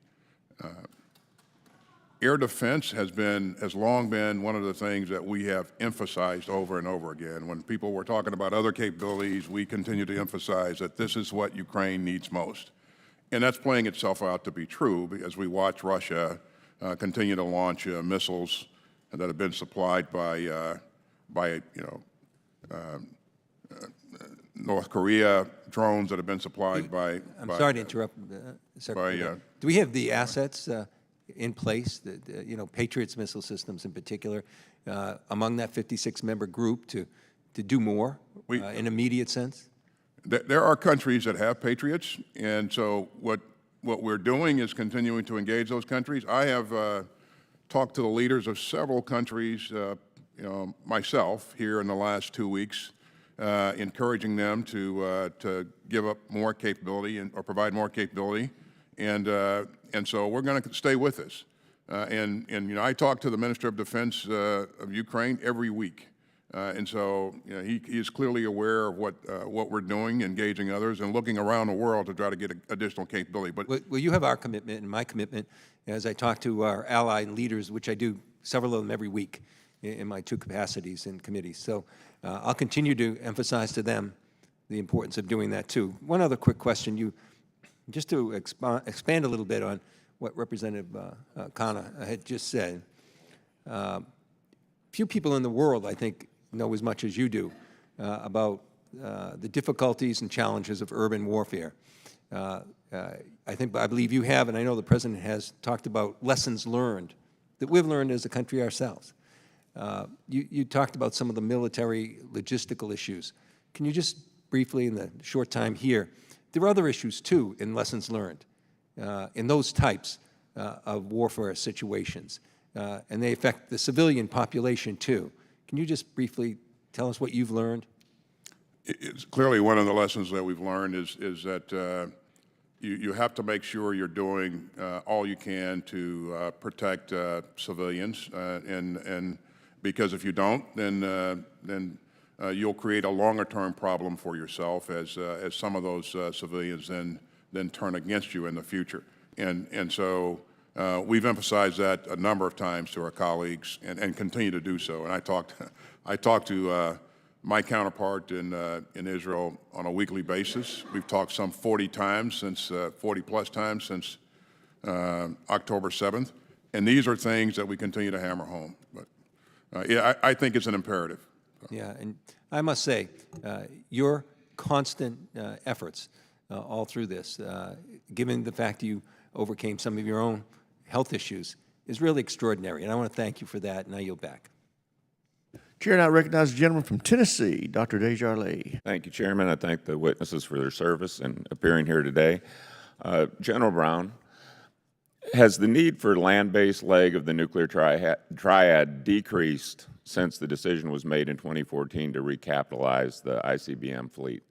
C: Air defense has long been one of the things that we have emphasized over and over again. When people were talking about other capabilities, we continue to emphasize that this is what Ukraine needs most. And that's playing itself out to be true as we watch Russia continue to launch missiles that have been supplied by North Korea, drones that have been supplied by.
P: I'm sorry to interrupt, Secretary. Do we have the assets in place, Patriots missile systems in particular, among that 56-member group to do more in immediate sense?
C: There are countries that have Patriots, and so what we're doing is continuing to engage those countries. I have talked to the leaders of several countries, myself, here in the last 2 weeks, encouraging them to give up more capability or provide more capability, and so we're going to stay with this. And I talk to the Minister of Defense of Ukraine every week. And so he is clearly aware of what we're doing, engaging others, and looking around the world to try to get additional capability. But
P: well, you have our commitment and my commitment as I talk to our ally leaders, which I do several of them every week in my 2 capacities in committees. So I'll continue to emphasize to them the importance of doing that too. One other quick question, just to expand a little bit on what Representative Khanna had just said. Few people in the world, I think, know as much as you do about the difficulties and challenges of urban warfare. I believe you have, and I know the President has talked about lessons learned that we've learned as a country ourselves. You talked about some of the military logistical issues. Can you just briefly, in the short time here, there are other issues too in lessons learned in those types of warfare situations, and they affect the civilian population too. Can you just briefly tell us what you've learned?
C: It's clearly one of the lessons that we've learned is that you have to make sure you're doing all you can to protect civilians, and because if you don't, then you'll create a longer-term problem for yourself as some of those civilians then turn against you in the future. And so we've emphasized that a number of times to our colleagues and continue to do so. And I talk to my counterpart in Israel on a weekly basis. We've talked some 40 times since 40-plus times since October 7th. And these are things that we continue to hammer home. But yeah, I think it's an imperative
P: Yeah, and I must say, your constant efforts all through this, given the fact you overcame some of your own health issues, is really extraordinary, and I want to thank you for that, and I yield back.
A: Chair now recognizes the gentleman from Tennessee, Dr. Desjardins.
Q: Thank you, Chairman. I thank the witnesses for their service and appearing here today. General Brown, has the need for land-based leg of the nuclear triad decreased since the decision was made in 2014 to recapitalize the ICBM fleet?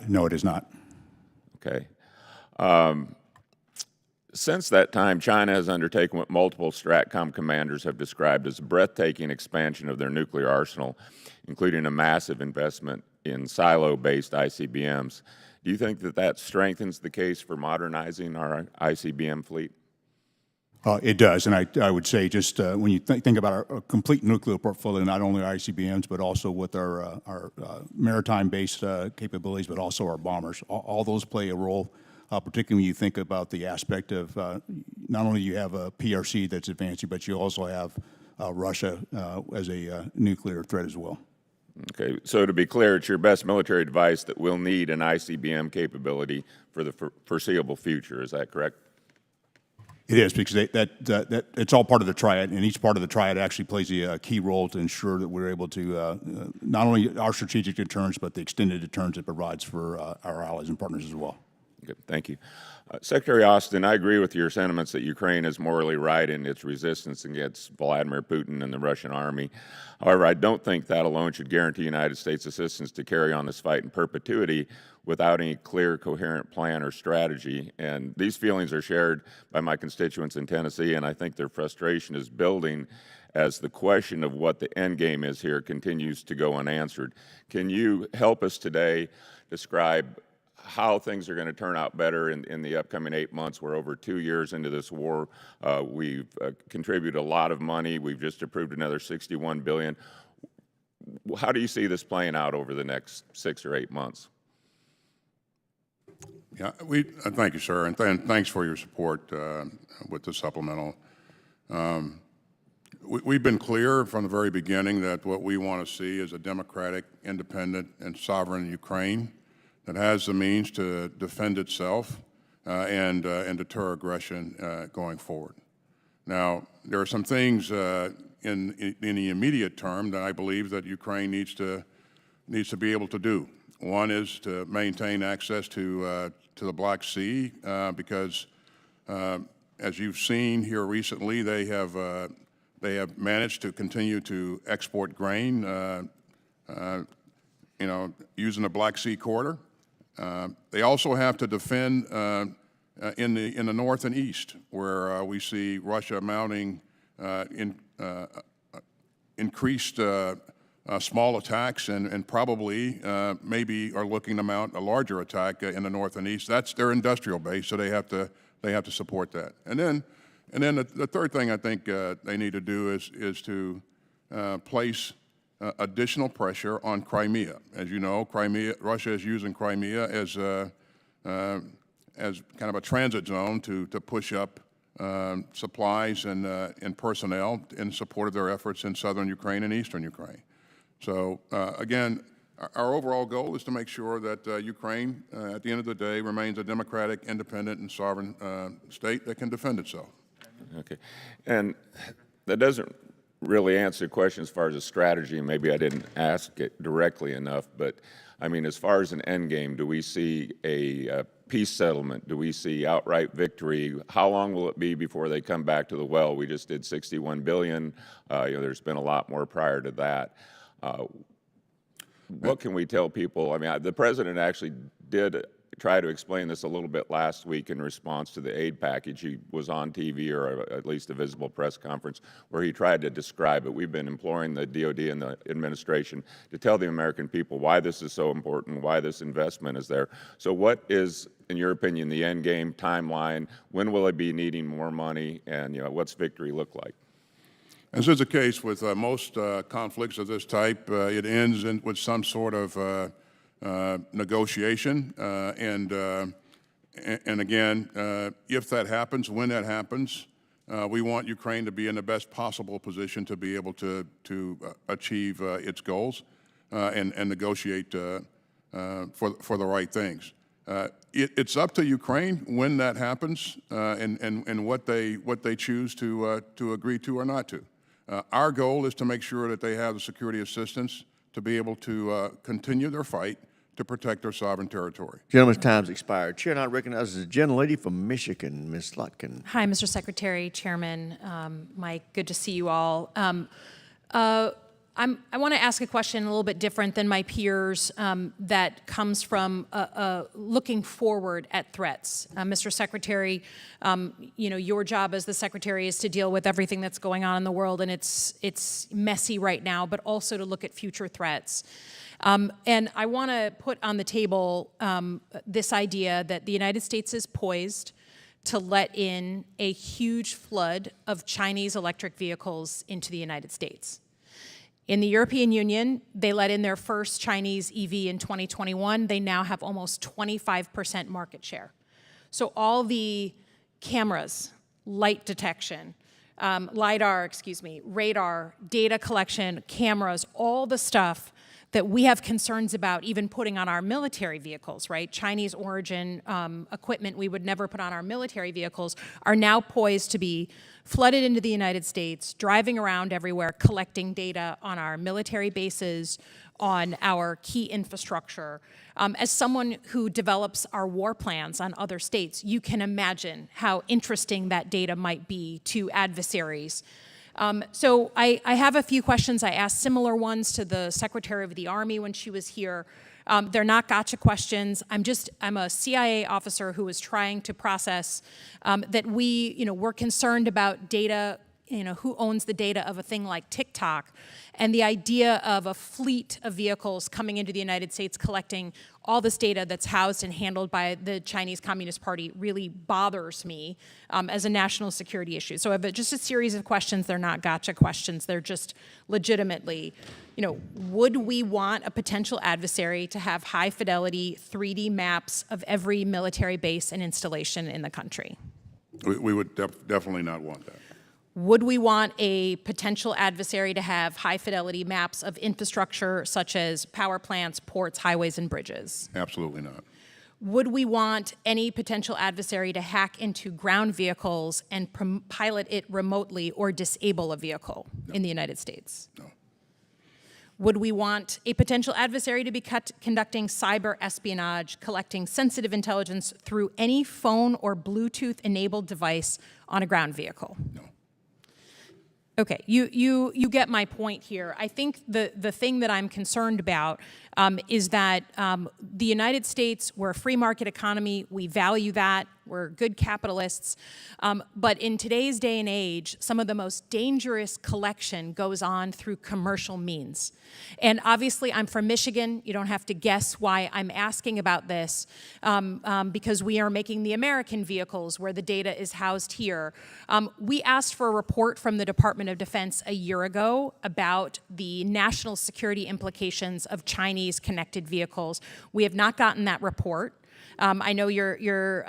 E: No, it is not.
Q: Okay. Since that time, China has undertaken what multiple STRATCOM commanders have described as a breathtaking expansion of their nuclear arsenal, including a massive investment in silo-based ICBMs. Do you think that that strengthens the case for modernizing our ICBM fleet?
E: It does, and I would say just when you think about our complete nuclear portfolio, not only our ICBMs, but also with our maritime-based capabilities, but also our bombers, all those play a role, particularly when you think about the aspect of not only you have a PRC that's advancing, but you also have Russia as a nuclear threat as well.
Q: Okay, so to be clear, it's your best military device that will need an ICBM capability for the foreseeable future. Is that correct?
E: It is, because that it's all part of the triad, and each part of the triad actually plays a key role to ensure that we're able to not only our strategic deterrence, but the extended deterrence it provides for our allies and partners as well.
Q: Good, thank you. Secretary Austin, I agree with your sentiments that Ukraine is morally right in its resistance against Vladimir Putin and the Russian army. However, I don't think that alone should guarantee United States assistance to carry on this fight in perpetuity without any clear, coherent plan or strategy. And these feelings are shared by my constituents in Tennessee, and I think their frustration is building as the question of what the end game is here continues to go unanswered. Can you help us today describe how things are going to turn out better in the upcoming 8 months? We're over 2 years into this war. We've contributed a lot of money. We've just approved another $61 billion. How do you see this playing out over the next 6 or 8 months?
C: Yeah, thank you, sir, and thanks for your support with the supplemental. We've been clear from the very beginning that what we want to see is a democratic, independent, and sovereign Ukraine that has the means to defend itself and deter aggression going forward. Now, there are some things in the immediate term that I believe that Ukraine needs to be able to do. One is to maintain access to the Black Sea because, as you've seen here recently, they have managed to continue to export grain, using the Black Sea corridor. They also have to defend in the north and east, where we see Russia mounting increased small attacks and probably maybe are looking to mount a larger attack in the north and east. That's their industrial base, so they have to support that. And then the third thing I think they need to do is to place additional pressure on Crimea. As you know, Russia is using Crimea as kind of a transit zone to push up supplies and personnel in support of their efforts in southern Ukraine and eastern Ukraine. So again, our overall goal is to make sure that Ukraine, at the end of the day, remains a democratic, independent, and sovereign state that can defend itself.
Q: Okay, and that doesn't really answer the question as far as a strategy. Maybe I didn't ask it directly enough, but I mean, as far as an end game, do we see a peace settlement? Do we see outright victory? How long will it be before they come back to the well? We just did $61 billion. There's been a lot more prior to that. What can we tell people? I mean, the president actually did try to explain this a little bit last week in response to the aid package. He was on TV, or at least a visible press conference, where he tried to describe it. We've been imploring the DOD and the administration to tell the American people why this is so important, why this investment is there. So what is, in your opinion, the end game timeline? When will it be needing more money? And what's victory look like?
C: As is the case with most conflicts of this type, it ends with some sort of negotiation, and again, if that happens, when that happens, We want Ukraine to be in the best possible position to be able to achieve its goals and negotiate for the right things. It's up to Ukraine when that happens and what they choose to agree to or not to. Our goal is to make sure that they have the security assistance to be able to continue their fight to protect their sovereign territory.
A: Gentleman's time's expired. Chair now recognizes the gentlelady from Michigan, Ms. Slotkin.
R: Hi, Mr. Secretary, Chairman, Mike, good to see you all. I want to ask a question a little bit different than my peers that comes from looking forward at threats. Mr. Secretary, your job as the Secretary is to deal with everything that's going on in the world, and it's messy right now, but also to look at future threats. And I want to put on the table this idea that the United States is poised to let in a huge flood of Chinese electric vehicles into the United States. In the European Union, they let in their first Chinese EV in 2021. They now have almost 25% market share. So all the cameras, light detection, LiDAR, radar, data collection, cameras, all the stuff that we have concerns about even putting on our military vehicles, right? Chinese origin equipment we would never put on our military vehicles are now poised to be flooded into the United States, driving around everywhere, collecting data on our military bases, on our key infrastructure. As someone who develops our war plans on other states, you can imagine how interesting that data might be to adversaries. So I have a few questions. I asked similar ones to the Secretary of the Army when she was here. They're not gotcha questions. I'm a CIA officer who is trying to process that we're concerned about data, who owns the data of a thing like TikTok, and the idea of a fleet of vehicles coming into the United States collecting all this data that's housed and handled by the Chinese Communist Party really bothers me as a national security issue. So I have just a series of questions. They're not gotcha questions. They're just legitimately, would we want a potential adversary to have high fidelity 3D maps of every military base and installation in the country?
C: We would definitely not want that.
R: Would we want a potential adversary to have high-fidelity maps of infrastructure such as power plants, ports, highways, and bridges?
C: Absolutely not.
R: Would we want any potential adversary to hack into ground vehicles and pilot it remotely or disable a vehicle in the United States?
C: No.
R: Would we want a potential adversary to be conducting cyber espionage, collecting sensitive intelligence through any phone or Bluetooth-enabled device on a ground vehicle?
C: No.
R: Okay, you get my point here. I think the thing that I'm concerned about is that the United States, we're a free market economy, we value that, we're good capitalists, but in today's day and age, some of the most dangerous collection goes on through commercial means. And obviously, I'm from Michigan. You don't have to guess why I'm asking about this, because we are making the American vehicles where the data is housed here. We asked for a report from the Department of Defense a year ago about the national security implications of Chinese connected vehicles. We have not gotten that report. I know your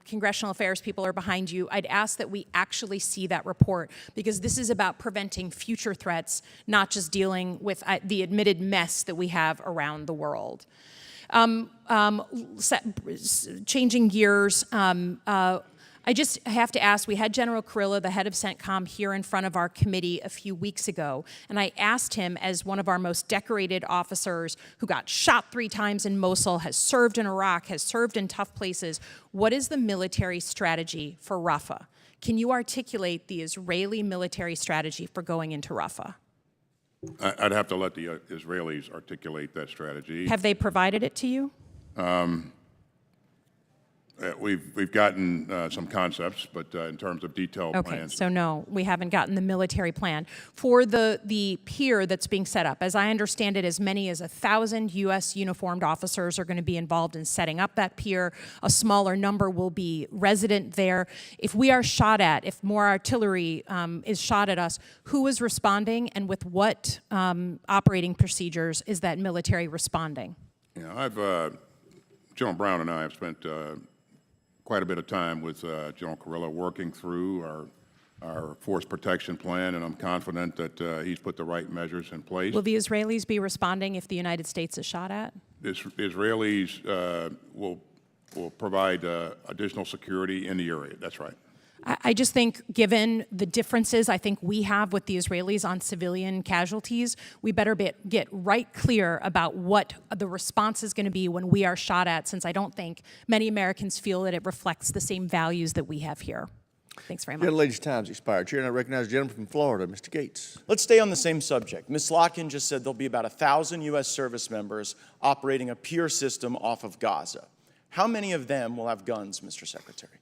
R: congressional affairs people are behind you. I'd ask that we actually see that report, because this is about preventing future threats, not just dealing with the admitted mess that we have around the world. Changing gears, I just have to ask, we had General Kurilla, the head of CENTCOM, here in front of our committee a few weeks ago, and I asked him, as one of our most decorated officers who got shot 3 times in Mosul, has served in Iraq, has served in tough places, what is the military strategy for Rafah? Can you articulate the Israeli military strategy for going into Rafah?
C: I'd have to let the Israelis articulate that strategy.
R: Have they provided it to you?
C: We've gotten some concepts, but in terms of detailed plans.
R: Okay, so no, we haven't gotten the military plan. For the pier that's being set up, as I understand it, as many as 1,000 U.S. uniformed officers are going to be involved in setting up that pier. A smaller number will be resident there. If we are shot at, if more artillery is shot at us, who is responding, and with what operating procedures is that military responding?
C: Yeah, General Brown and I have spent quite a bit of time with General Kurilla working through our force protection plan, and I'm confident that he's put the right measures in place.
R: Will the Israelis be responding if the United States is shot at?
C: Israelis will provide additional security in the area. That's right.
R: I just think, given the differences I think we have with the Israelis on civilian casualties, we better get right clear about what the response is going to be when we are shot at, since I don't think many Americans feel that it reflects the same values that we have here. Thanks very much.
A: Gentlelady's time's expired. Chair, and I recognize the gentleman from Florida, Mr. Gates.
S: Let's stay on the same subject. Ms. Slotkin just said there'll be about 1,000 U.S. service members operating a pier system off of Gaza. How many of them will have guns, Mr. Secretary?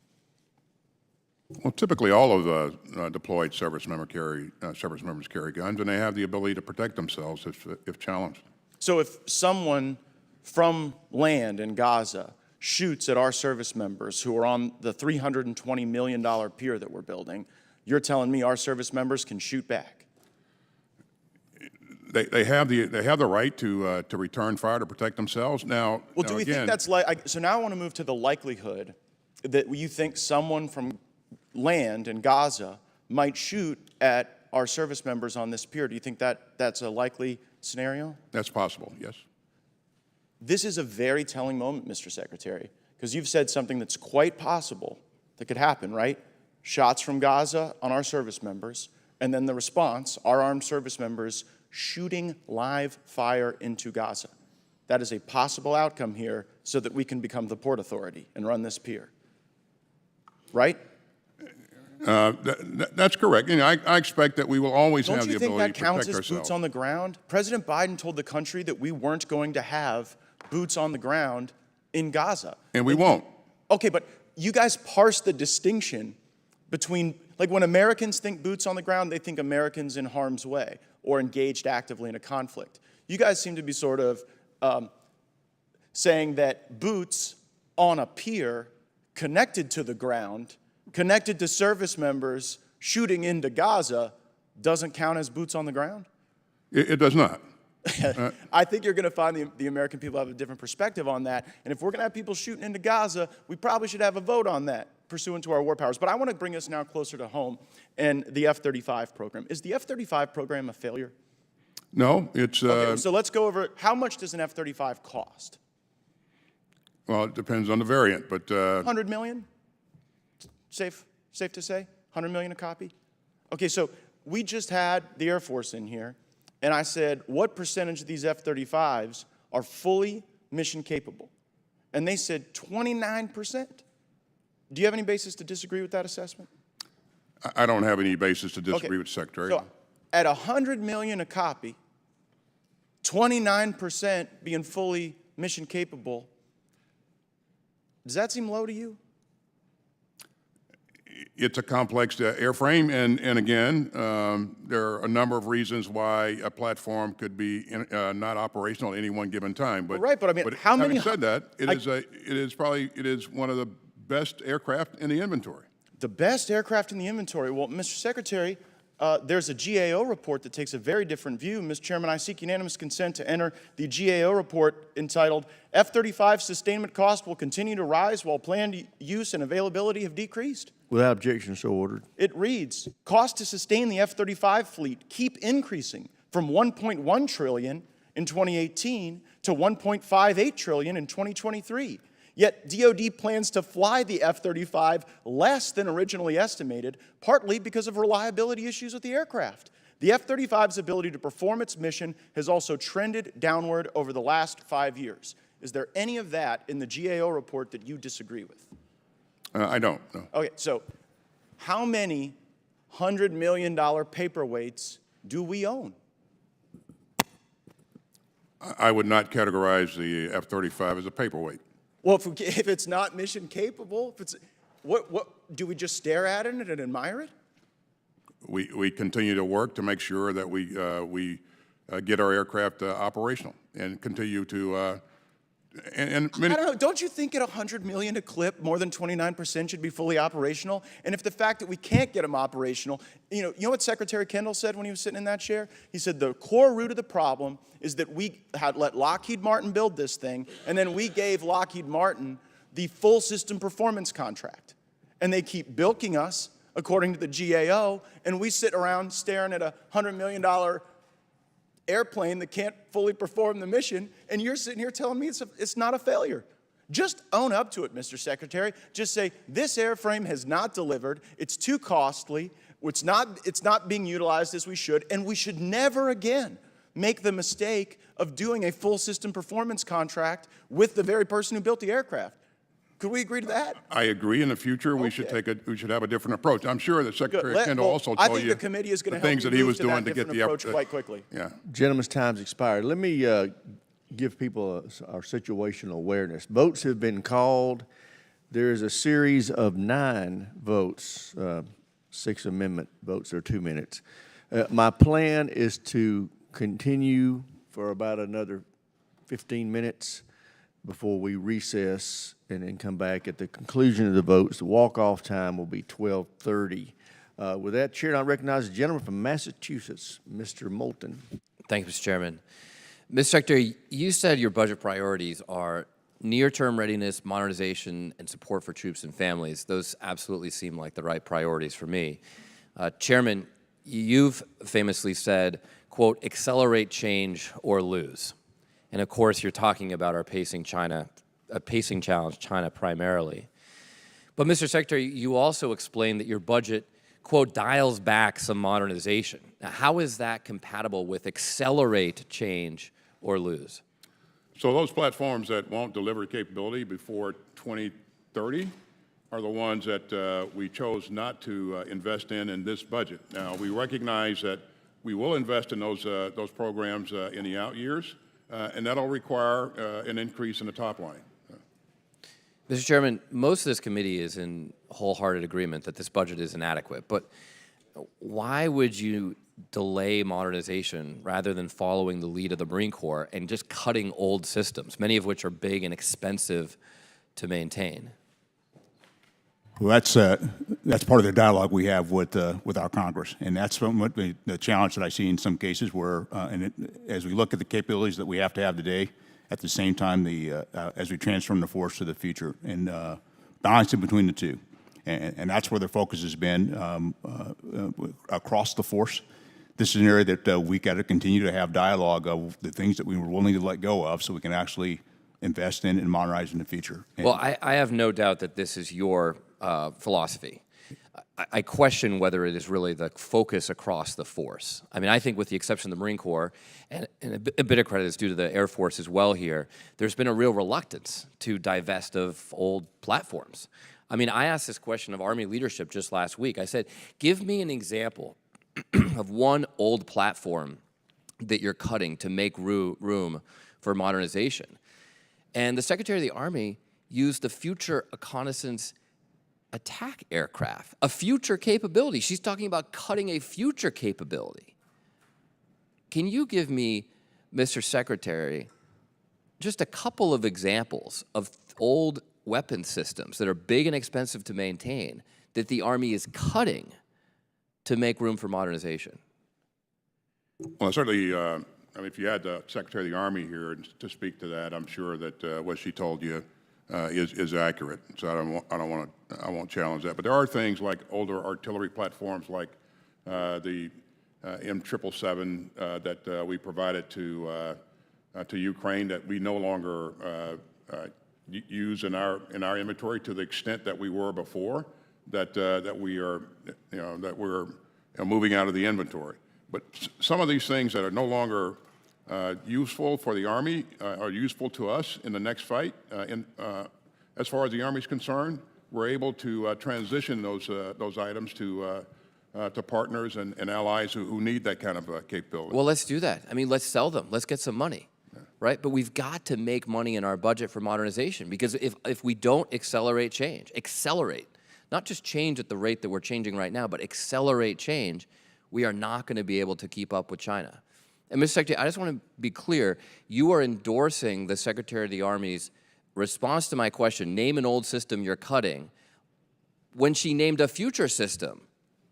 C: Well, typically all of the deployed service members carry guns, and they have the ability to protect themselves if challenged.
S: So if someone from land in Gaza shoots at our service members who are on the $320 million pier that we're building, you're telling me our service members can shoot back?
C: They have the right to return fire to protect themselves. Now,
S: well, do we think that's like? So now I want to move to the likelihood that you think someone from land in Gaza might shoot at our service members on this pier. Do you think that that's a likely scenario?
C: That's possible, yes.
S: This is a very telling moment, Mr. Secretary, because you've said something that's quite possible that could happen, right? Shots from Gaza on our service members, and then the response, our armed service members shooting live fire into Gaza. That is a possible outcome here so that we can become the Port Authority and run this pier. Right?
C: That's correct. You know, I expect that we will always have the ability to protect ourselves.
S: Don't you think that counts as boots on the ground? President Biden told the country that we weren't going to have boots on the ground in Gaza.
C: And we won't.
S: Okay, but you guys parse the distinction between, like when Americans think boots on the ground, they think Americans in harm's way or engaged actively in a conflict. You guys seem to be sort of saying that boots on a pier connected to the ground, connected to service members shooting into Gaza, doesn't count as boots on the ground?
C: It does not.
S: I think you're going to find the American people have a different perspective on that. And if we're going to have people shooting into Gaza, we probably should have a vote on that pursuant to our war powers. But I want to bring us now closer to home and the F-35 program. Is the F-35 program a failure?
C: No, it's...
S: Okay, so let's go over, how much does an F-35 cost?
C: Well, it depends on the variant, but...
S: 100 million? Safe to say? 100 million a copy? Okay, so we just had the Air Force in here, and I said, what percentage of these F-35s are fully mission capable? And they said 29%. Do you have any basis to disagree with that assessment?
C: I don't have any basis to disagree with the Secretary.
S: So at 100 million a copy, 29% being fully mission capable, does that seem low to you?
C: It's a complex airframe, and again, there are a number of reasons why a platform could be not operational at any one given time. But,
S: right, but I mean, how many?
C: Having said that, it is one of the best aircraft in the inventory.
S: The best aircraft in the inventory. Well, Mr. Secretary, there's a GAO report that takes a very different view. Mr. Chairman, I seek unanimous consent to enter the GAO report entitled F-35 sustainment cost will continue to rise while planned use and availability have decreased.
A: Without objection, so ordered.
S: It reads, cost to sustain the F-35 fleet keep increasing from $1.1 trillion in 2018 to $1.58 trillion in 2023. Yet DoD plans to fly the F-35 less than originally estimated, partly because of reliability issues with the aircraft. The F-35's ability to perform its mission has also trended downward over the last 5 years. Is there any of that in the GAO report that you disagree with?
C: I don't, no.
S: Okay, so how many $100 million paperweights do we own?
C: I would not categorize the F-35 as a paperweight.
S: Well, if it's not mission capable, if it's, what do we just stare at it and admire it?
C: We continue to work to make sure that we get our aircraft operational and continue to
S: I don't know. Don't you think at 100 million a clip, more than 29% should be fully operational? And if the fact that we can't get them operational, you know what Secretary Kendall said when he was sitting in that chair? He said the core root of the problem is that we had let Lockheed Martin build this thing, and then we gave Lockheed Martin the full system performance contract. And they keep bilking us according to the GAO, and we sit around staring at a $100 million airplane that can't fully perform the mission, and you're sitting here telling me it's not a failure. Just own up to it, Mr. Secretary. Just say, this airframe has not delivered, it's too costly, it's not being utilized as we should, and we should never again make the mistake of doing a full system performance contract with the very person who built the aircraft. Could we agree to that?
C: I agree. In the future, we should have a different approach. I'm sure that Secretary Kendall also
S: I
C: told
S: think
C: you
S: the committee is going
C: the
S: to help
C: things
S: you
C: that he
S: move
C: was
S: to that
C: doing to get
S: different
C: the
S: approach quite quickly.
C: Yeah.
A: Gentlemen's time's expired. Let me give people our situational awareness. Votes have been called. There is a series of 9 votes, 6 amendment votes are 2 minutes. My plan is to continue for about another 15 minutes before we recess and then come back at the conclusion of the votes. The walk-off time will be 12:30. With that, Chair, I recognize the gentleman from Massachusetts, Mr. Moulton.
T: Thank you, Mr. Chairman. Mr. Secretary, you said your budget priorities are near-term readiness, modernization, and support for troops and families. Those absolutely seem like the right priorities for me. Chairman, you've famously said, quote, accelerate change or lose. And of course, you're talking about our pacing challenge, China primarily. But Mr. Secretary, you also explained that your budget, quote, dials back some modernization. Now, how is that compatible with accelerate change or lose?
C: So those platforms that won't deliver capability before 2030 are the ones that we chose not to invest in this budget. Now, we recognize that we will invest in those programs in the out years, and that'll require an increase in the top line.
T: Mr. Chairman, most of this committee is in wholehearted agreement that this budget is inadequate, but why would you delay modernization rather than following the lead of the Marine Corps and just cutting old systems, many of which are big and expensive to maintain?
E: Well, that's part of the dialogue we have with our Congress, and that's the challenge that I see in some cases where, as we look at the capabilities that we have to have today, at the same time, as we transform the force to the future, and balancing between the two, and that's where the focus has been across the force. This is an area that we got to continue to have dialogue of the things that we were willing to let go of, so we can actually invest in and modernize in the future.
T: Well, I have no doubt that this is your philosophy. I question whether it is really the focus across the force. I mean, I think with the exception of the Marine Corps, and a bit of credit is due to the Air Force as well here, there's been a real reluctance to divest of old platforms. I mean, I asked this question of Army leadership just last week. I said, give me an example of one old platform that you're cutting to make room for modernization. And the Secretary of the Army used the Future Reconnaissance Attack Aircraft, a future capability. She's talking about cutting a future capability. Can you give me, Mr. Secretary, just a couple of examples of old weapon systems that are big and expensive to maintain that the Army is cutting to make room for modernization?
C: Well, certainly, I mean, if you had the Secretary of the Army here to speak to that, I'm sure that what she told you is accurate. So I won't challenge that. But there are things like older artillery platforms, like the M777 that we provided to Ukraine, that we no longer use in our inventory to the extent that we were before. That we are, that we're moving out of the inventory. But some of these things that are no longer useful for the Army are useful to us in the next fight. As far as the Army is concerned, we're able to transition those items to partners and allies who need that kind of capability.
T: Well, let's do that. I mean, let's sell them. Let's get some money, right? But we've got to make money in our budget for modernization, because if we don't accelerate, not just change at the rate that we're changing right now, but accelerate change, we are not going to be able to keep up with China. And Mr. Secretary, I just want to be clear, you are endorsing the Secretary of the Army's response to my question, name an old system you're cutting, when she named a future system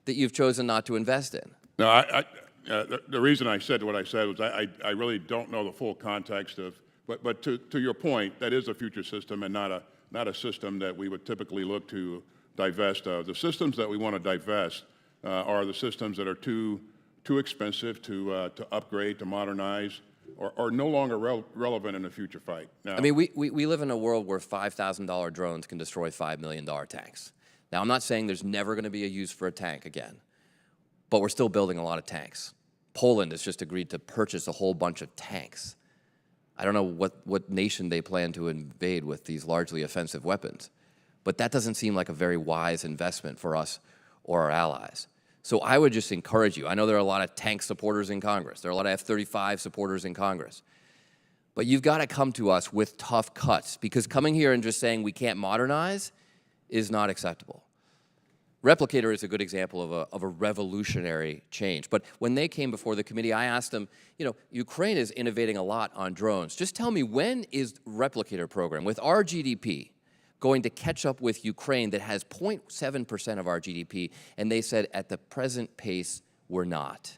T: that you've chosen not to invest in.
C: No, the reason I said what I said was I really don't know the full context of, but to your point, that is a future system and not a system that we would typically look to divest of. The systems that we want to divest are the systems that are too expensive to upgrade, to modernize, or no longer relevant in the future fight. Now,
T: I mean, we live in a world where $5,000 drones can destroy $5 million tanks. Now, I'm not saying there's never going to be a use for a tank again, but we're still building a lot of tanks. Poland has just agreed to purchase a whole bunch of tanks. I don't know what nation they plan to invade with these largely offensive weapons, but that doesn't seem like a very wise investment for us or our allies. So I would just encourage you. I know there are a lot of tank supporters in Congress. There are a lot of F-35 supporters in Congress. But you've got to come to us with tough cuts, because coming here and just saying we can't modernize is not acceptable. Replicator is a good example of a revolutionary change. But when they came before the committee, I asked them, you know, Ukraine is innovating a lot on drones. Just tell me, when is Replicator program, with our GDP, going to catch up with Ukraine that has 0.7% of our GDP? And they said, at the present pace, we're not.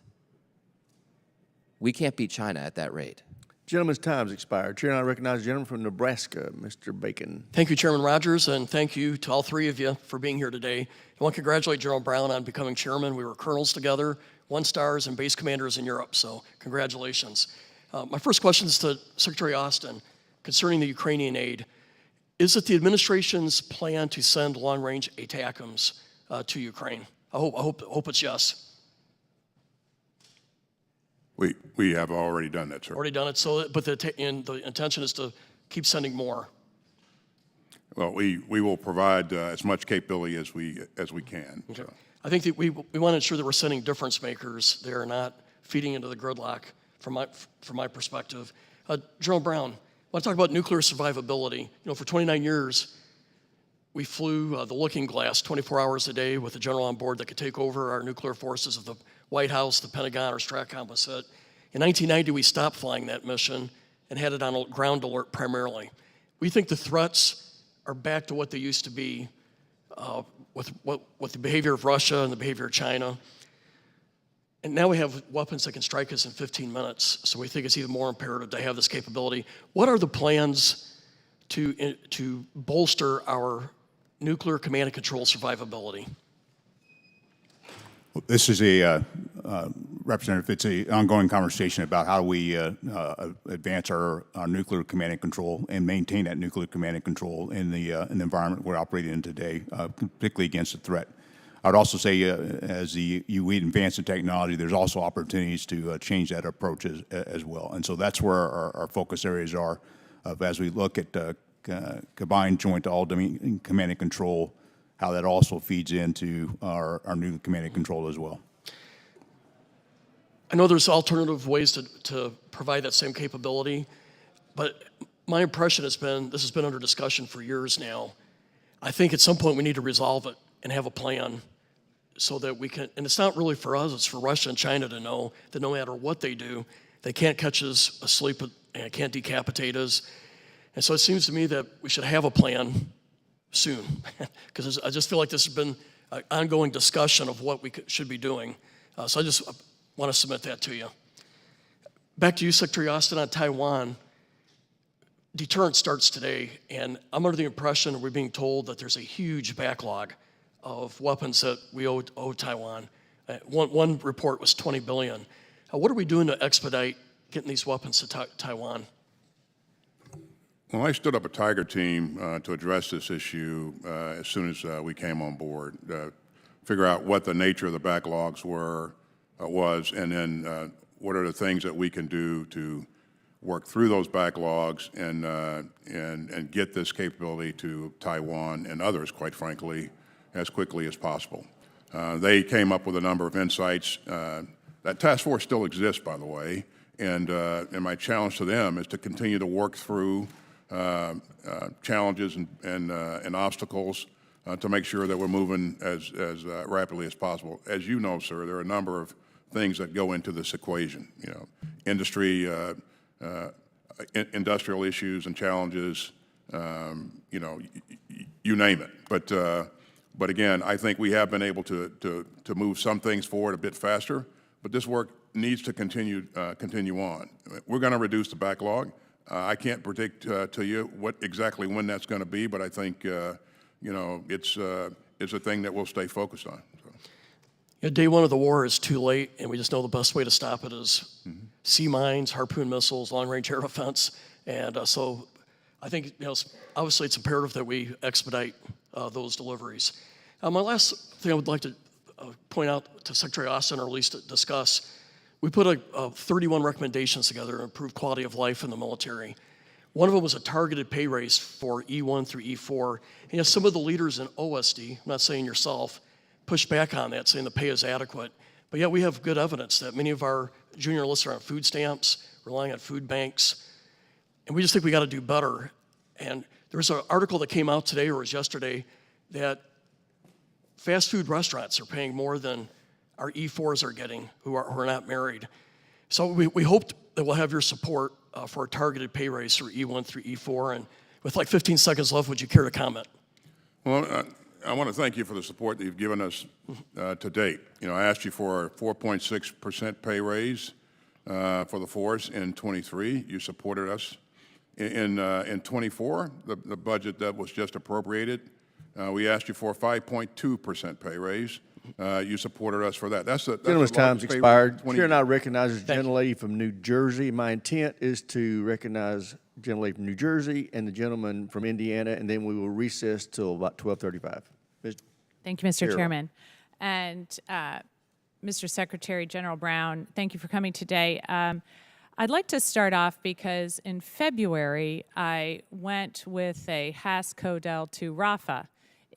T: We can't beat China at that rate.
A: Gentleman's time's expired. Chair, I recognize the gentleman from Nebraska, Mr. Bacon.
U: Thank you, Chairman Rogers, and thank you to all three of you for being here today. I want to congratulate General Brown on becoming chairman. We were colonels together, 1-stars, and base commanders in Europe, so congratulations. My first question is to Secretary Austin concerning the Ukrainian aid. Is it the administration's plan to send long-range ATACMS to Ukraine? I hope it's yes.
C: we have already done that, sir.
U: Already done it, so, but the intention is to keep sending more.
C: Well, we will provide as much capability as we can.
U: Okay.
C: So.
U: I think that we want to ensure that we're sending difference makers. They are not feeding into the gridlock, from my perspective. General Brown, I want to talk about nuclear survivability. You know, for 29 years, we flew the Looking Glass 24 hours a day with a general on board that could take over our nuclear forces of the White House, the Pentagon, or Stratcom was hit. In 1990, we stopped flying that mission and had it on ground alert primarily. We think the threats are back to what they used to be with the behavior of Russia and the behavior of China. And now we have weapons that can strike us in 15 minutes, so we think it's even more imperative to have this capability. What are the plans to bolster our nuclear command and control survivability?
E: Well, this is a representative. It's an ongoing conversation about how we advance our nuclear command and control and maintain that nuclear command and control in the environment we're operating in today, particularly against the threat. I'd also say, as we advance in technology, there's also opportunities to change that approach as well. And so that's where our focus areas are, as we look at combined joint all-domain command and control, how that also feeds into our new command and control as well.
U: I know there's alternative ways to provide that same capability, but my impression has been, this has been under discussion for years now. I think at some point we need to resolve it and have a plan so that we can, and it's not really for us, it's for Russia and China to know that no matter what they do, they can't catch us asleep and can't decapitate us. And so it seems to me that we should have a plan soon, because I just feel like this has been an ongoing discussion of what we should be doing. So I just want to submit that to you. Back to you, Secretary Austin, on Taiwan. Deterrence starts today, and I'm under the impression, we're being told that there's a huge backlog of weapons that we owe Taiwan. One report was $20 billion. What are we doing to expedite getting these weapons to Taiwan?
C: Well, I stood up a Tiger team to address this issue as soon as we came on board, figure out what the nature of the backlogs was, and then what are the things that we can do to work through those backlogs and get this capability to Taiwan and others, quite frankly, as quickly as possible. They came up with a number of insights. That task force still exists, by the way, and my challenge to them is to continue to work through challenges and obstacles to make sure that we're moving as rapidly as possible. As you know, sir, there are a number of things that go into this equation. You know, industry, industrial issues and challenges. You know, you name it. But again, I think we have been able to move some things forward a bit faster. But this work needs to continue on. We're going to reduce the backlog. I can't predict to you exactly when that's going to be, but I think you know, it's is a thing that we'll stay focused on. So.
U: Yeah, day one of the war is too late, and we just know the best way to stop it is sea mines, harpoon missiles, long-range air defense, and so I think obviously it's imperative that we expedite those deliveries. My last thing I would like to point out to Secretary Austin, or at least discuss, we put 31 recommendations together to improve quality of life in the military. One of them was a targeted pay raise for E1 through E4. And some of the leaders in OSD, I'm not saying yourself, pushed back on that, saying the pay is adequate. But yet we have good evidence that many of our junior enlists are on food stamps, relying on food banks, and we just think we got to do better. And there was an article that came out today, or it was yesterday, that fast food restaurants are paying more than our E4s are getting, who are not married. So we hope that we'll have your support for a targeted pay raise for E1 through E4. And with like 15 seconds left, would you care to comment?
C: Well, I want to thank you for the support that you've given us to date. I asked you for a 4.6% pay raise for the force in 23. You supported us. In 24, the budget that was just appropriated, we asked you for a 5.2% pay raise. You supported us for that. That's
A: Gentleman's time's expired. Chair now recognizes the gentlelady from New Jersey. My intent is to recognize the gentlelady from New Jersey and the gentleman from Indiana, and then we will recess till about 12:35.
D: Thank you, Mr. Chairman. And Mr. Secretary General Brown, thank you for coming today. I'd like to start off because in February, I went with a Haas Codel to Rafah,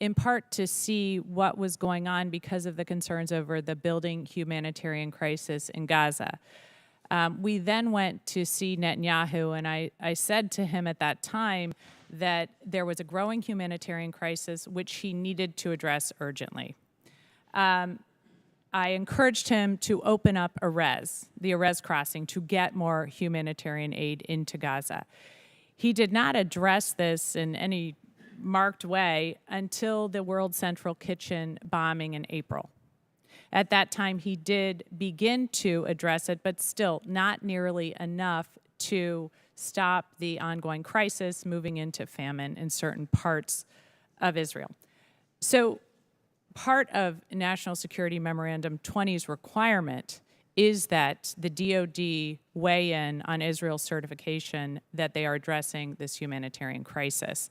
D: in part to see what was going on because of the concerns over the building humanitarian crisis in Gaza. We then went to see Netanyahu, and I said to him at that time that there was a growing humanitarian crisis which he needed to address urgently. I encouraged him to open up the Erez crossing, to get more humanitarian aid into Gaza. He did not address this in any marked way until the World Central Kitchen bombing in April. At that time, he did begin to address it, but still not nearly enough to stop the ongoing crisis moving into famine in certain parts of Israel. So part of National Security Memorandum 20's requirement is that the DoD weigh in on Israel's certification that they are addressing this humanitarian crisis.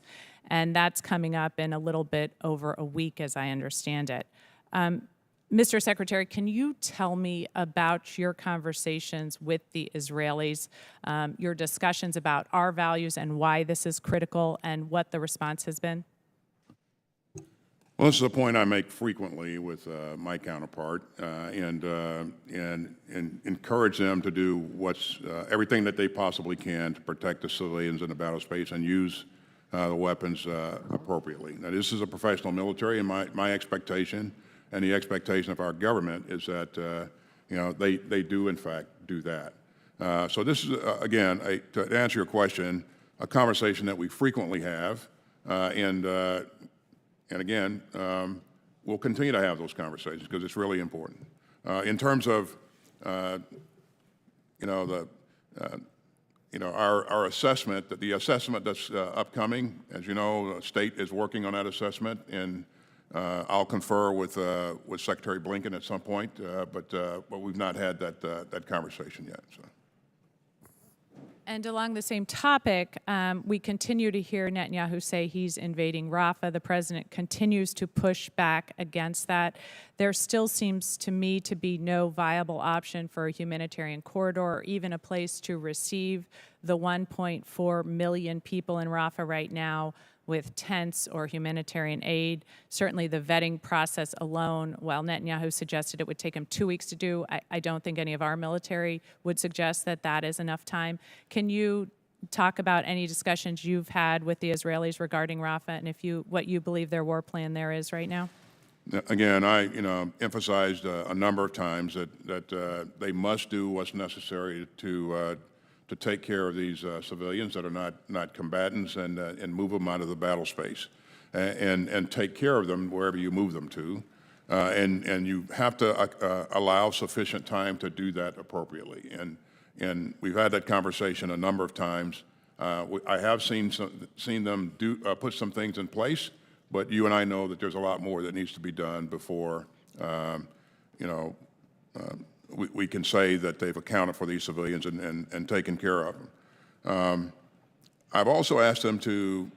D: And that's coming up in a little bit over a week, as I understand it. Mr. Secretary, can you tell me about your conversations with the Israelis, your discussions about our values and why this is critical, and what the response has been?
C: Well, this is a point I make frequently with my counterpart, and encourage them to do everything that they possibly can to protect the civilians in the battle space and use the weapons appropriately. Now, this is a professional military, and my expectation and the expectation of our government is that they do in fact do that. So this is again, to answer your question, a conversation that we frequently have, and again, we'll continue to have those conversations because it's really important. In terms of our assessment, the assessment that's upcoming, as you know, the state is working on that assessment, and I'll confer with Secretary Blinken at some point, but we've not had that conversation yet. So.
D: And along the same topic, we continue to hear Netanyahu say he's invading Rafah. The president continues to push back against that. There still seems to me to be no viable option for a humanitarian corridor or even a place to receive the 1.4 million people in Rafah right now with tents or humanitarian aid. Certainly the vetting process alone, while Netanyahu suggested it would take him 2 weeks to do, I don't think any of our military would suggest that that is enough time. Can you talk about any discussions you've had with the Israelis regarding Rafah, and what you believe their war plan there is right now?
C: Again, I emphasized a number of times that they must do what's necessary to take care of these civilians that are not combatants and move them out of the battle space and take care of them wherever you move them to. And you have to allow sufficient time to do that appropriately. And we've had that conversation a number of times. I have seen them put some things in place But you and I know that there's a lot more that needs to be done before, we can say that they've accounted for these civilians and taken care of them. I've also asked them to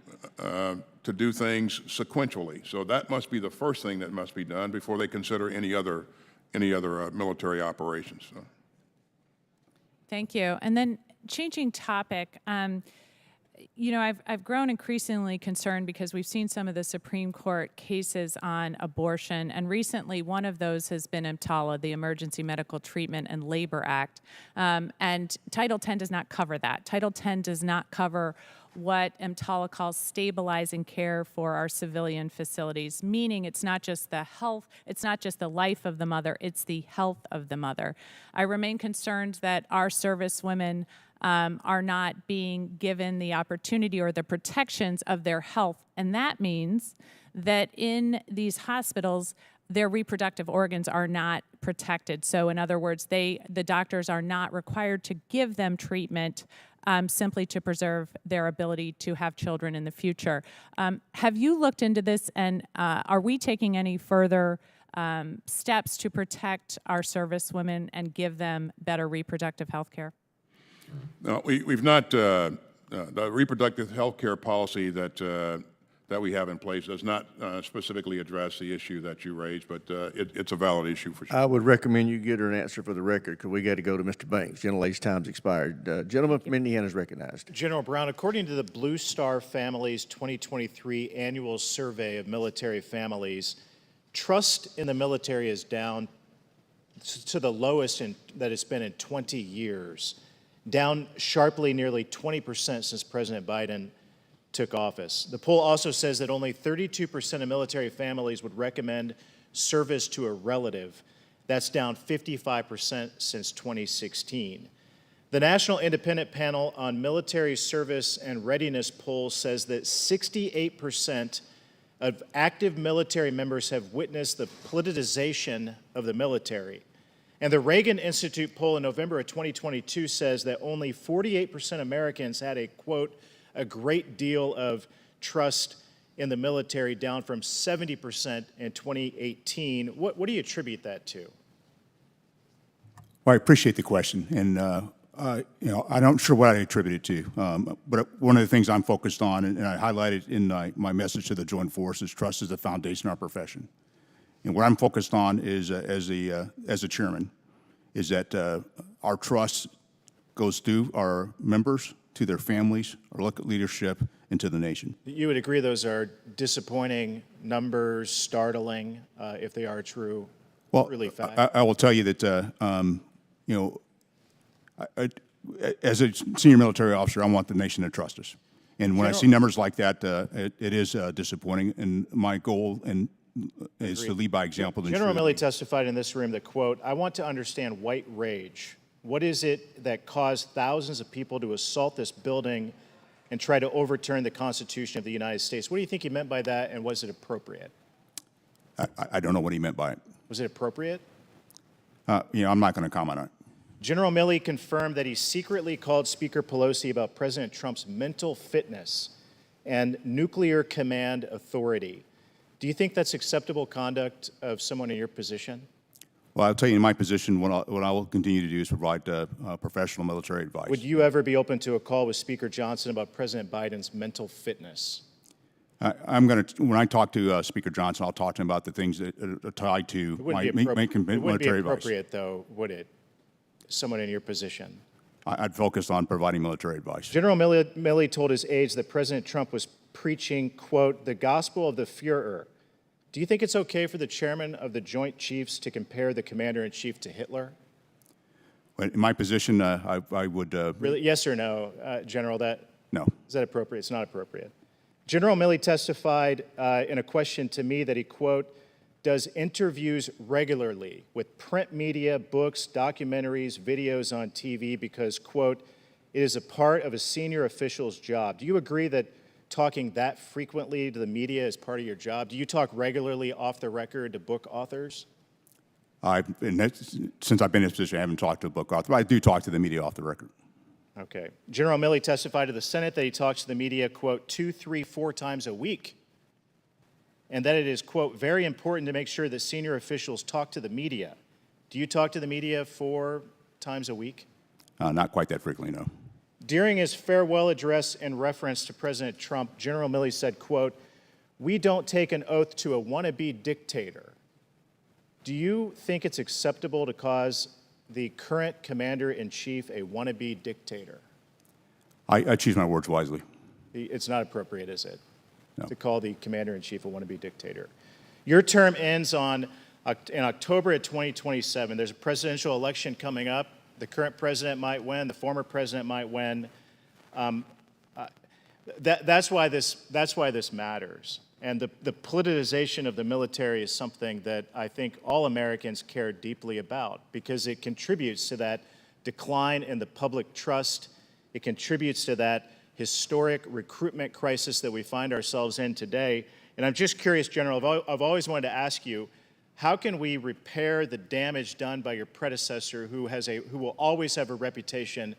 C: do things sequentially. So that must be the first thing that must be done before they consider any other military operations. So.
D: Thank you. And then changing topic, I've grown increasingly concerned because we've seen some of the Supreme Court cases on abortion, and recently one of those has been EMTALA, the Emergency Medical Treatment and Labor Act, and Title X does not cover that. Title X does not cover what EMTALA calls stabilizing care for our civilian facilities, meaning it's not just the health, it's not just the life of the mother, it's the health of the mother. I remain concerned that our service women are not being given the opportunity or the protections of their health, and that means that in these hospitals, their reproductive organs are not protected. So in other words, the doctors are not required to give them treatment simply to preserve their ability to have children in the future. Have you looked into this, and are we taking any further steps to protect our service women and give them better reproductive health care?
C: No, we've not, the reproductive health care policy that we have in place does not specifically address the issue that you raised, but it's a valid issue for sure.
A: I would recommend you get her an answer for the record because we got to go to Mr. Banks. Gentlelady's time's expired. Gentleman from Indiana is recognized.
B: General Brown, according to the Blue Star Family's 2023 annual survey of military families, trust in the military is down to the lowest that it's been in 20 years, down sharply nearly 20% since President Biden took office. The poll also says that only 32% of military families would recommend service to a relative. That's down 55% since 2016. The National Independent Panel on Military Service and Readiness poll says that 68% of active military members have witnessed the politicization of the military. And the Reagan Institute poll in November of 2022 says that only 48% of Americans had a, quote, a great deal of trust in the military, down from 70% in 2018. What do you attribute that to?
E: Well, I appreciate the question, and I'm not sure what I attribute it to. But one of the things I'm focused on, and I highlighted in my message to the Joint Forces, trust is the foundation of our profession. And what I'm focused on is, as a chairman, is that our trust goes through our members, to their families, our local leadership, and to the nation.
B: You would agree those are disappointing numbers, startling, if they are true, really fact?
E: I will tell you that, as a senior military officer, I want the nation to trust us. And when I see numbers like that, it is disappointing. And my goal is to lead by example.
B: General Milley testified in this room that, quote, I want to understand white rage. What is it that caused thousands of people to assault this building and try to overturn the Constitution of the United States? What do you think he meant by that, and was it appropriate?
E: I don't know what he meant by it.
B: Was it appropriate?
E: I'm not going to comment on it.
B: General Milley confirmed that he secretly called Speaker Pelosi about President Trump's mental fitness and nuclear command authority. Do you think that's acceptable conduct of someone in your position?
E: Well, I'll tell you, in my position, what I will continue to do is provide professional military advice.
B: Would you ever be open to a call with Speaker Johnson about President Biden's mental fitness?
E: When I talk to Speaker Johnson, I'll talk to him about the things that are tied to my making military advice.
B: It wouldn't be appropriate, though, would it? Someone in your position.
E: I'd focus on providing military advice.
B: General Milley told his aides that President Trump was preaching, quote, the gospel of the Führer. Do you think it's okay for the chairman of the Joint Chiefs to compare the commander-in-chief to Hitler?
E: In my position, I would...
B: Really? Yes or no, General?
E: No.
B: Is that appropriate? It's not appropriate. General Milley testified in a question to me that he, quote, does interviews regularly with print media, books, documentaries, videos on TV because, quote, it is a part of a senior official's job. Do you agree that talking that frequently to the media is part of your job? Do you talk regularly off the record to book authors?
E: Since I've been in this position, I haven't talked to a book author, but I do talk to the media off the record.
B: Okay. General Milley testified to the Senate that he talks to the media, quote, 2, 3, 4 times a week. and that it is, quote, very important to make sure that senior officials talk to the media. Do you talk to the media 4 times a week?
E: Not quite that frequently, no.
B: During his farewell address in reference to President Trump, General Milley said, quote, "We don't take an oath to a wannabe dictator." Do you think it's acceptable to cause the current commander-in-chief a wannabe dictator?
E: I choose my words wisely.
B: It's not appropriate, is it,
E: No.
B: to call the commander-in-chief a wannabe dictator? Your term ends in October of 2027. There's a presidential election coming up. The current president might win. The former president might win. That's why this matters. And the politicization of the military is something that I think all Americans care deeply about, because it contributes to that decline in the public trust. It contributes to that historic recruitment crisis that we find ourselves in today. And I'm just curious, General, I've always wanted to ask you, how can we repair the damage done by your predecessor, who will always have a reputation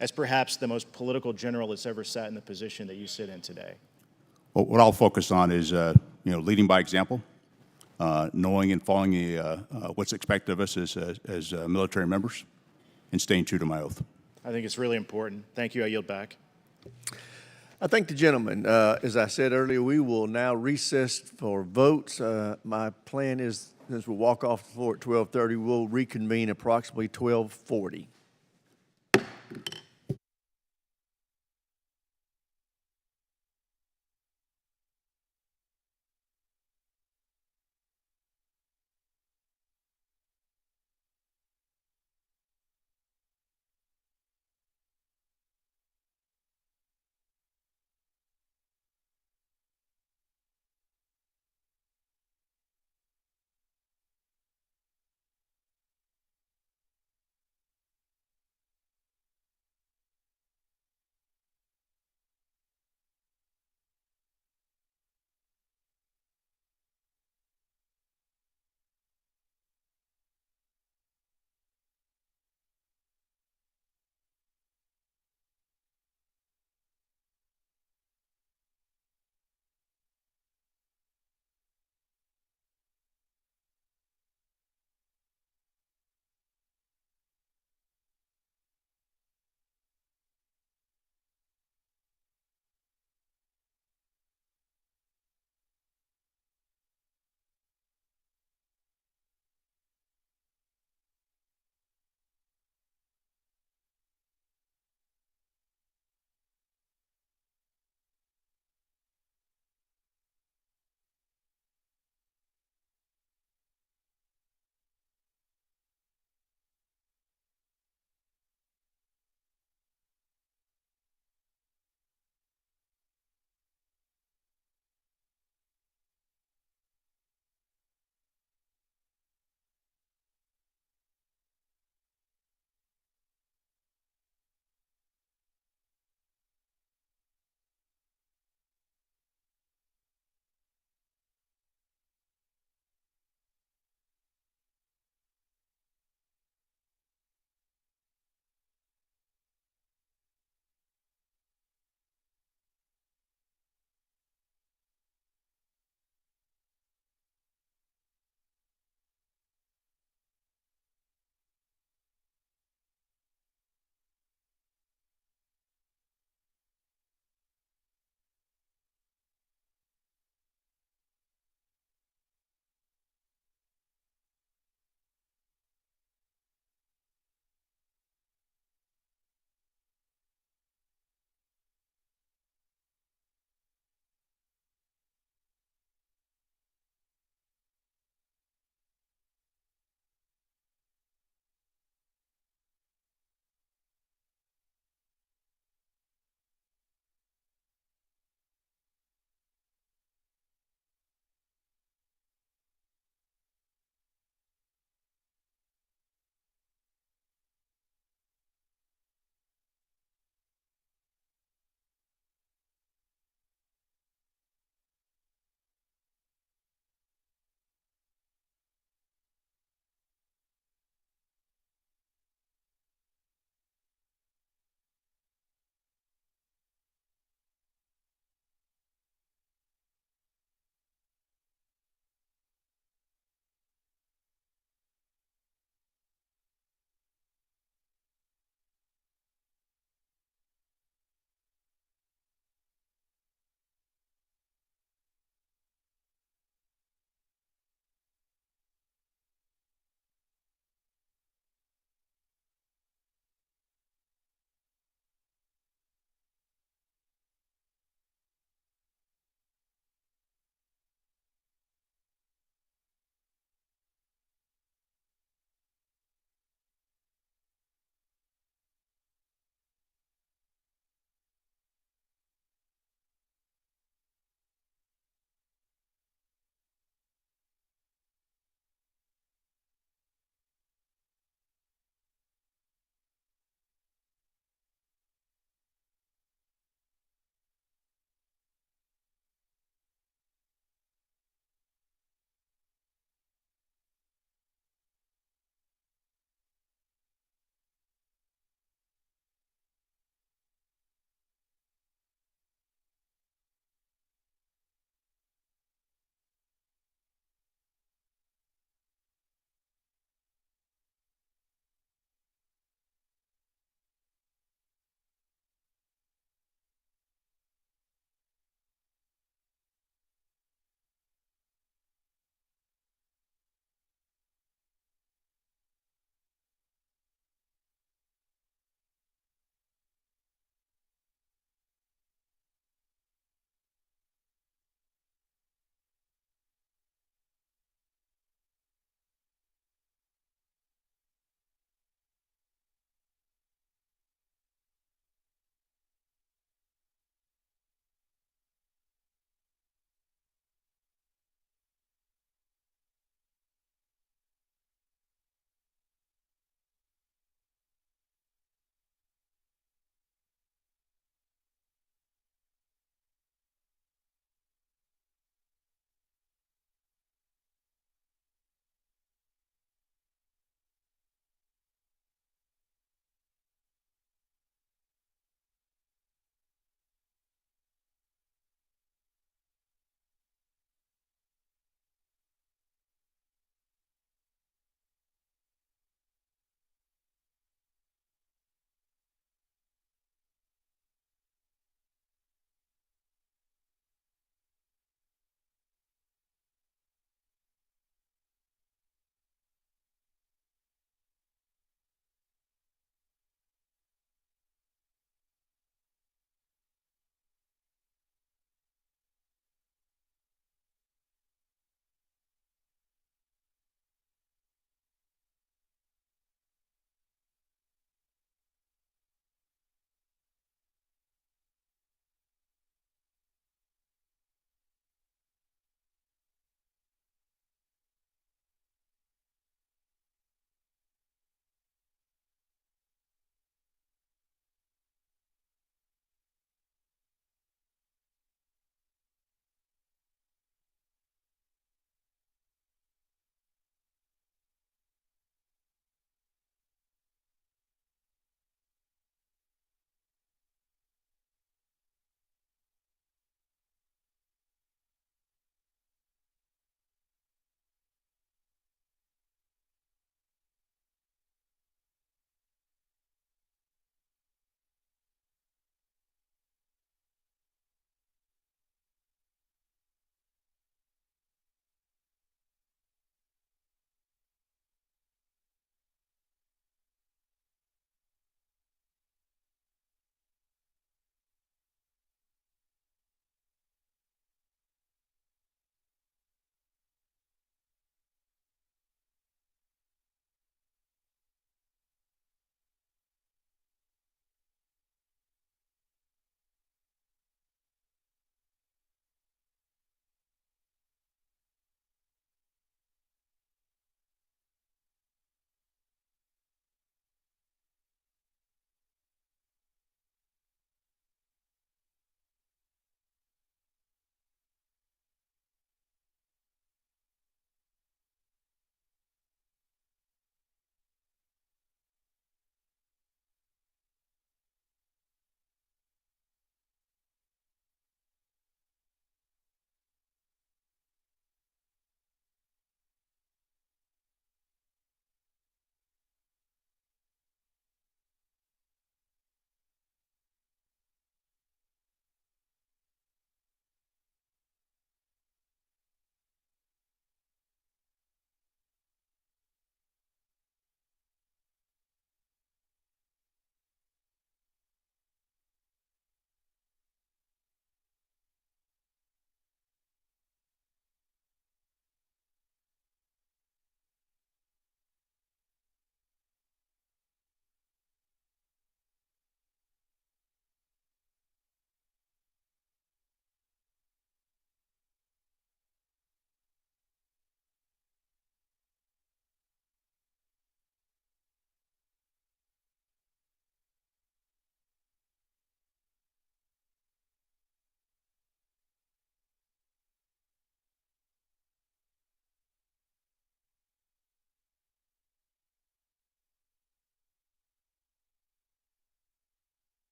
B: as perhaps the most political general that's ever sat in the position that you sit in today?
E: Well, what I'll focus on is, leading by example, knowing and following what's expected of us as military members, and staying true to my oath.
B: I think it's really important. Thank you. I yield back.
A: I thank the gentleman. As I said earlier, we will now recess for votes. My plan is, since we'll walk off the floor at 12:30, we'll reconvene approximately 12:40.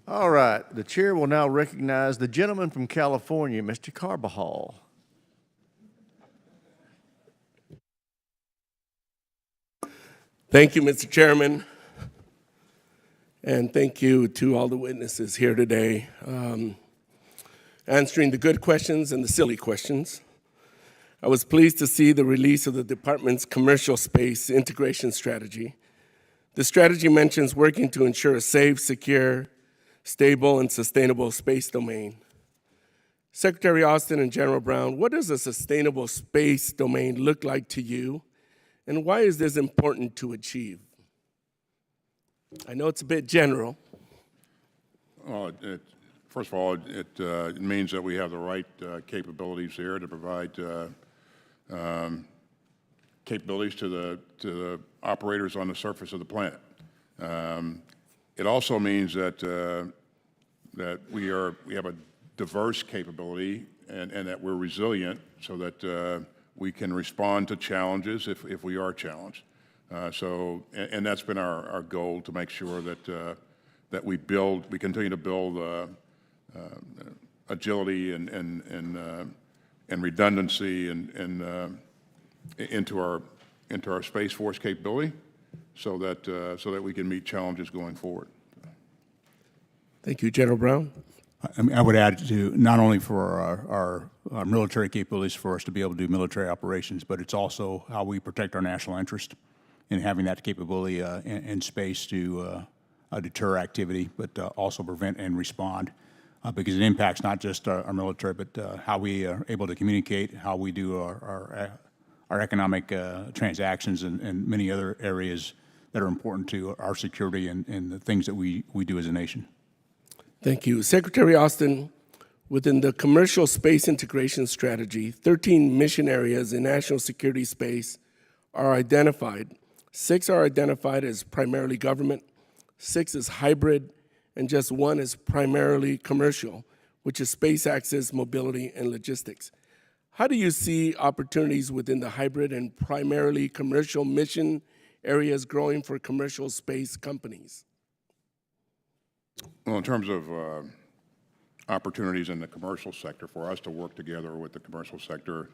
A: All right, the chair will now recognize the gentleman from California, Mr. Carbajal.
F: Thank you, Mr. Chairman, and thank you to all the witnesses here today, answering the good questions and the silly questions. I was pleased to see the release of the department's commercial space integration strategy. The strategy mentions working to ensure a safe, secure, stable, and sustainable space domain. Secretary Austin and General Brown, what does a sustainable space domain look like to you, and why is this important to achieve? I know it's a bit general.
C: Well, first of all, it means that we have the right capabilities there to provide capabilities to the operators on the surface of the planet. It also means that we have a diverse capability and that we're resilient so that we can respond to challenges if we are challenged. And that's been our goal, to make sure that we continue to build agility and redundancy into our Space Force capability, so that we can meet challenges going forward.
F: Thank you, General Brown.
E: I would add to, not only for our military capabilities for us to be able to do military operations, but it's also how we protect our national interest in having that capability in space to deter activity, but also prevent and respond, because it impacts not just our military, but how we are able to communicate, how we do our economic transactions, and many other areas that are important to our security and the things that we do as a nation.
F: Thank you. Secretary Austin, within the commercial space integration strategy, 13 mission areas in national security space are identified. 6 are identified as primarily government, 6 is hybrid, and just 1 is primarily commercial, which is space access, mobility, and logistics. How do you see opportunities within the hybrid and primarily commercial mission areas growing for commercial space companies?
C: Well, in terms of opportunities in the commercial sector, for us to work together with the commercial sector,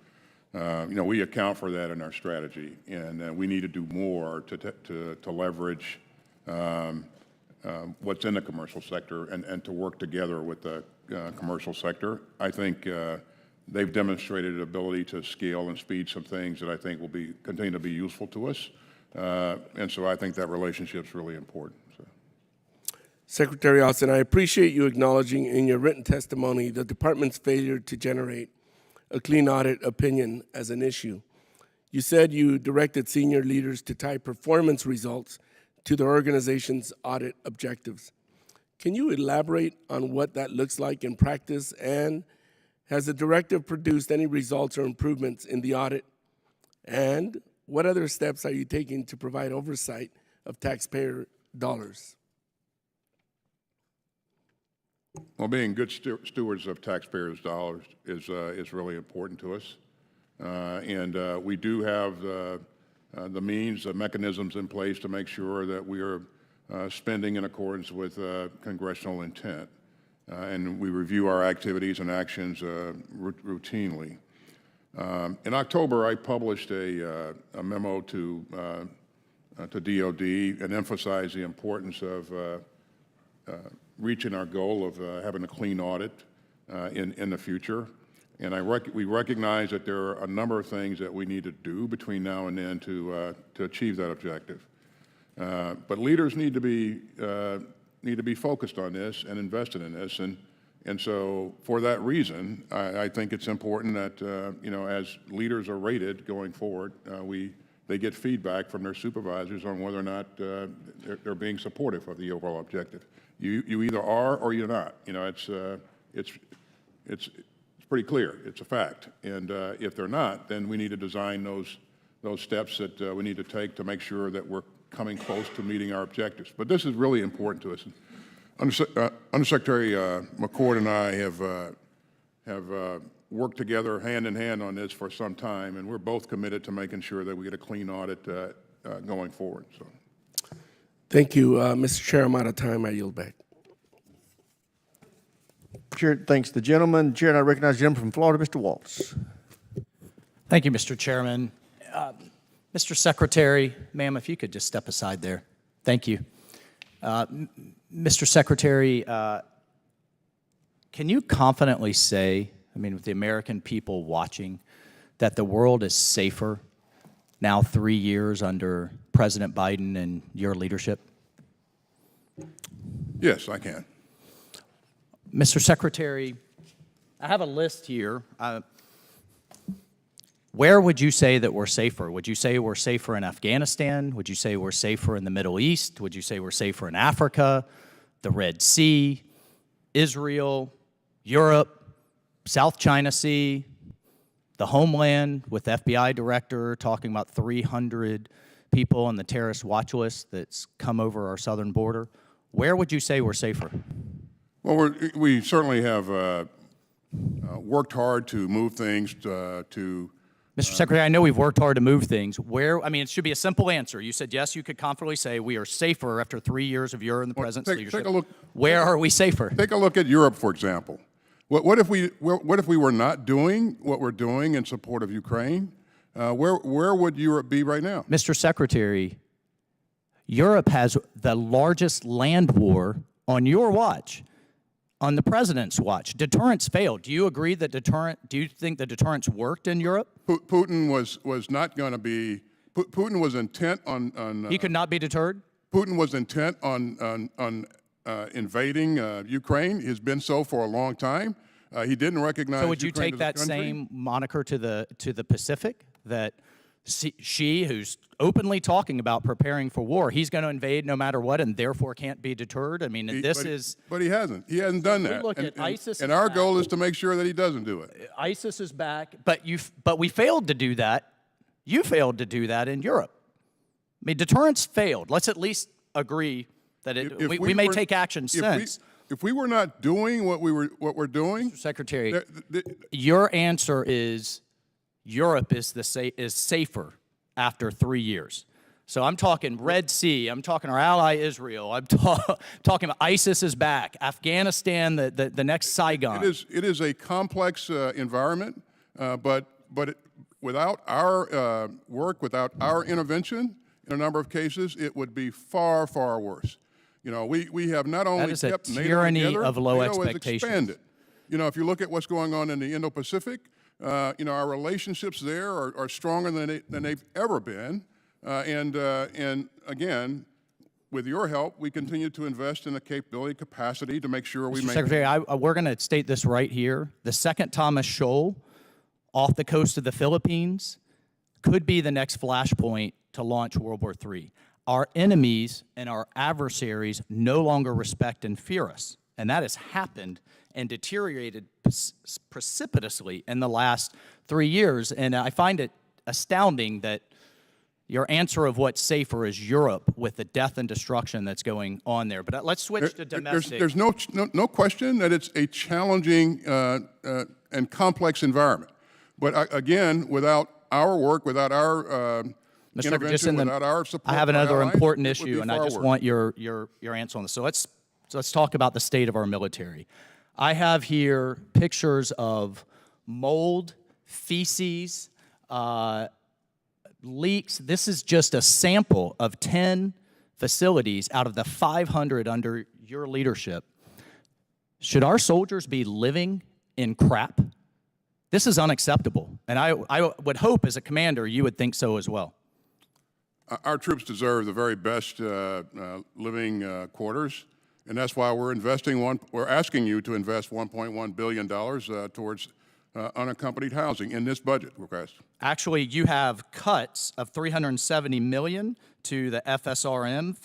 C: we account for that in our strategy, and we need to do more to leverage what's in the commercial sector and to work together with the commercial sector. I think they've demonstrated an ability to scale and speed some things that I think will continue to be useful to us, and so I think that relationship's really important.
F: Secretary Austin, I appreciate you acknowledging in your written testimony the department's failure to generate a clean audit opinion as an issue. You said you directed senior leaders to tie performance results to the organization's audit objectives. Can you elaborate on what that looks like in practice, and has the directive produced any results or improvements in the audit? And what other steps are you taking to provide oversight of taxpayer dollars?
C: Well, being good stewards of taxpayers' dollars is really important to us, and we do have the means, the mechanisms in place to make sure that we are spending in accordance with congressional intent, and we review our activities and actions routinely. In October, I published a memo to DOD and emphasized the importance of reaching our goal of having a clean audit in the future. And we recognize that there are a number of things that we need to do between now and then to achieve that objective. But leaders need to be focused on this and invested in this. And so for that reason, I think it's important that, as leaders are rated going forward, they get feedback from their supervisors on whether or not they're being supportive of the overall objective. You either are or you're not. It's pretty clear. It's a fact. And if they're not, then we need to design those steps that we need to take to make sure that we're coming close to meeting our objectives. But this is really important to us. Undersecretary McCord and I have worked together hand in hand on this for some time, and we're both committed to making sure that we get a clean audit going forward. So.
F: Thank you, Mr. Chair. I'm out of time. I yield back.
A: Chair thanks the gentleman. Chair, and I recognize the gentleman from Florida, Mr. Waltz.
G: Thank you, Mr. Chairman. Mr. Secretary, ma'am, if you could just step aside there. Thank you. Mr. Secretary, can you confidently say, I mean, with the American people watching, that the world is safer now 3 years under President Biden and your leadership?
C: Yes, I can.
G: Mr. Secretary, I have a list here. Where would you say that we're safer? Would you say we're safer in Afghanistan? Would you say we're safer in the Middle East? Would you say we're safer in Africa, the Red Sea, Israel, Europe, South China Sea, the homeland with the FBI director talking about 300 people on the terrorist watch list that's come over our southern border? Where would you say we're safer?
C: Well, we certainly have worked hard to move things to
G: Mr. Secretary, I know we've worked hard to move things. Where, I mean, it should be a simple answer. You said, yes, you could confidently say we are safer after 3 years of your and the President's leadership.
C: Take a look.
G: Where are we safer?
C: Take a look at Europe, for example. What if we were not doing what we're doing in support of Ukraine? Where would Europe be right now?
G: Mr. Secretary, Europe has the largest land war on your watch, on the President's watch. Deterrence failed. Do you agree that do you think the deterrence worked in Europe?
C: Putin was not going to be, Putin was intent on
G: he could not be deterred?
C: Putin was intent on invading Ukraine. He's been so for a long time. He didn't recognize.
G: So would you
C: Ukraine
G: take
C: as a
G: that
C: country.
G: same moniker to the Pacific, that she, who's openly talking about preparing for war, he's going to invade no matter what, and therefore can't be deterred? I mean,
C: But he hasn't. He hasn't done that.
G: Look at ISIS,
C: and our goal is to make sure that he doesn't do it.
G: ISIS is back, but we failed to do that. You failed to do that in Europe. I mean, deterrence failed. Let's at least agree that we may take action since.
C: If we were not doing what we're doing,
G: Mr. Secretary, your answer is Europe is safer after 3 years. So I'm talking Red Sea, I'm talking our ally Israel, I'm talking about ISIS is back, Afghanistan, the next Saigon.
C: It is a complex environment, but without our work, without our intervention, in a number of cases, it would be far, far worse. You know, we have not only kept NATO together,
G: of low
C: NATO has
G: expectations.
C: expanded. You know, if you look at what's going on in the Indo-Pacific, you know, our relationships there are stronger than they've ever been. And again, with your help, we continue to invest in the capability, capacity to make sure we
G: Mr.
C: make.
G: Secretary, we're going to state this right here. The second Thomas Shoal off the coast of the Philippines could be the next flashpoint to launch World War III. Our enemies and our adversaries no longer respect and fear us. And that has happened and deteriorated precipitously in the last 3 years. And I find it astounding that your answer of what's safer is Europe with the death and destruction that's going on there. But let's switch to domestic.
C: There's no question that it's a challenging and complex environment. But again, without our work, without our intervention, without our support,
G: I have another
C: allies,
G: important
C: it would be
G: issue, and I
C: far
G: just
C: worse.
G: want your answer on this. So let's talk about the state of our military. I have here pictures of mold, feces, leaks. This is just a sample of 10 facilities out of the 500 under your leadership. Should our soldiers be living in crap? This is unacceptable, and I would hope as a commander you would think so as well.
C: Our troops deserve the very best living quarters, and that's why we're asking you to invest $1.1 billion towards unaccompanied housing in this budget request.
G: Actually, you have cuts of $370 million to the FSRM,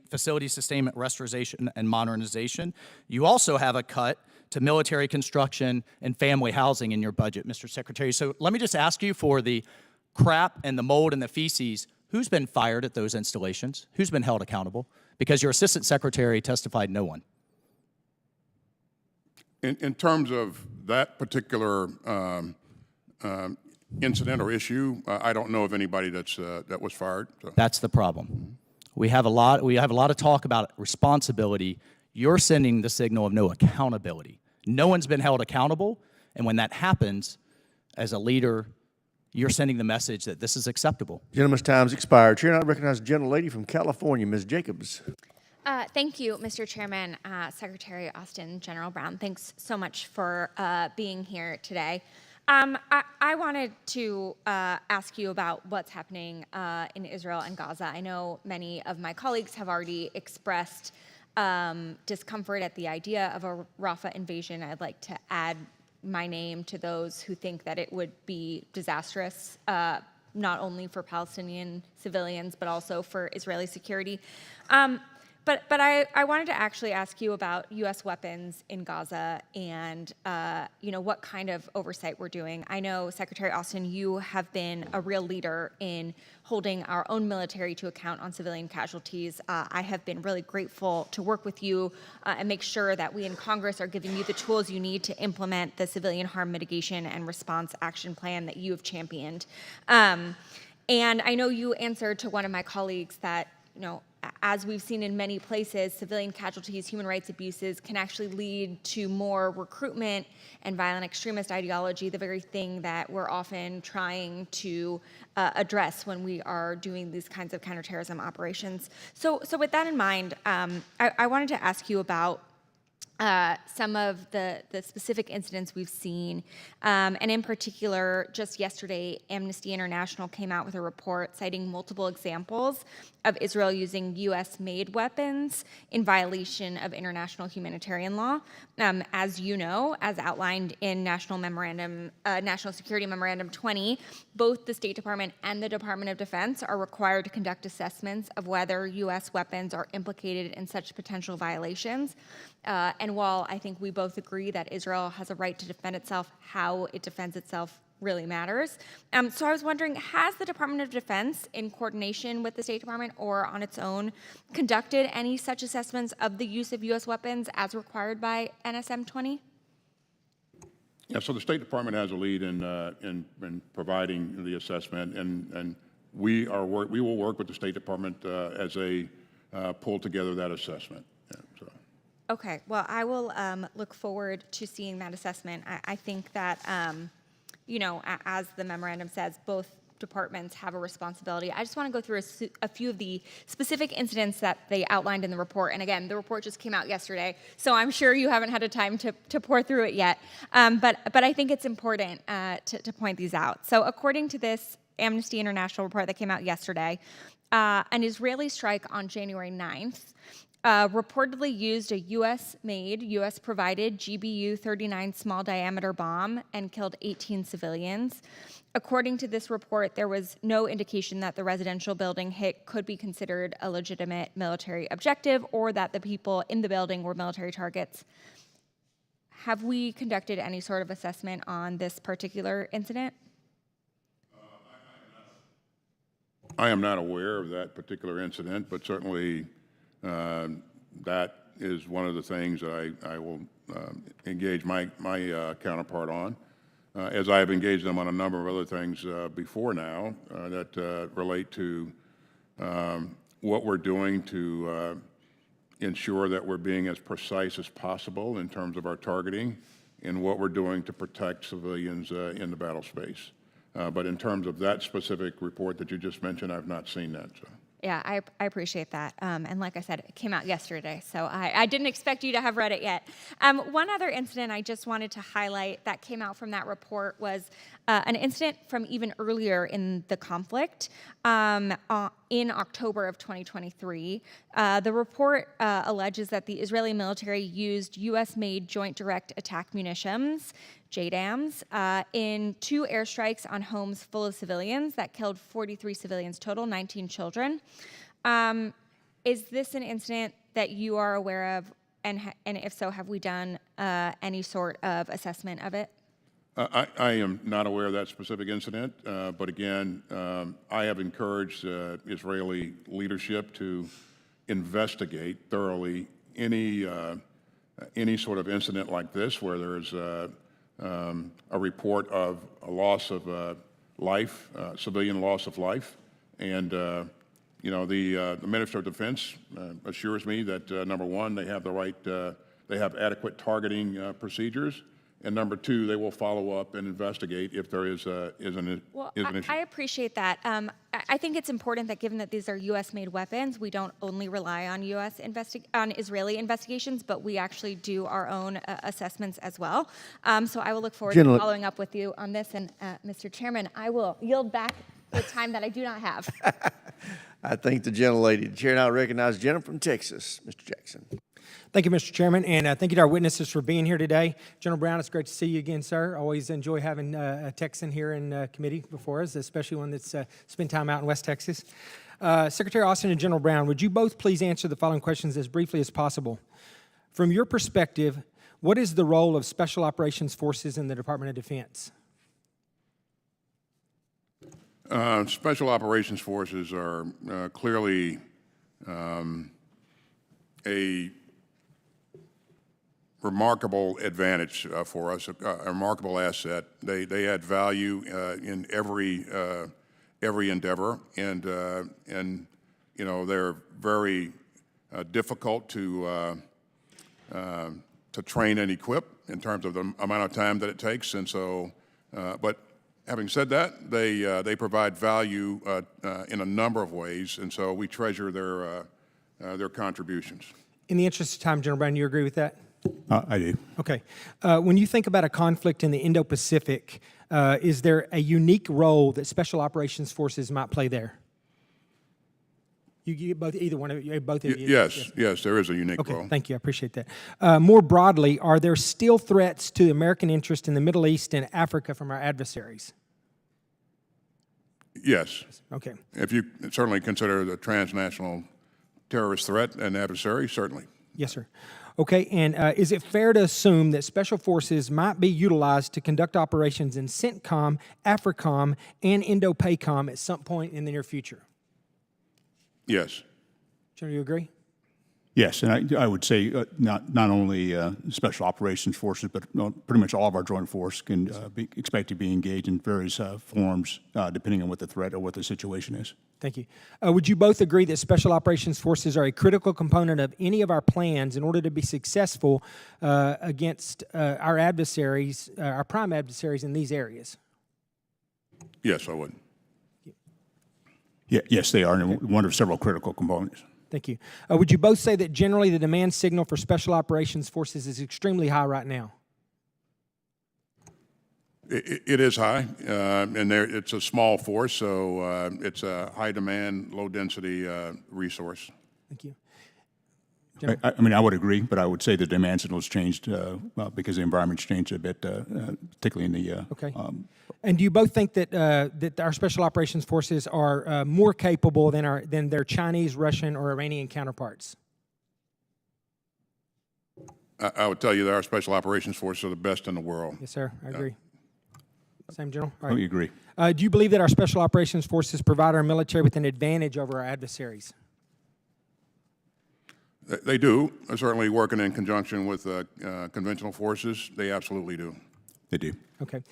G: Facility Sustainment, Restoration, and Modernization. You also have a cut to military construction and family housing in your budget, Mr. Secretary. So let me just ask you, for the crap and the mold and the feces, who's been fired at those installations? Who's been held accountable? Because your assistant secretary testified no one.
C: In terms of that particular incident or issue, I don't know of anybody that was fired. So.
G: That's the problem. We have a lot of talk about responsibility. You're sending the signal of no accountability. No one's been held accountable, and when that happens, as a leader, you're sending the message that this is acceptable.
A: Gentleman's time's expired. Chair, I recognize the gentlelady from California, Ms. Jacobs.
H: Thank you, Mr. Chairman, Secretary Austin, General Brown. Thanks so much for being here today. I wanted to ask you about what's happening in Israel and Gaza. I know many of my colleagues have already expressed discomfort at the idea of a Rafah invasion. I'd like to add my name to those who think that it would be disastrous, not only for Palestinian civilians, but also for Israeli security. But I wanted to actually ask you about U.S. weapons in Gaza and what kind of oversight we're doing. I know, Secretary Austin, you have been a real leader in holding our own military to account on civilian casualties. I have been really grateful to work with you and make sure that we in Congress are giving you the tools you need to implement the civilian harm mitigation and response action plan that you have championed. And I know you answered to one of my colleagues that, as we've seen in many places, civilian casualties, human rights abuses can actually lead to more recruitment and violent extremist ideology, the very thing that we're often trying to address when we are doing these kinds of counterterrorism operations. So with that in mind, I wanted to ask you about some of the specific incidents we've seen. And in particular, just yesterday, Amnesty International came out with a report citing multiple examples of Israel using U.S.-made weapons in violation of international humanitarian law. As you know, as outlined in National Security Memorandum 20, both the State Department and the Department of Defense are required to conduct assessments of whether U.S. weapons are implicated in such potential violations. And while I think we both agree that Israel has a right to defend itself, how it defends itself really matters. So I was wondering, has the Department of Defense, in coordination with the State Department or on its own, conducted any such assessments of the use of U.S. weapons as required by NSM 20?
C: Yeah, so the State Department has a lead in providing the assessment, and we will work with the State Department as they pull together that assessment. Yeah, so.
H: Okay, well, I will look forward to seeing that assessment. I think that, as the memorandum says, both departments have a responsibility. I just want to go through a few of the specific incidents that they outlined in the report. And again, the report just came out yesterday, so I'm sure you haven't had a time to pour through it yet. But I think it's important to point these out. So according to this Amnesty International report that came out yesterday, an Israeli strike on January 9th reportedly used a U.S.-made, U.S.-provided GBU-39 small-diameter bomb and killed 18 civilians. According to this report, there was no indication that the residential building hit could be considered a legitimate military objective or that the people in the building were military targets. Have we conducted any sort of assessment on this particular incident?
C: I am not aware of that particular incident, but certainly that is one of the things that I will engage my counterpart on, as I have engaged them on a number of other things before now that relate to what we're doing to ensure that we're being as precise as possible in terms of our targeting and what we're doing to protect civilians in the battle space. But in terms of that specific report that you just mentioned, I've not seen that. So.
H: Yeah, I appreciate that. And like I said, it came out yesterday, so I didn't expect you to have read it yet. One other incident I just wanted to highlight that came out from that report was an incident from even earlier in the conflict in October of 2023. The report alleges that the Israeli military used U.S.-made Joint Direct Attack Munitions, JDAMs, in 2 airstrikes on homes full of civilians that killed 43 civilians total, 19 children. Is this an incident that you are aware of, and if so, have we done any sort of assessment of it?
C: I am not aware of that specific incident, but again, I have encouraged Israeli leadership to investigate thoroughly any sort of incident like this where there is a report of a loss of life, civilian loss of life, and the Minister of Defense assures me that number one, they have the right to they have adequate targeting procedures. And number two, they will follow up and investigate if there is an issue.
H: I appreciate that. I think it's important that given that these are U.S.-made weapons, we don't only rely on on Israeli investigations, but we actually do our own assessments as well. So I will look forward to following up with you on this. And Mr. Chairman, I will yield back the time that I do not have.
A: I thank the gentlelady. The chair now recognizes the gentleman from Texas, Mr. Jackson.
I: Thank you, Mr. Chairman, and thank you to our witnesses for being here today. General Brown, it's great to see you again, sir. Always enjoy having a Texan here in committee before us, especially one that's spent time out in West Texas. Secretary Austin and General Brown, would you both please answer the following questions as briefly as possible? From your perspective, what is the role of Special Operations Forces in the Department of Defense?
C: Special Operations Forces are clearly a remarkable advantage for us, a remarkable asset. They add value in every endeavor, and you know, they're very difficult to train and equip in terms of the amount of time that it takes. And so, but having said that, they provide value in a number of ways, and so we treasure their contributions.
I: In the interest of time, General Brown, you agree with that?
E: I do.
I: Okay. When you think about a conflict in the Indo-Pacific, is there a unique role that Special Operations Forces might play there? You both, either one of you, both of you.
C: Yes, there is a unique role.
I: Thank you. I appreciate that. More broadly, are there still threats to American interest in the Middle East and Africa from our adversaries?
C: Yes.
I: Okay.
C: If you certainly consider the transnational terrorist threat an adversary, certainly.
I: Yes, sir. Okay, and is it fair to assume that Special Forces might be utilized to conduct operations in CENTCOM, AFRICOM, and INDOPACOM at some point in the near future?
C: Yes.
I: General, you agree?
E: Yes, and I would say not only Special Operations Forces, but pretty much all of our joint force can be expected to be engaged in various forms, depending on what the threat or what the situation is.
I: Thank you. Would you both agree that Special Operations Forces are a critical component of any of our plans in order to be successful against our adversaries, our prime adversaries in these areas?
C: Yes, I would.
E: Yeah, yes, they are, and one of several critical components.
I: Thank you. Would you both say that generally the demand signal for Special Operations Forces is extremely high right now?
C: It is high, and it's a small force, so it's a high demand, low density resource.
I: Thank you.
E: I mean, I would agree, but I would say the demand signal has changed because the environment's changed a bit, particularly in the.
I: Okay. And do you both think that that our Special Operations Forces are more capable than their Chinese, Russian, or Iranian counterparts?
C: I would tell you that our Special Operations Forces are the best in the world.
I: Yes, sir. I agree. Same, General? All
E: right. We agree.
I: Do you believe that our Special Operations Forces provide our military with an advantage over our adversaries?
C: They do. Certainly working in conjunction with conventional forces, they absolutely do.
E: They do.
I: Okay.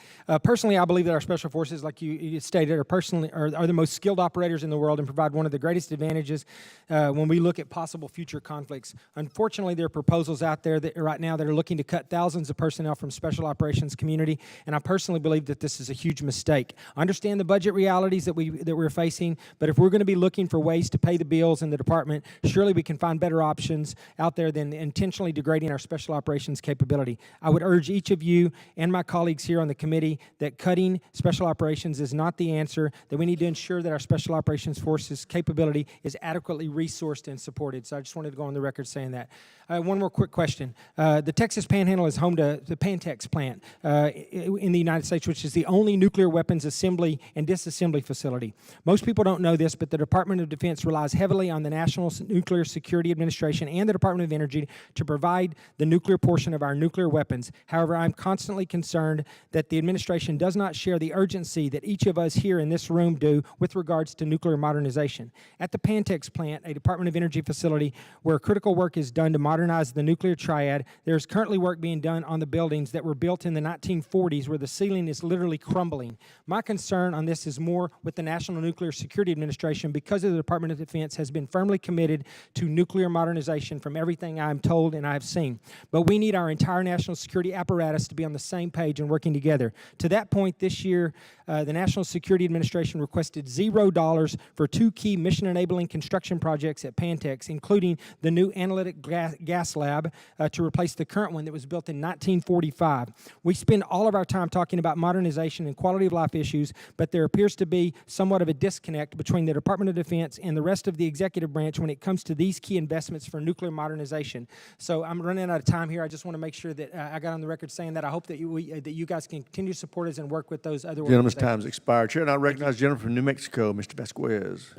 I: Personally, I believe that our special forces, like you stated, are the most skilled operators in the world and provide one of the greatest advantages when we look at possible future conflicts. Unfortunately, there are proposals out there right now that are looking to cut thousands of personnel from special operations community, and I personally believe that this is a huge mistake. I understand the budget realities that we're facing, but if we're going to be looking for ways to pay the bills in the department, surely we can find better options out there than intentionally degrading our special operations capability. I would urge each of you and my colleagues here on the committee that cutting special operations is not the answer, that we need to ensure that our special operations forces capability is adequately resourced and supported. So I just wanted to go on the record saying that. One more quick question. The Texas Panhandle is home to the Pantex plant in the United States, which is the only nuclear weapons assembly and disassembly facility. Most people don't know this, but the Department of Defense relies heavily on the National Nuclear Security Administration and the Department of Energy to provide the nuclear portion of our nuclear weapons. However, I'm constantly concerned that the administration does not share the urgency that each of us here in this room do with regards to nuclear modernization. At the Pantex plant, a Department of Energy facility where critical work is done to modernize the nuclear triad, there's currently work being done on the buildings that were built in the 1940s where the ceiling is literally crumbling. My concern on this is more with the National Nuclear Security Administration because of the Department of Defense has been firmly committed to nuclear modernization from everything I'm told and I've seen. But we need our entire national security apparatus to be on the same page and working together. To that point, this year, the National Security Administration requested $0 for 2 key mission-enabling construction projects at Pantex, including the new analytic gas lab to replace the current one that was built in 1945. We spend all of our time talking about modernization and quality of life issues, but there appears to be somewhat of a disconnect between the Department of Defense and the rest of the executive branch when it comes to these key investments for nuclear modernization. So I'm running out of time here. I just want to make sure that I got on the record saying that. I hope that you guys can continue to support us and work with those other
A: Gentleman's
I: organizations.
A: time's expired. Chair, and I recognize the gentleman from New Mexico, Mr. Vasquez.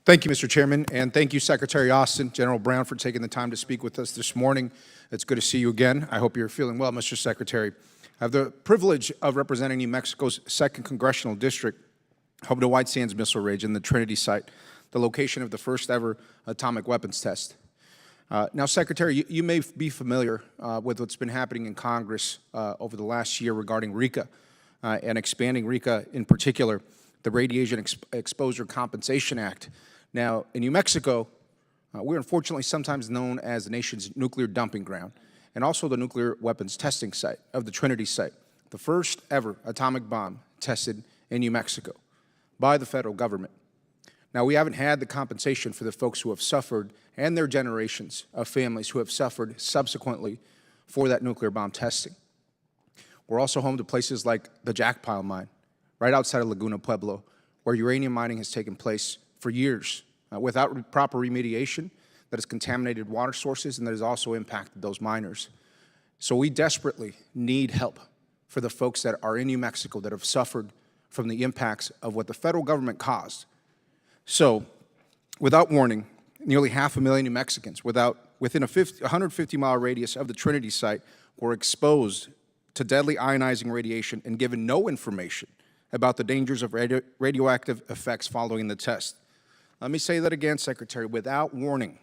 J: Thank you, Mr. Chairman, and thank you, Secretary Austin, General Brown, for taking the time to speak with us this morning. It's good to see you again. I hope you're feeling well, Mr. Secretary. I have the privilege of representing New Mexico's 2nd Congressional District, home to White Sands Missile Range and the Trinity Site, the location of the first ever atomic weapons test. Now, Secretary, you may be familiar with what's been happening in Congress over the last year regarding RECA and expanding RECA, in particular, the Radiation Exposure Compensation Act. Now, in New Mexico, we're unfortunately sometimes known as the nation's nuclear dumping ground and also the nuclear weapons testing site of the Trinity Site, the first ever atomic bomb tested in New Mexico by the federal government. Now, we haven't had the compensation for the folks who have suffered and their generations of families who have suffered subsequently for that nuclear bomb testing. We're also home to places like the Jackpile mine, right outside of Laguna Pueblo, where uranium mining has taken place for years without proper remediation that has contaminated water sources and that has also impacted those miners. So we desperately need help for the folks that are in New Mexico that have suffered from the impacts of what the federal government caused. So, without warning, nearly 500,000 New Mexicans within a 150-mile radius of the Trinity Site were exposed to deadly ionizing radiation and given no information about the dangers of radioactive effects following the test. Let me say that again, Secretary, without warning.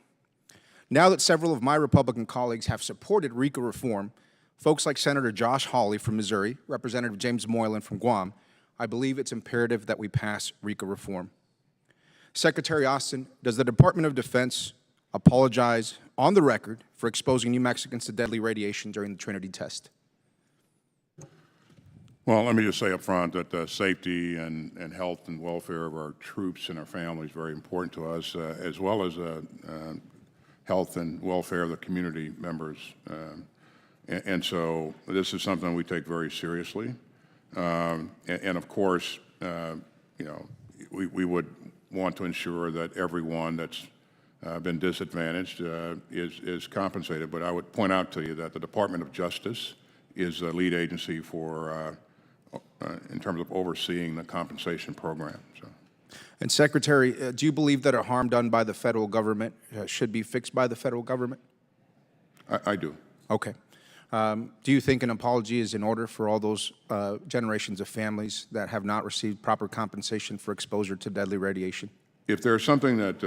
J: Now that several of my Republican colleagues have supported RECA reform, folks like Senator Josh Hawley from Missouri, Representative James Moylan from Guam, I believe it's imperative that we pass RECA reform. Secretary Austin, does the Department of Defense apologize on the record for exposing New Mexicans to deadly radiation during the Trinity test?
C: Well, let me just say up front that safety and health and welfare of our troops and our families is very important to us, as well as health and welfare of the community members. And so this is something we take very seriously. And of course, you know, we would want to ensure that everyone that's been disadvantaged is compensated. But I would point out to you that the Department of Justice is the lead agency for in terms of overseeing the compensation program. So.
J: And Secretary, do you believe that a harm done by the federal government should be fixed by the federal government?
C: I do.
J: Okay. Do you think an apology is in order for all those generations of families that have not received proper compensation for exposure to deadly radiation?
C: If there's something that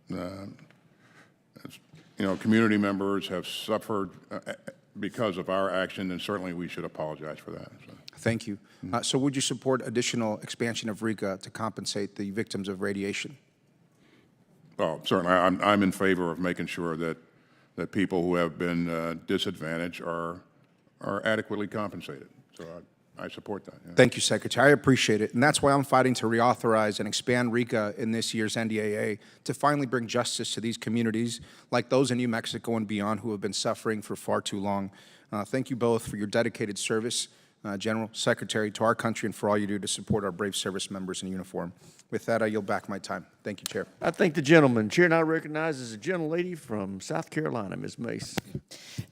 C: you know, community members have suffered because of our action, then certainly we should apologize for that. So.
J: Thank you. So would you support additional expansion of RECA to compensate the victims of radiation?
C: Well, certainly. I'm in favor of making sure that people who have been disadvantaged are adequately compensated. So I support that. Yeah.
J: Thank you, Secretary. I appreciate it. And that's why I'm fighting to reauthorize and expand RECA in this year's NDAA to finally bring justice to these communities like those in New Mexico and beyond who have been suffering for far too long. Thank you both for your dedicated service General Secretary, to our country and for all you do to support our brave service members in uniform. With that, I yield back my time. Thank you, Chair.
A: I thank the gentleman. Chair now recognizes a gentlelady from South Carolina, Ms. Mace.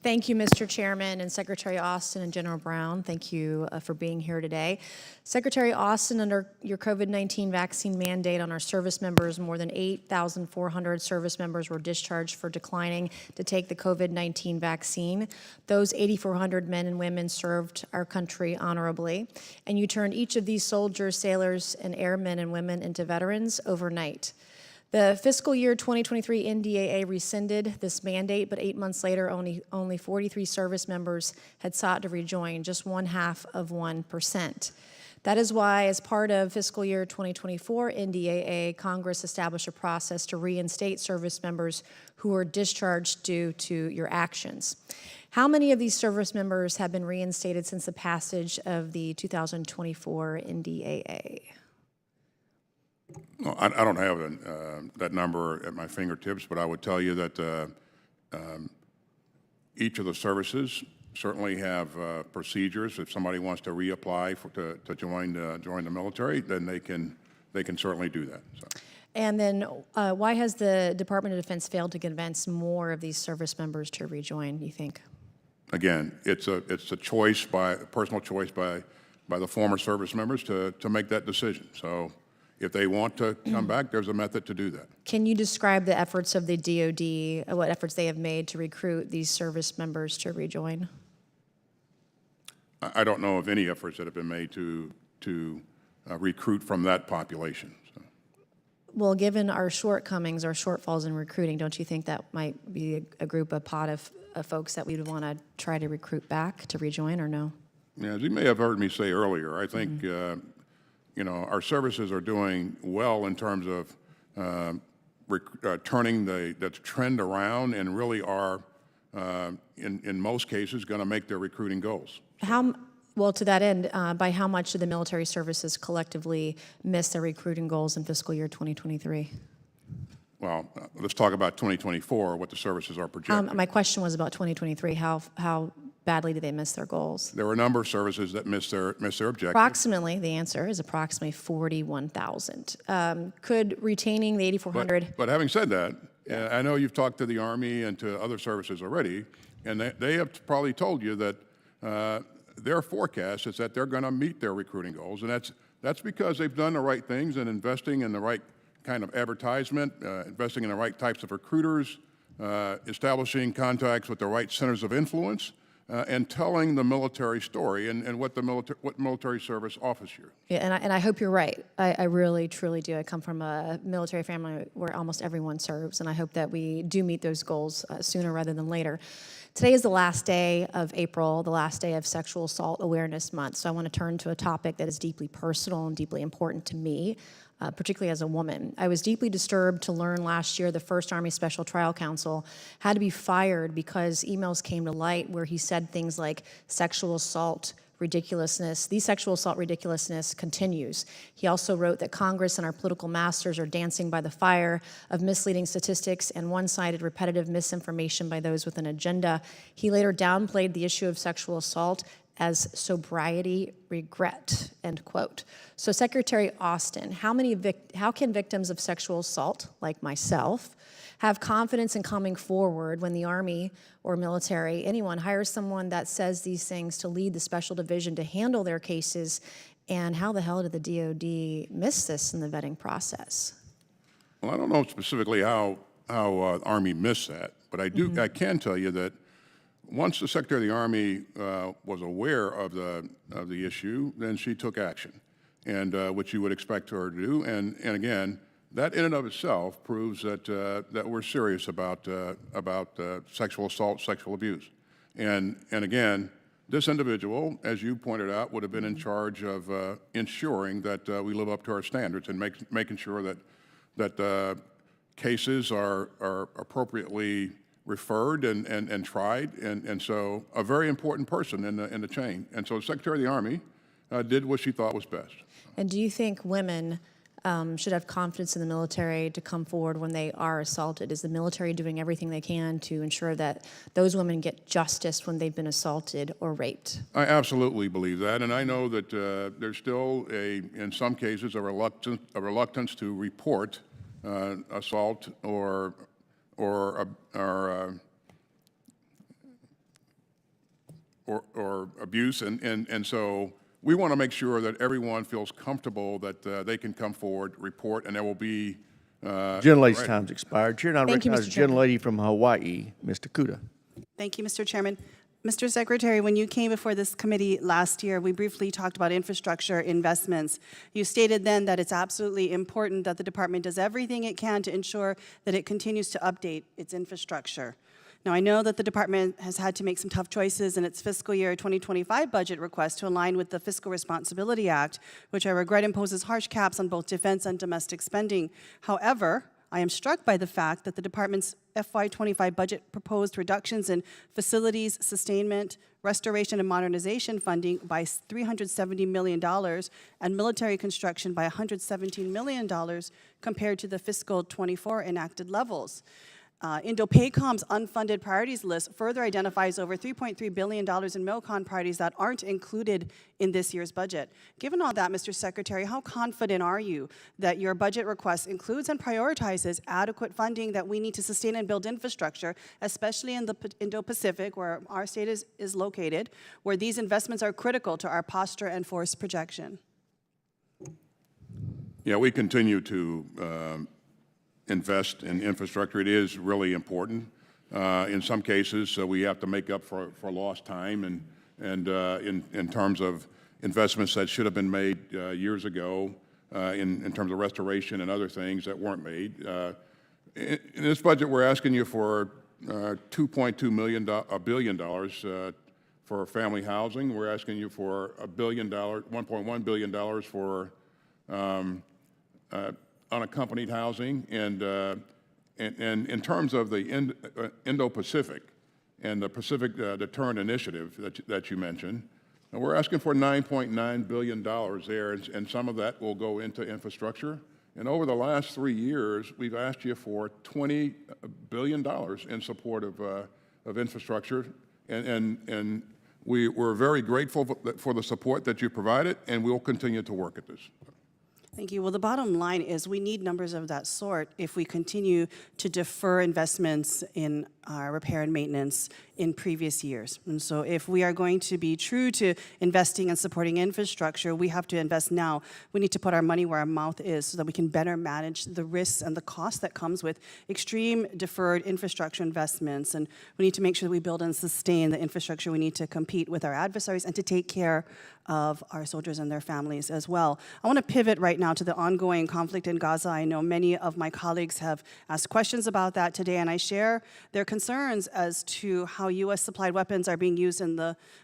K: Thank you, Mr. Chairman, and Secretary Austin and General Brown. Thank you for being here today. Secretary Austin, under your COVID-19 vaccine mandate on our service members, more than 8,400 service members were discharged for declining to take the COVID-19 vaccine. Those 8,400 men and women served our country honorably, and you turned each of these soldiers, sailors, and airmen and women into veterans overnight. The fiscal year 2023 NDAA rescinded this mandate, but 8 months later, only 43 service members had sought to rejoin, just 0.5%. That is why, as part of fiscal year 2024 NDAA, Congress established a process to reinstate service members who were discharged due to your actions. How many of these service members have been reinstated since the passage of the 2024 NDAA?
C: Well, I don't have that number at my fingertips, but I would tell you that each of the services certainly have procedures. If somebody wants to reapply to join the military, then they can certainly do that. So.
K: And then why has the Department of Defense failed to convince more of these service members to rejoin, you think?
C: Again, it's a choice a personal choice by the former service members to make that decision. So if they want to come back, there's a method to do that.
K: Can you describe the efforts of the DoD, what efforts they have made to recruit these service members to rejoin?
C: I don't know of any efforts that have been made to recruit from that population. So.
K: Well, given our shortcomings, our shortfalls in recruiting, don't you think that might be a pot of folks that we would want to try to recruit back to rejoin, or no?
C: Yeah, as you may have heard me say earlier, I think our services are doing well in terms of turning the trend around, and really are, in most cases, going to make their recruiting goals.
K: Well, to that end, by how much did the military services collectively miss their recruiting goals in fiscal year 2023?
C: Well, let's talk about 2024, what the services are projecting.
K: My question was about 2023. How badly did they miss their goals?
C: There were a number of services that missed their objectives.
K: Approximately, the answer is approximately 41,000. Could retaining the 8,400...
C: But having said that, I know you've talked to the Army and to other services already, and they have probably told you that their forecast is that they're going to meet their recruiting goals, and that's because they've done the right things and investing in the right kind of advertisement, investing in the right types of recruiters, establishing contacts with the right centers of influence, and telling the military story and what military service offers you.
K: Yeah, and I hope you're right. I really, truly do. I come from a military family where almost everyone serves, and I hope that we do meet those goals sooner rather than later. Today is the last day of April, the last day of Sexual Assault Awareness Month, so I want to turn to a topic that is deeply personal and deeply important to me, particularly as a woman. I was deeply disturbed to learn last year the 1st Army Special Trial Counsel had to be fired because emails came to light where he said things like sexual assault ridiculousness. The sexual assault ridiculousness continues. He also wrote that Congress and our political masters are dancing by the fire of misleading statistics and one-sided repetitive misinformation by those with an agenda. He later downplayed the issue of sexual assault as sobriety regret, end quote. So Secretary Austin, how can victims of sexual assault, like myself, have confidence in coming forward when the Army or military, anyone, hires someone that says these things to lead the special division to handle their cases? And how the hell did the DoD miss this in the vetting process?
C: Well, I don't know specifically how Army missed that, but I can tell you that once the Secretary of the Army was aware of the issue, then she took action, and which you would expect her to do. And again, that in and of itself proves that we're serious about sexual assault, sexual abuse. And again, this individual, as you pointed out, would have been in charge of ensuring that we live up to our standards and making sure that cases are appropriately referred and tried, and so a very important person in the chain. And so the Secretary of the Army did what she thought was best.
K: And do you think women should have confidence in the military to come forward when they are assaulted. Is the military doing everything they can to ensure that those women get justice when they've been assaulted or raped?
C: I absolutely believe that, and I know that there's still in some cases, a reluctance to report assault or abuse, and so we want to make sure that everyone feels comfortable that they can come forward, report, and there will be.
A: Gentlelady's time's expired. Chair, now
L: Thank you,
A: recognize
L: Mr.
A: the gentlelady from Hawaii, Ms. Takuda.
L: Thank you, Mr. Chairman. Mr. Secretary, when you came before this committee last year, we briefly talked about infrastructure investments. You stated then that it's absolutely important that the department does everything it can to ensure that it continues to update its infrastructure. Now, I know that the department has had to make some tough choices in its fiscal year 2025 budget request to align with the Fiscal Responsibility Act, which I regret imposes harsh caps on both defense and domestic spending. However, I am struck by the fact that the department's FY25 budget proposed reductions in facilities, sustainment, restoration and modernization funding by $370 million and military construction by $117 million compared to the fiscal 24 enacted levels. INDOPACOM's unfunded priorities list further identifies over $3.3 billion in MILCON priorities that aren't included in this year's budget. Given all that, Mr. Secretary, how confident are you that your budget request includes and prioritizes adequate funding that we need to sustain and build infrastructure, especially in the Indo-Pacific, where our state is located, where these investments are critical to our posture and force projection?
C: Yeah, we continue to invest in infrastructure. It is really important. In some cases, we have to make up for lost time, and in terms of investments that should have been made years ago, in terms of restoration and other things that weren't made. In this budget, we're asking you for $2.2 billion for family housing. We're asking you for $1.1 billion for unaccompanied housing, and in terms of the Indo-Pacific and the Pacific Deterrent Initiative that you mentioned, we're asking for $9.9 billion there, and some of that will go into infrastructure. And over the last 3 years, we've asked you for $20 billion in support of infrastructure, and we're very grateful for the support that you provided, and we'll continue to work at this.
L: Thank you. Well, the bottom line is we need numbers of that sort if we continue to defer investments in repair and maintenance in previous years. And so if we are going to be true to investing and supporting infrastructure, we have to invest now. We need to put our money where our mouth is so that we can better manage the risks and the cost that comes with extreme deferred infrastructure investments. And we need to make sure that we build and sustain the infrastructure we need to compete with our adversaries and to take care of our soldiers and their families as well. I want to pivot right now to the ongoing conflict in Gaza. I know many of my colleagues have asked questions about that today, and I share their concerns as to how U.S.-supplied weapons are being used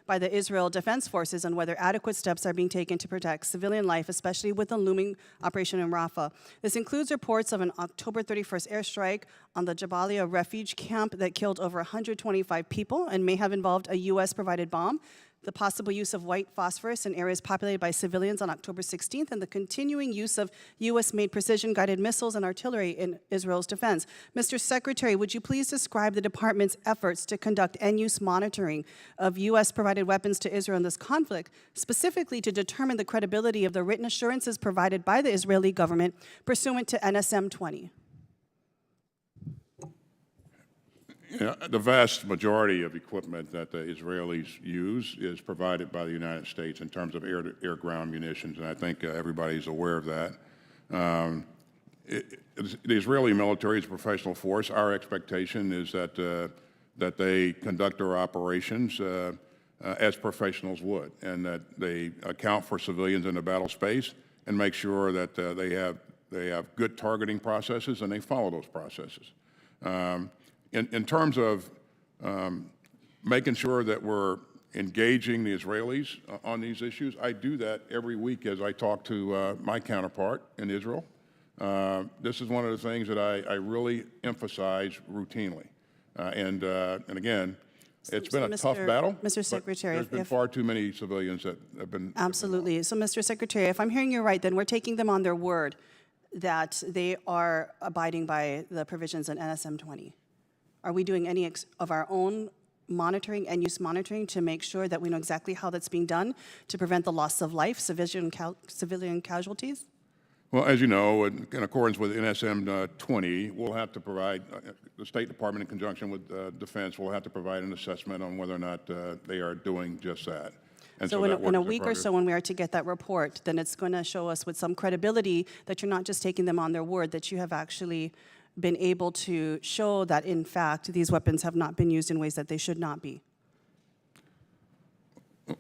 L: by the Israel Defense Forces and whether adequate steps are being taken to protect civilian life, especially with the looming operation in Rafah. This includes reports of an October 31st airstrike on the Jabalia refuge camp that killed over 125 people and may have involved a U.S.-provided bomb, the possible use of white phosphorus in areas populated by civilians on October 16th, and the continuing use of U.S.-made precision-guided missiles and artillery in Israel's defense. Mr. Secretary, would you please describe the department's efforts to conduct end-use monitoring of U.S.-provided weapons to Israel in this conflict, specifically to determine the credibility of the written assurances provided by the Israeli government pursuant to NSM 20?
C: The vast majority of equipment that the Israelis use is provided by the United States in terms of air-ground munitions, and I think everybody's aware of that. The Israeli military is a professional force. Our expectation is that they conduct their operations as professionals would, and that they account for civilians in the battle space and make sure that they have good targeting processes and they follow those processes. In terms of making sure that we're engaging the Israelis on these issues, I do that every week as I talk to my counterpart in Israel. This is one of the things that I really emphasize routinely. And again, it's been a tough battle.
L: Mr. Secretary,
C: there's been far too many civilians that have been.
L: Absolutely. So, Mr. Secretary, if I'm hearing you right, then we're taking them on their word that they are abiding by the provisions in NSM 20? Are we doing any of our own monitoring and use monitoring to make sure that we know exactly how that's being done to prevent the loss of life, civilian casualties?
C: Well, as you know, in accordance with NSM 20, we'll have to provide, the State Department in conjunction with Defense will have to provide an assessment on whether or not they are doing just that. And
L: so
C: that
L: in
C: work
L: a
C: is
L: week or
C: progress.
L: so when we are to get that report, then it's going to show us with some credibility that you're not just taking them on their word, that you have actually been able to show that, in fact, these weapons have not been used in ways that they should not be.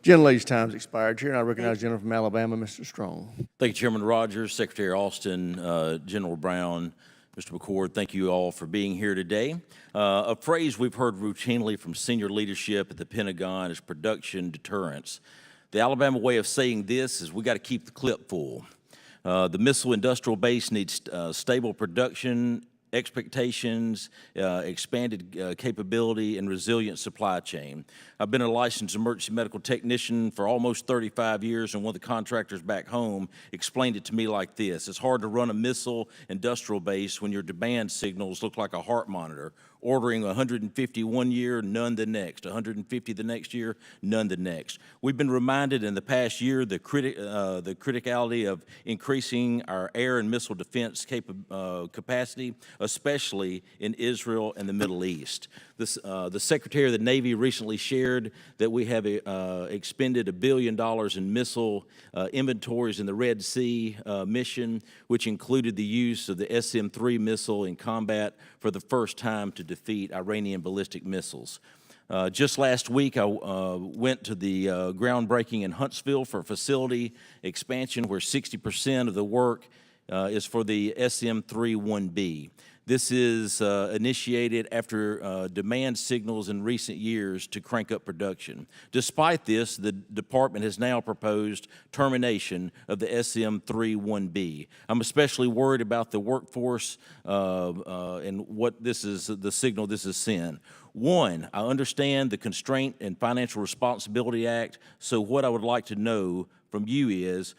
A: Gentlelady's time's expired. Chair, and I recognize the gentleman from Alabama, Mr. Strong.
M: Thank you, Chairman Rogers, Secretary Austin, General Brown, Mr. McCord. Thank you all for being here today. A phrase we've heard routinely from senior leadership at the Pentagon is production deterrence. The Alabama way of saying this is we got to keep the clip full. The missile industrial base needs stable production expectations, expanded capability, and resilient supply chain. I've been a licensed emergency medical technician for almost 35 years, and one of the contractors back home explained it to me like this. It's hard to run a missile industrial base when your demand signals look like a heart monitor. Ordering 150 one year, none the next. 150 the next year, none the next. We've been reminded in the past year the criticality of increasing our air and missile defense capacity, especially in Israel and the Middle East. The Secretary of the Navy recently shared that we have expended $1 billion in missile inventories in the Red Sea mission, which included the use of the SM-3 missile in combat for the first time to defeat Iranian ballistic missiles. Just last week, I went to the groundbreaking in Huntsville for a facility expansion where 60% of the work is for the SM-3-1B. This is initiated after demand signals in recent years to crank up production. Despite this, the department has now proposed termination of the SM-3-1B. I'm especially worried about the workforce and what this is, the signal this is sent. One, I understand the Constraint and Financial Responsibility Act, so what I would like to know from you is,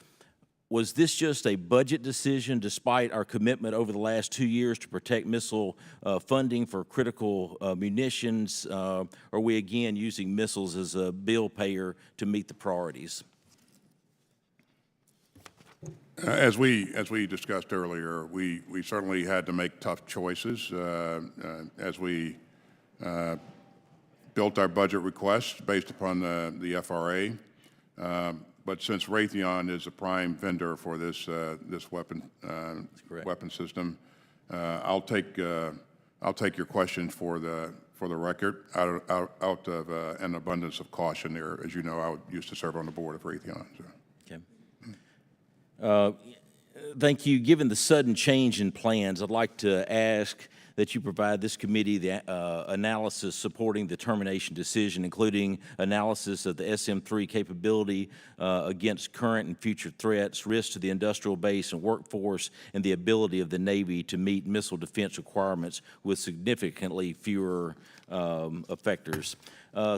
M: was this just a budget decision despite our commitment over the last 2 years to protect missile funding for critical munitions? Are we again using missiles as a bill payer to meet the priorities?
C: As we discussed earlier, we certainly had to make tough choices as we built our budget requests based upon the FRA. But since Raytheon is a prime vendor for this weapon system, I'll take your question for the record out of an abundance of caution there. As you know, I used to serve on the board of Raytheon. So.
M: Okay. Thank you. Given the sudden change in plans, I'd like to ask that you provide this committee the analysis supporting the termination decision, including analysis of the SM-3 capability against current and future threats, risks to the industrial base and workforce, and the ability of the Navy to meet missile defense requirements with significantly fewer effectors.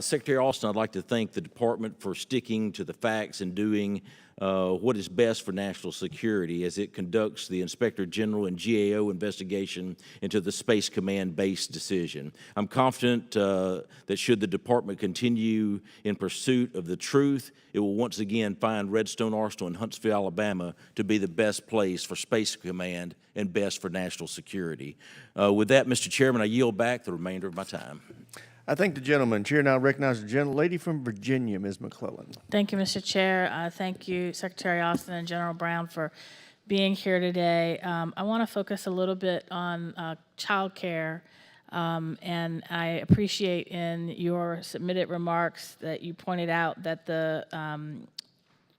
M: Secretary Austin, I'd like to thank the department for sticking to the facts and doing what is best for national security as it conducts the Inspector General and GAO investigation into the Space Command base decision. I'm confident that should the department continue in pursuit of the truth, it will once again find Redstone Arsenal in Huntsville, Alabama to be the best place for Space Command and best for national security. With that, Mr. Chairman, I yield back the remainder of my time.
A: I thank the gentleman. Chair now recognizes the gentlelady from Virginia, Ms. McClellan.
V: Thank you, Mr. Chair. Thank you, Secretary Austin and General Brown, for being here today. I want to focus a little bit on child care, and I appreciate in your submitted remarks that you pointed out that the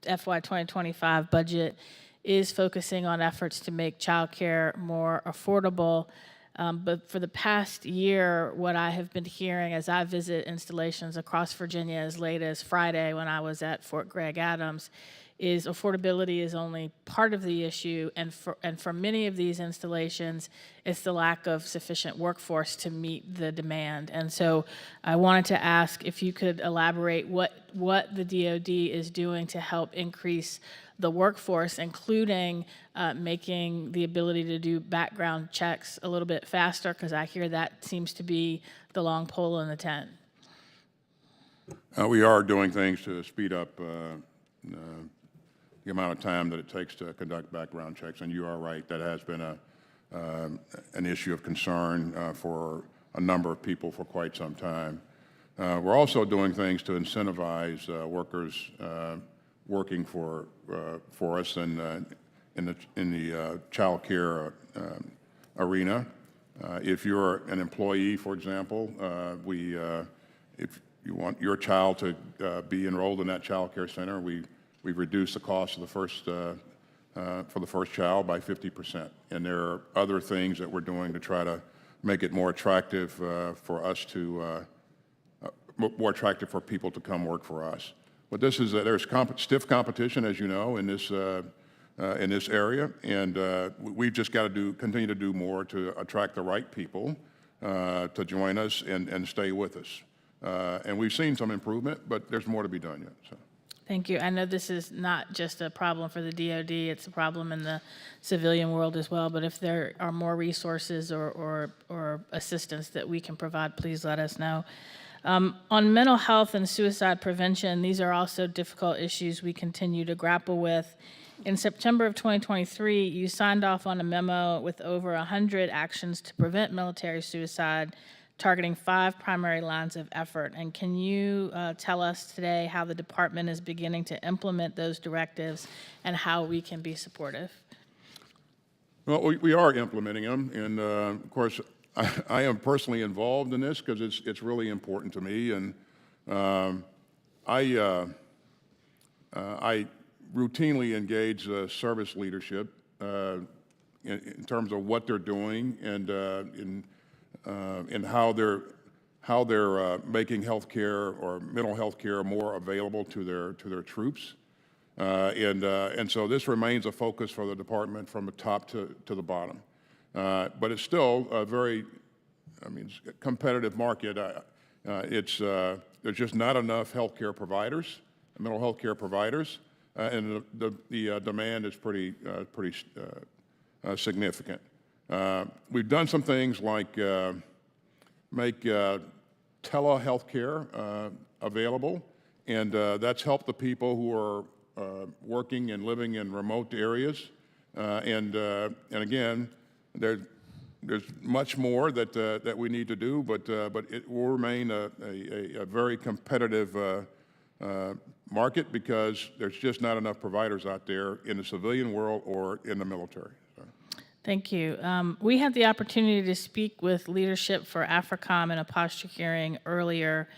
V: FY 2025 budget is focusing on efforts to make child care more affordable. But for the past year, what I have been hearing as I visit installations across Virginia as late as Friday when I was at Fort Gregg Adams is affordability is only part of the issue, and for many of these installations, it's the lack of sufficient workforce to meet the demand. And so I wanted to ask if you could elaborate what the DoD is doing to help increase the workforce, including making the ability to do background checks a little bit faster, because I hear that seems to be the long pole in the tent.
C: We are doing things to speed up the amount of time that it takes to conduct background checks, and you are right, that has been an issue of concern for a number of people for quite some time. We're also doing things to incentivize workers working for us in the child care arena. If you're an employee, for example, if you want your child to be enrolled in that child care center, we've reduced the cost of for the first child by 50%. And there are other things that we're doing to try to make it more attractive for us to more attractive for people to come work for us. But this is there's stiff competition, as you know, in this area, and we've just got to continue to do more to attract the right people to join us and stay with us. And we've seen some improvement, but there's more to be done yet. So.
V: Thank you. I know this is not just a problem for the DoD, it's a problem in the civilian world as well, but if there are more resources or assistance that we can provide, please let us know. On mental health and suicide prevention, these are also difficult issues we continue to grapple with. In September of 2023, you signed off on a memo with over 100 actions to prevent military suicide, targeting 5 primary lines of effort. And can you tell us today how the department is beginning to implement those directives and how we can be supportive?
C: Well, we are implementing them, and of course, I am personally involved in this because it's really important to me, and I routinely engage service leadership in terms of what they're doing and how they're making health care or mental health care more available to their troops, and so this remains a focus for the department from the top to the bottom. But it's still a very, competitive market. There's just not enough healthcare providers, mental health care providers, and the demand is pretty significant. We've done some things like make telehealth care available, and that's helped the people who are working and living in remote areas. And again, there's much more that we need to do, but it will remain a very competitive market because there's just not enough providers out there in the civilian world or in the military. So.
V: Thank you. We had the opportunity to speak with leadership for AFRICOM in a posture hearing earlier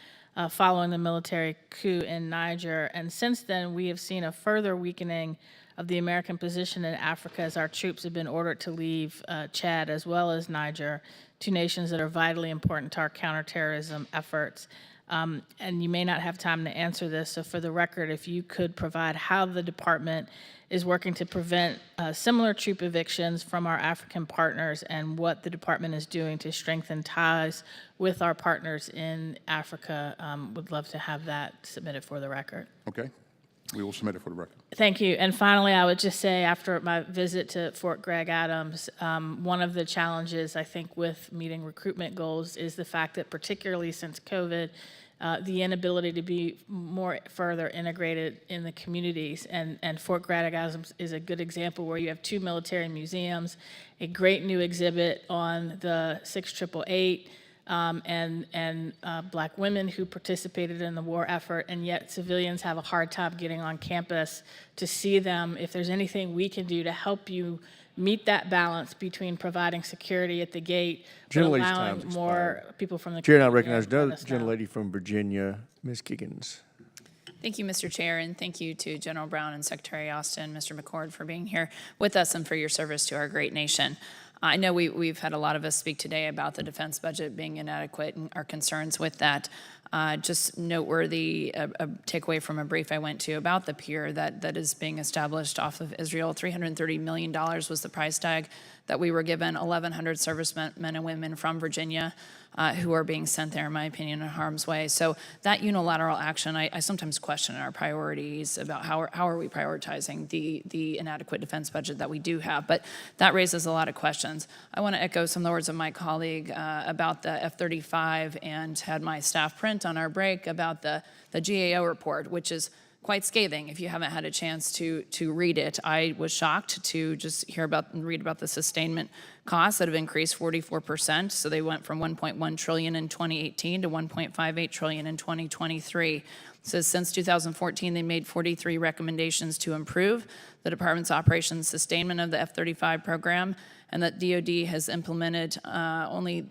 V: following the military coup in Niger, and since then we have seen a further weakening of the American position in Africa as our troops have been ordered to leave Chad as well as Niger, 2 nations that are vitally important to our counterterrorism efforts. And you may not have time to answer this, so for the record, if you could provide how the department is working to prevent similar troop evictions from our African partners and what the department is doing to strengthen ties with our partners in Africa. Would love to have that submitted for the record.
C: Okay. We will submit it for the record.
V: Thank you. And finally, I would just say after my visit to Fort Gregg Adams, one of the challenges I think with meeting recruitment goals is the fact that particularly since COVID, the inability to be more further integrated in the communities. And Fort Gregg Adams is a good example where you have 2 military museums, a great new exhibit on the 6888, and Black women who participated in the war effort, and yet civilians have a hard time getting on campus to see them. If there's anything we can do to help you meet that balance between providing security at the gate, but allowing more people from the
A: Chair,
V: community.
A: now recognize another gentlelady from Virginia, Ms. Kiggins.
N: Thank you, Mr. Chair, and thank you to General Brown and Secretary Austin, Mr. McCord, for being here with us and for your service to our great nation. I know we've had a lot of us speak today about the defense budget being inadequate and our concerns with that. Just noteworthy, a takeaway from a brief I went to about the pier that is being established off of Israel. $330 million was the price tag that we were given. 1,100 servicemen and women from Virginia who are being sent there, in my opinion, in harm's way. So that unilateral action, I sometimes question our priorities about how are we prioritizing the inadequate defense budget that we do have. But that raises a lot of questions. I want to echo some of the words of my colleague about the F-35 and had my staff print on our break about the GAO report, which is quite scathing if you haven't had a chance to read it. I was shocked to just hear about and read about the sustainment costs that have increased 44%. So they went from $1.1 trillion in 2018 to $1.58 trillion in 2023. It says since 2014, they made 43 recommendations to improve the department's operations sustainment of the F-35 program, and that DoD has implemented only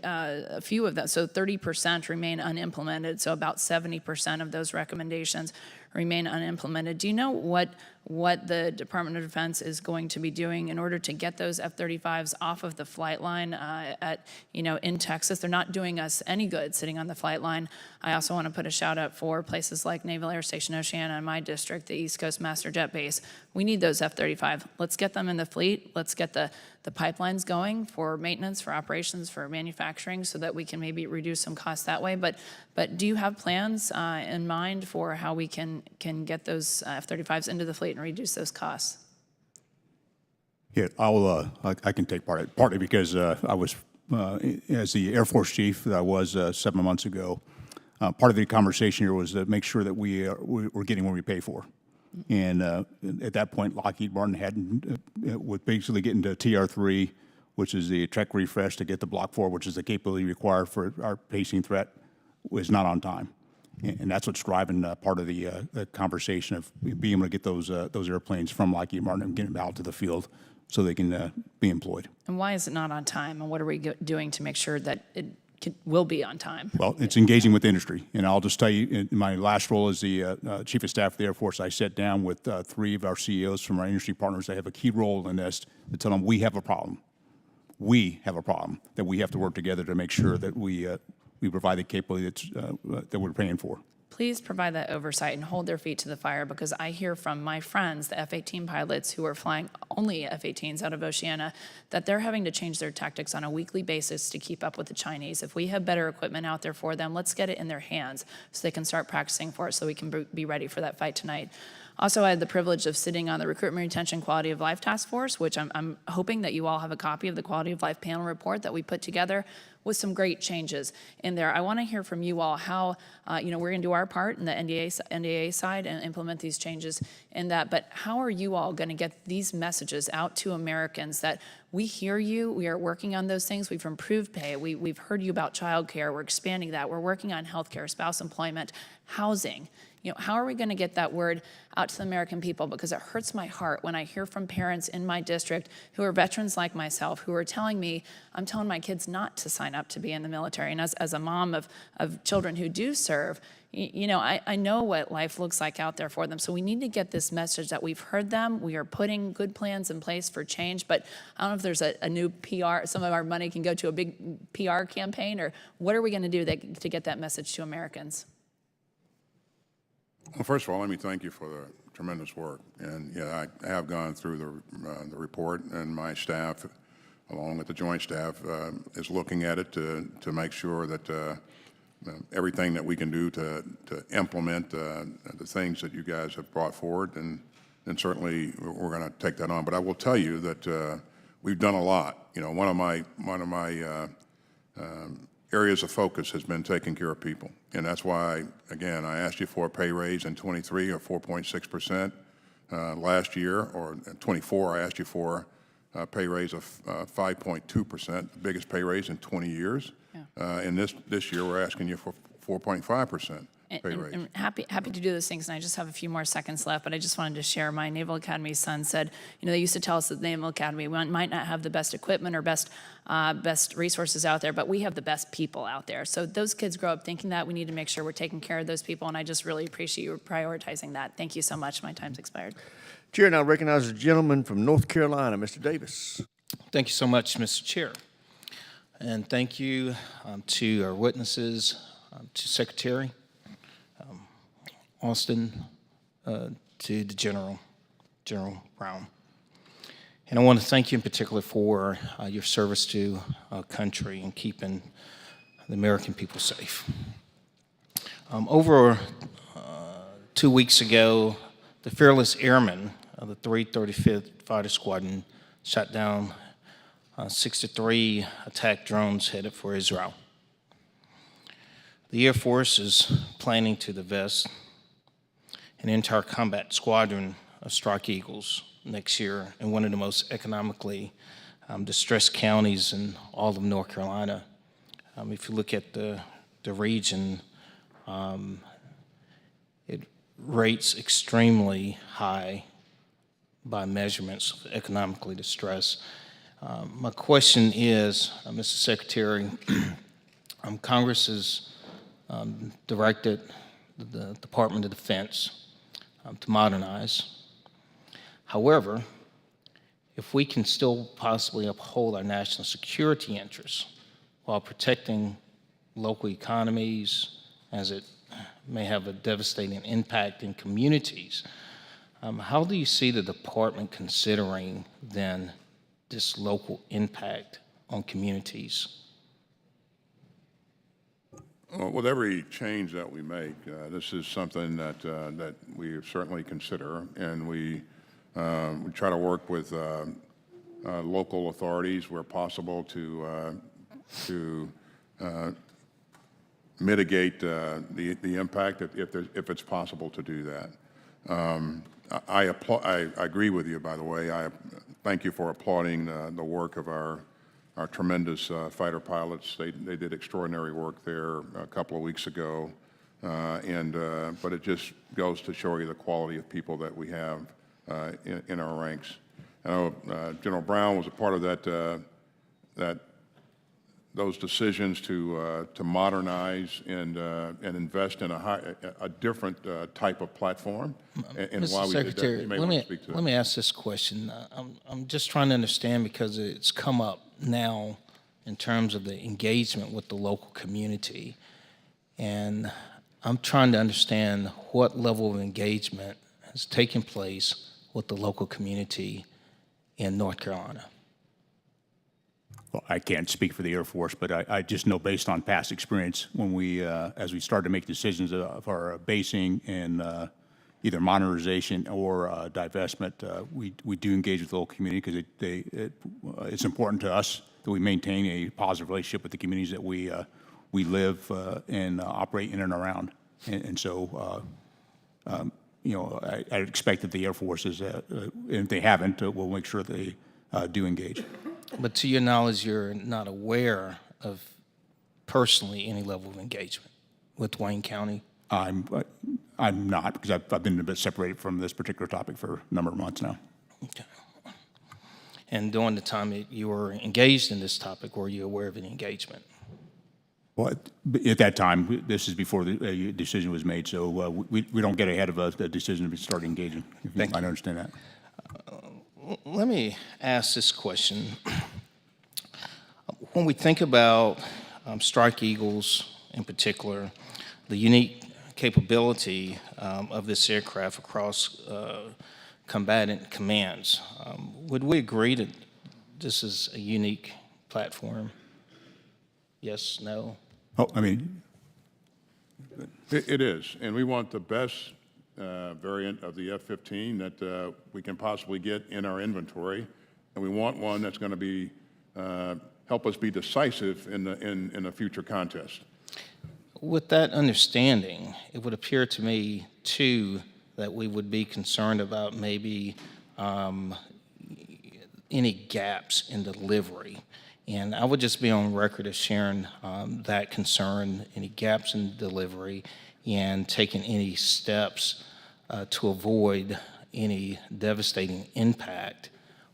N: a few of those. So 30% remain unimplemented. So about 70% of those recommendations remain unimplemented. Do you know what the Department of Defense is going to be doing in order to get those F-35s off of the flight line in Texas? They're not doing us any good sitting on the flight line. I also want to put a shout out for places like Naval Air Station Oceana in my district, the East Coast Master Jet Base. We need those F-35. Let's get them in the fleet. Let's get the pipelines going for maintenance, for operations, for manufacturing, so that we can maybe reduce some costs that way. But do you have plans in mind for how we can get those F-35s into the fleet and reduce those costs?
E: Yeah, I can take partly because I was, as the Air Force chief that I was 7 months ago, part of the conversation here was to make sure that we're getting what we pay for. And at that point, Lockheed Martin was basically getting to TR3, which is the tech refresh to get the Block 4, which is the capability required for our pacing threat, was not on time. And that's what's driving part of the conversation of being able to get those airplanes from Lockheed Martin and get them out to the field so they can be employed.
N: And why is it not on time? And what are we doing to make sure that it will be on time?
E: Well, it's engaging with industry. And I'll just tell you, in my last role as the Chief of Staff of the Air Force, I sat down with 3 of our CEOs from our industry partners that have a key role in this to tell them we have a problem. We have a problem that we have to work together to make sure that we provide the capability that we're paying for.
N: Please provide that oversight and hold their feet to the fire, because I hear from my friends, the F-18 pilots who are flying only F-18s out of Oceana, that they're having to change their tactics on a weekly basis to keep up with the Chinese. If we have better equipment out there for them, let's get it in their hands so they can start practicing for it so we can be ready for that fight tonight. Also, I had the privilege of sitting on the Recruitment, Retention, Quality of Life Task Force, which I'm hoping that you all have a copy of the Quality of Life panel report that we put together with some great changes in there. I want to hear from you all how, we're going to do our part in the NDA side and implement these changes in that, but how are you all going to get these messages out to Americans that we hear you, we are working on those things, we've improved pay, we've heard you about childcare, we're expanding that, we're working on healthcare, spouse employment, housing. How are we going to get that word out to the American people? Because it hurts my heart when I hear from parents in my district who are veterans like myself, who are telling me, I'm telling my kids not to sign up to be in the military. And as a mom of children who do serve, I know what life looks like out there for them. So we need to get this message that we've heard them. We are putting good plans in place for change. But I don't know if there's a new PR, some of our money can go to a big PR campaign, or what are we going to do to get that message to Americans?
C: Well, first of all, let me thank you for the tremendous work. And yeah, I have gone through the report, and my staff, along with the Joint Staff, is looking at it to make sure that everything that we can do to implement the things that you guys have brought forward, and certainly we're going to take that on. But I will tell you that we've done a lot. One of my areas of focus has been taking care of people. And that's why, again, I asked you for a pay raise in 23 of 4.6%. Last year, or 24, I asked you for a pay raise of 5.2%, the biggest pay raise in 20 years. Yeah. And this year, we're asking you for 4.5%.
N: And happy to do those things, and I just have a few more seconds left, but I just wanted to share. My Naval Academy son said, they used to tell us that the Naval Academy might not have the best equipment or best resources out there, but we have the best people out there. So those kids grow up thinking that. We need to make sure we're taking care of those people, and I just really appreciate you prioritizing that. Thank you so much. My time's expired.
A: Chair now recognizes the gentleman from North Carolina, Mr. Davis.
O: Thank you so much, Mr. Chair. And thank you to our witnesses, to Secretary Austin, to the General Brown. And I want to thank you in particular for your service to our country and keeping the American people safe. Over 2 weeks ago, the fearless airmen of the 335th Fighter Squadron shot down 63 attack drones headed for Israel. The Air Force is planning to divest an entire combat squadron of Strike Eagles next year in one of the most economically distressed counties in all of North Carolina. If you look at the region, it rates extremely high by measurements of economically distressed. My question is, Mr. Secretary, Congress has directed the Department of Defense to modernize. However, if we can still possibly uphold our national security interests while protecting local economies, as it may have a devastating impact in communities, how do you see the department considering then this local impact on communities?
C: Well, with every change that we make, this is something that we certainly consider, and we try to work with local authorities where possible to mitigate the impact if it's possible to do that. I agree with you, by the way. I thank you for applauding the work of our tremendous fighter pilots. They did extraordinary work there a couple of weeks ago, but it just goes to show you the quality of people that we have in our ranks. I know General Brown was a part of those decisions to modernize and invest in a different type of platform. And
O: Mr.
C: why we
O: Secretary,
C: did that, you may want to speak to that.
O: let me ask this question. I'm just trying to understand because it's come up now in terms of the engagement with the local community. And I'm trying to understand what level of engagement has taken place with the local community in North Carolina.
E: Well, I can't speak for the Air Force, but I just know based on past experience, when we, as we start to make decisions of our basing and either modernization or divestment, we do engage with the local community because it's important to us that we maintain a positive relationship with the communities that we live and operate in and around. And so, you know, I expect that the Air Force is, and if they haven't, we'll make sure they do engage.
O: But to your knowledge, you're not aware of personally any level of engagement with Wayne County?
E: I'm not, because I've been a bit separated from this particular topic for a number of months now.
O: Okay. And during the time that you were engaged in this topic, were you aware of any engagement?
E: Well, at that time, this is before the decision was made, so we don't get ahead of the decision to start engaging.
O: Thank you.
E: I understand that.
O: Let me ask this question. When we think about Strike Eagles in particular, the unique capability of this aircraft across combatant commands, would we agree that this is a unique platform? Yes, no?
E: Oh, I mean,
C: It is, and we want the best variant of the F-15 that we can possibly get in our inventory, and we want one that's going to be help us be decisive in a future contest.
O: With that understanding, it would appear to me, too, that we would be concerned about maybe any gaps in delivery. And I would just be on record as sharing that concern, any gaps in delivery, and taking any steps to avoid any devastating impact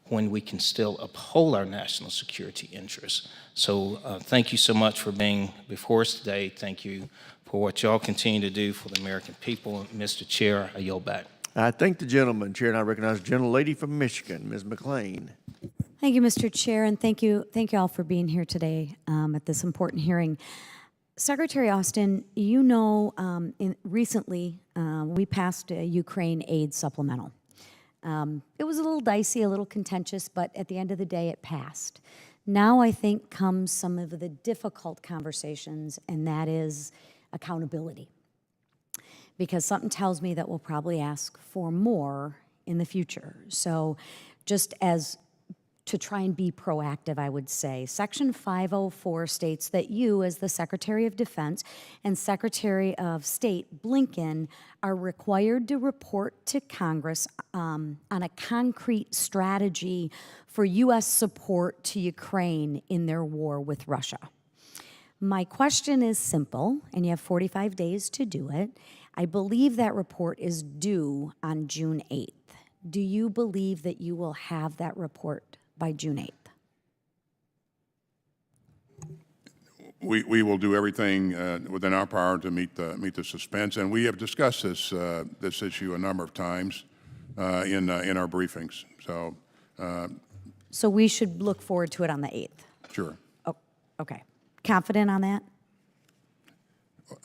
O: when we can still uphold our national security interests. So thank you so much for being before us today. Thank you for what y'all continue to do for the American people. Mr. Chair, I yield back.
A: I thank the gentleman, Chair, and I recognize the gentlelady from Michigan, Ms. McLean.
P: Thank you, Mr. Chair, and thank you all for being here today at this important hearing. Secretary Austin, you know, recently we passed a Ukraine aid supplemental. It was a little dicey, a little contentious, but at the end of the day, it passed. Now I think comes some of the difficult conversations, and that is accountability. Because something tells me that we'll probably ask for more in the future. So just as to try and be proactive, I would say, Section 504 states that you, as the Secretary of Defense and Secretary of State Blinken, are required to report to Congress on a concrete strategy for U.S. support to Ukraine in their war with Russia. My question is simple, and you have 45 days to do it. I believe that report is due on June 8th. Do you believe that you will have that report by June 8th?
C: We will do everything within our power to meet the suspense, and we have discussed this issue a number of times in our briefings.
P: So we should look forward to it on the 8th?
C: Sure.
P: Oh, okay. Confident on that?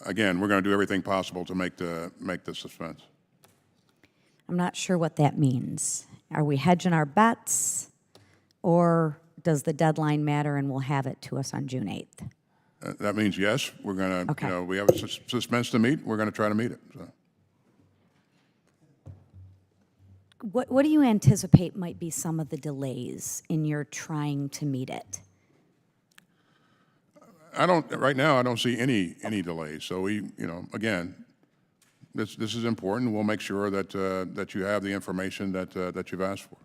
C: Again, we're going to do everything possible to make the suspense.
P: I'm not sure what that means. Are we hedging our bets, or does the deadline matter and we'll have it to us on June 8th?
C: That means yes, we're going to,
P: Okay.
C: we have a suspense to meet, we're going to try to meet it. So.
P: What do you anticipate might be some of the delays in your trying to meet it?
C: Right now, I don't see any delays. So again, this is important. We'll make sure that you have the information that you've asked for.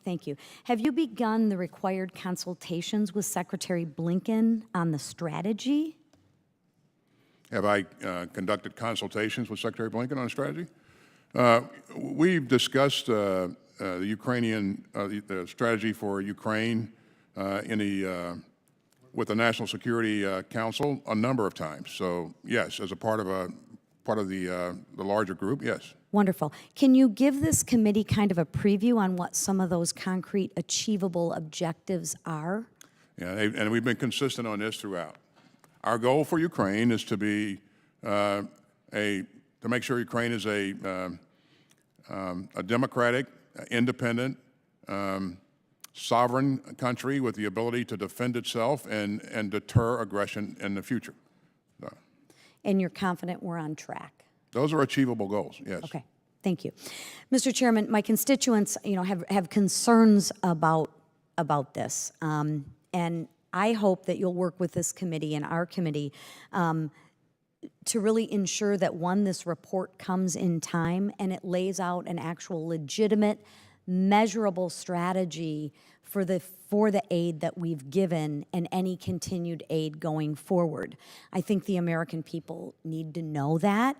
P: Thank you. Have you begun the required consultations with Secretary Blinken on the strategy?
C: Have I conducted consultations with Secretary Blinken on strategy? We've discussed the Ukrainian the strategy for Ukraine with the National Security Council a number of times. So yes, as a part of the larger group, yes.
P: Wonderful. Can you give this committee kind of a preview on what some of those concrete, achievable objectives are?
C: Yeah, and we've been consistent on this throughout. Our goal for Ukraine is to be to make sure Ukraine is a democratic, independent, sovereign country with the ability to defend itself and deter aggression in the future. So,
P: And you're confident we're on track?
C: those are achievable goals, yes.
P: Okay, thank you. Mr. Chairman, my constituents, have concerns about this. And I hope that you'll work with this committee and our committee to really ensure that, one, this report comes in time and it lays out an actual legitimate, measurable strategy for the aid that we've given and any continued aid going forward. I think the American people need to know that.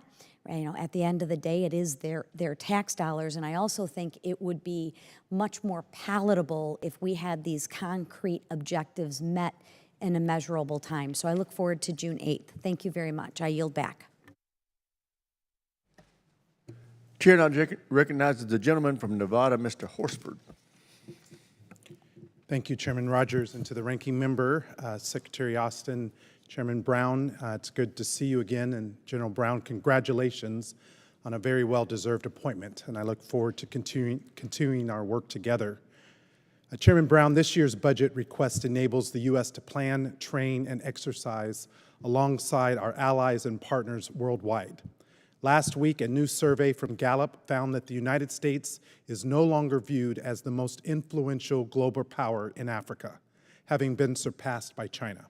P: At the end of the day, it is their tax dollars, and I also think it would be much more palatable if we had these concrete objectives met in a measurable time. So I look forward to June 8th. Thank you very much. I yield back.
A: Chair now recognizes the gentleman from Nevada, Mr. Horsford.
Q: Thank you, Chairman Rogers, and to the ranking member, Secretary Austin, Chairman Brown. It's good to see you again, and General Brown, congratulations on a very well-deserved appointment, and I look forward to continuing our work together. Chairman Brown, this year's budget request enables the U.S. to plan, train, and exercise alongside our allies and partners worldwide. Last week, a new survey from Gallup found that the United States is no longer viewed as the most influential global power in Africa, having been surpassed by China.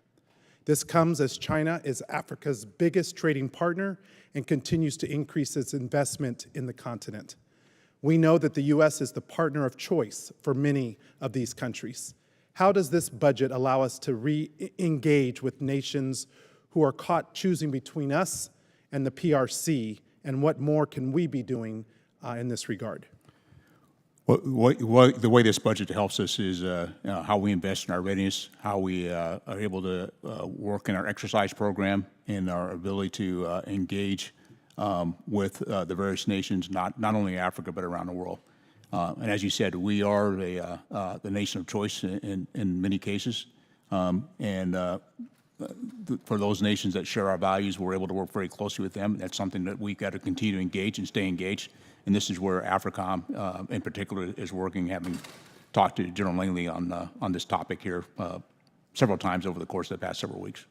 Q: This comes as China is Africa's biggest trading partner and continues to increase its investment in the continent. We know that the U.S. is the partner of choice for many of these countries. How does this budget allow us to re-engage with nations who are caught choosing between us and the PRC, and what more can we be doing in this regard?
E: The way this budget helps us is how we invest in our readiness, how we are able to work in our exercise program, and our ability to engage with the various nations, not only Africa, but around the world. And as you said, we are the nation of choice in many cases. And for those nations that share our values, we're able to work very closely with them. That's something that we've got to continue to engage and stay engaged. And this is where AFRICOM, in particular, is working, having talked to General Langley on this topic here several times over the course of the past several weeks.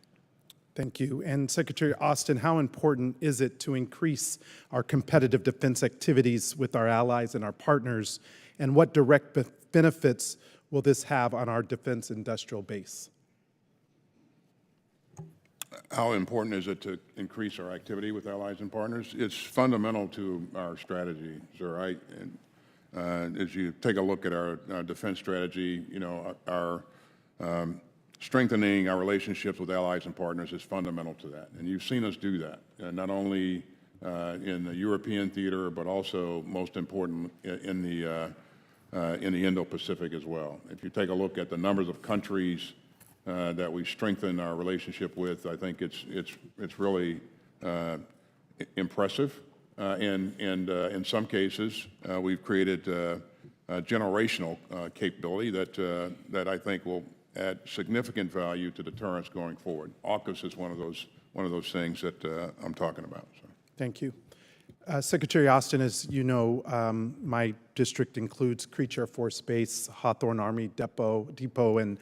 Q: Thank you. And Secretary Austin, how important is it to increase our competitive defense activities with our allies and our partners, and what direct benefits will this have on our defense industrial base?
C: How important is it to increase our activity with allies and partners? It's fundamental to our strategy, sir. As you take a look at our defense strategy, you know, our strengthening our relationships with allies and partners is fundamental to that. And you've seen us do that, not only in the European theater, but also, most important, in the Indo-Pacific as well. If you take a look at the numbers of countries that we strengthen our relationship with, I think it's really impressive. And in some cases, we've created a generational capability that I think will add significant value to deterrence going forward. AUKUS is one of those things that I'm talking about. So.
Q: Thank you. Secretary Austin, as you know, my district includes Creech Air Force Base, Hawthorne Army Depot, and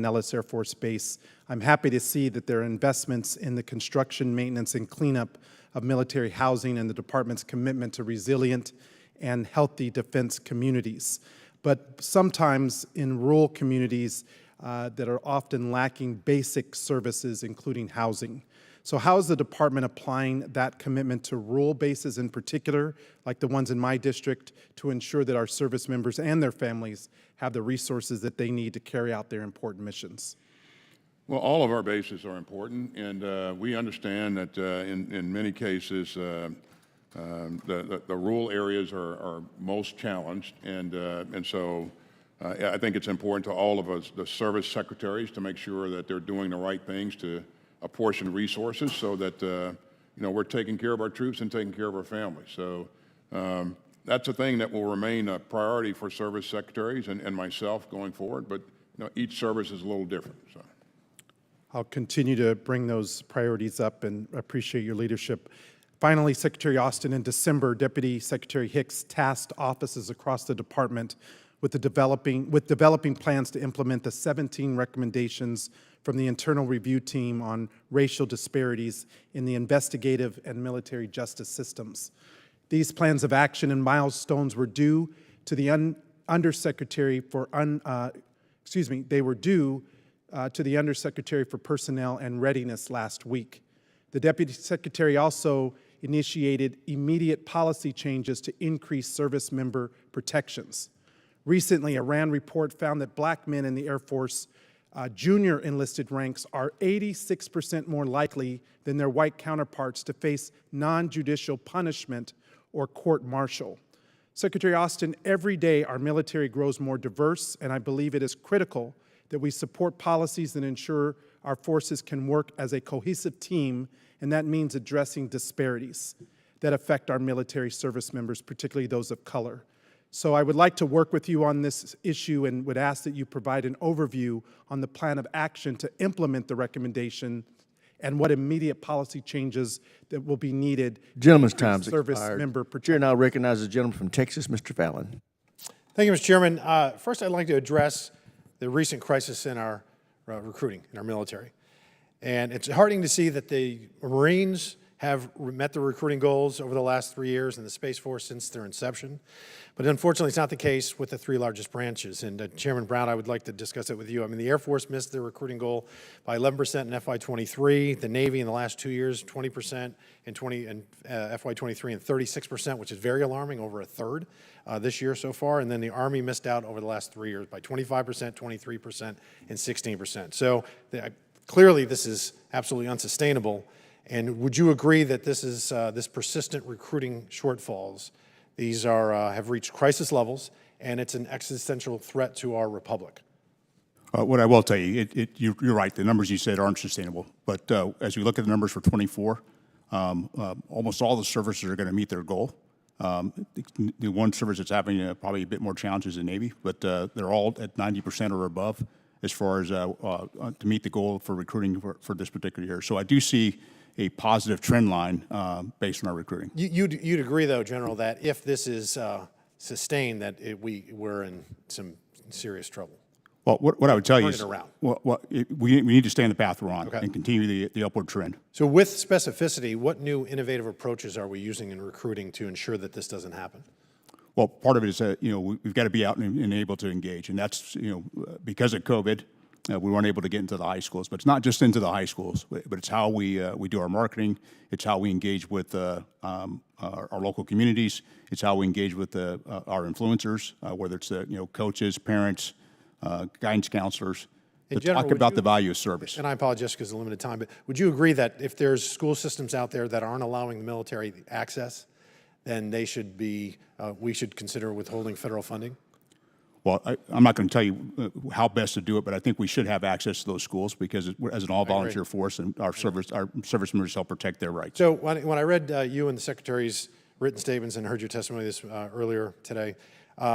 Q: Nellis Air Force Base. I'm happy to see that there are investments in the construction, maintenance, and cleanup of military housing and the department's commitment to resilient and healthy defense communities. But sometimes in rural communities that are often lacking basic services, including housing. So how is the department applying that commitment to rural bases in particular, like the ones in my district, to ensure that our service members and their families have the resources that they need to carry out their important missions?
C: Well, all of our bases are important, and we understand that in many cases the rural areas are most challenged, and so I think it's important to all of us, the service secretaries, to make sure that they're doing the right things to apportion resources so that you know, we're taking care of our troops and taking care of our families. So that's a thing that will remain a priority for service secretaries and myself going forward. But you know, each service is a little different. So
Q: I'll continue to bring those priorities up and appreciate your leadership. Finally, Secretary Austin, in December, Deputy Secretary Hicks tasked offices across the department with developing plans to implement the 17 recommendations from the internal review team on racial disparities in the investigative and military justice systems. These plans of action and milestones were due to the Undersecretary for Personnel and Readiness last week. The Deputy Secretary also initiated immediate policy changes to increase service member protections. Recently, a RAND report found that black men in the Air Force junior enlisted ranks are 86% more likely than their white counterparts to face non-judicial punishment or court-martial. Secretary Austin, every day our military grows more diverse, and I believe it is critical that we support policies that ensure our forces can work as a cohesive team, and that means addressing disparities that affect our military service members, particularly those of color. So I would like to work with you on this issue and would ask that you provide an overview on the plan of action to implement the recommendation and what immediate policy changes that will be needed.
A: Gentleman's time's
Q: service
A: expired.
Q: member
A: Chair now recognizes the gentleman from Texas, Mr. Fallon.
R: Thank you, Mr. Chairman. First, I'd like to address the recent crisis in our recruiting, in our military. And it's heartening to see that the Marines have met the recruiting goals over the last 3 years and the Space Force since their inception. But unfortunately, it's not the case with the three largest branches. And Chairman Brown, I would like to discuss it with you. I mean, the Air Force missed their recruiting goal by 11% in FY23. The Navy in the last 2 years, 20% in FY23 and 36%, which is very alarming, over a third this year so far. And then the Army missed out over the last 3 years by 25%, 23%, and 16%. So clearly, this is absolutely unsustainable. And would you agree that this is this persistent recruiting shortfalls? These are have reached crisis levels, and it's an existential threat to our republic.
E: What I will tell you, you're right. The numbers you said aren't sustainable. But as we look at the numbers for 24, almost all the services are going to meet their goal. The one service that's having probably a bit more challenges is the Navy, but they're all at 90% or above. as far as to meet the goal for recruiting for this particular year. So I do see a positive trend line based on our recruiting.
R: You'd agree, though, General, that if this is sustained, that we're in some serious trouble.
E: Well, what I would tell you is,
R: Turn it around.
E: We need to stay on the path we're on
R: Okay.
E: and continue the upward trend.
R: So with specificity, what new innovative approaches are we using in recruiting to ensure that this doesn't happen?
E: Well, part of it is we've got to be out and able to engage, and that's because of COVID, we weren't able to get into the high schools. But it's not just into the high schools, but it's how we do our marketing. It's how we engage with our local communities. It's how we engage with our influencers, whether it's coaches, parents, guidance counselors. To talk about the value of service.
R: And I apologize because of limited time, but would you agree that if there's school systems out there that aren't allowing the military access, then they should be, we should consider withholding federal funding?
E: Well, I'm not going to tell you how best to do it, but I think we should have access to those schools because as an all-volunteer force, and our service members help protect their rights.
R: So when I read you and the Secretary's written statements and heard your testimony this earlier today,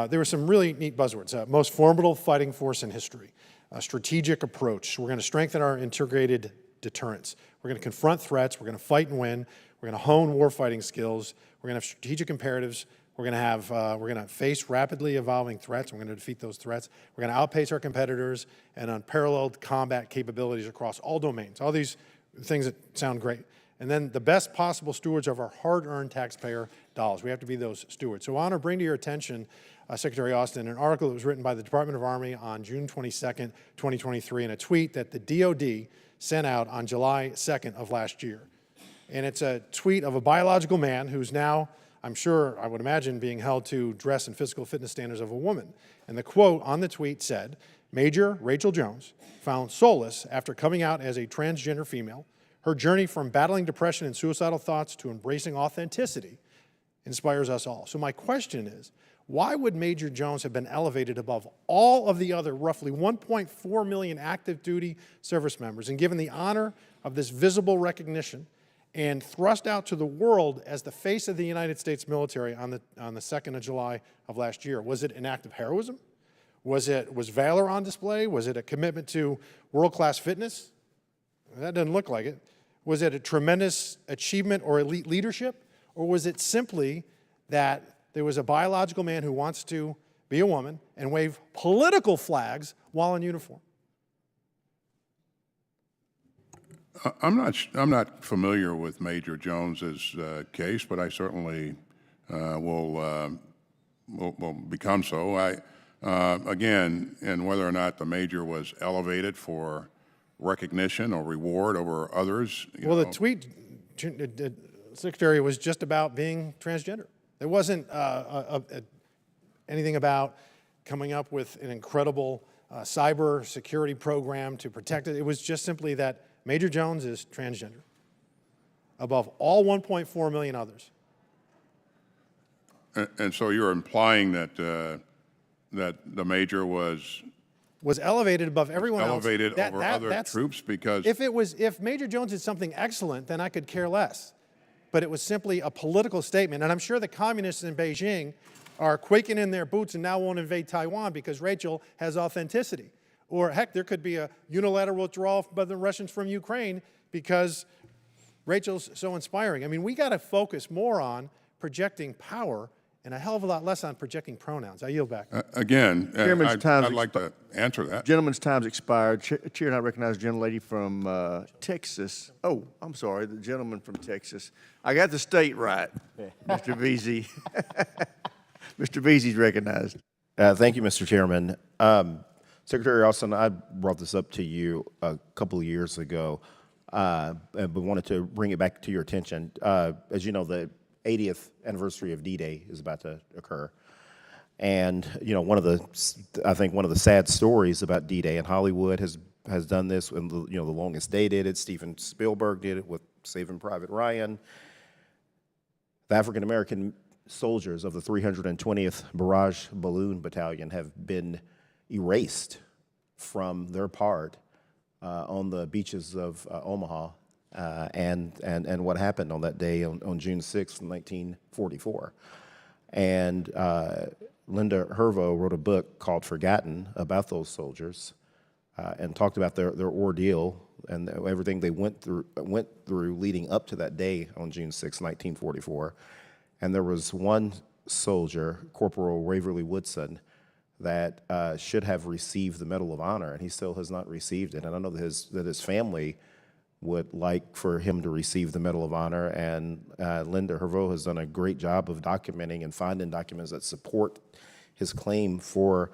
R: there were some really neat buzzwords. Most formidable fighting force in history, a strategic approach. We're going to strengthen our integrated deterrence. We're going to confront threats. We're going to fight and win. We're going to hone warfighting skills. We're going to have strategic imperatives. We're going to face rapidly evolving threats. We're going to defeat those threats. We're going to outpace our competitors and unparalleled combat capabilities across all domains. All these things that sound great. And then the best possible stewards of our hard-earned taxpayer dollars. We have to be those stewards. So I want to bring to your attention, Secretary Austin, an article that was written by the Department of Army on June 22nd, 2023, and a tweet that the DOD sent out on July 2nd of last year. And it's a tweet of a biological man who's now, I'm sure, I would imagine, being held to dress and physical fitness standards of a woman. And the quote on the tweet said, Major Rachel Jones found solace after coming out as a transgender female. Her journey from battling depression and suicidal thoughts to embracing authenticity inspires us all. So my question is, why would Major Jones have been elevated above all of the other roughly 1.4 million active duty service members and given the honor of this visible recognition and thrust out to the world as the face of the United States military on the 2nd of July of last year? Was it an act of heroism? Was valor on display? Was it a commitment to world-class fitness? That doesn't look like it. Was it a tremendous achievement or elite leadership? Or was it simply that there was a biological man who wants to be a woman and wave political flags while in uniform?
C: I'm not familiar with Major Jones's case, but I certainly will become so. Again, and whether or not the major was elevated for recognition or reward over others.
R: Well, the tweet, Secretary, was just about being transgender. There wasn't anything about coming up with an incredible cyber security program to protect it. It was just simply that Major Jones is transgender above all 1.4 million others.
C: And so you're implying that that the major was
R: elevated above everyone
C: elevated
R: else.
C: over other troops because
R: if Major Jones did something excellent, then I could care less. But it was simply a political statement, and I'm sure the communists in Beijing are quaking in their boots and now won't invade Taiwan because Rachel has authenticity. Or heck, there could be a unilateral withdrawal by the Russians from Ukraine because Rachel's so inspiring. I mean, we got to focus more on projecting power and a hell of a lot less on projecting pronouns. I yield back.
C: Again,
A: I'd
C: like to answer that.
A: Gentleman's time's expired. Chair, and I recognize the gentlelady from Texas. Oh, I'm sorry, the gentleman from Texas. I got the state right, Mr. Veazey. Mr. Veazey's recognized.
S: Thank you, Mr. Chairman. Secretary Austin, I brought this up to you a couple of years ago, but wanted to bring it back to your attention. As you know, the 80th anniversary of D-Day is about to occur. And, you know, I think one of the sad stories about D-Day, and Hollywood has done this, and the Longest Day did it, Steven Spielberg did it with Saving Private Ryan. The African-American soldiers of the 320th Barrage Balloon Battalion have been erased from their part on the beaches of Omaha and what happened on that day on June 6th, 1944. And Linda Hervo wrote a book called Forgotten about those soldiers. and talked about their ordeal and everything they went through leading up to that day on June 6, 1944. And there was one soldier, Corporal Waverly Woodson, that should have received the Medal of Honor, and he still has not received it. And I know that his family would like for him to receive the Medal of Honor, and Linda Herveau has done a great job of documenting and finding documents that support his claim for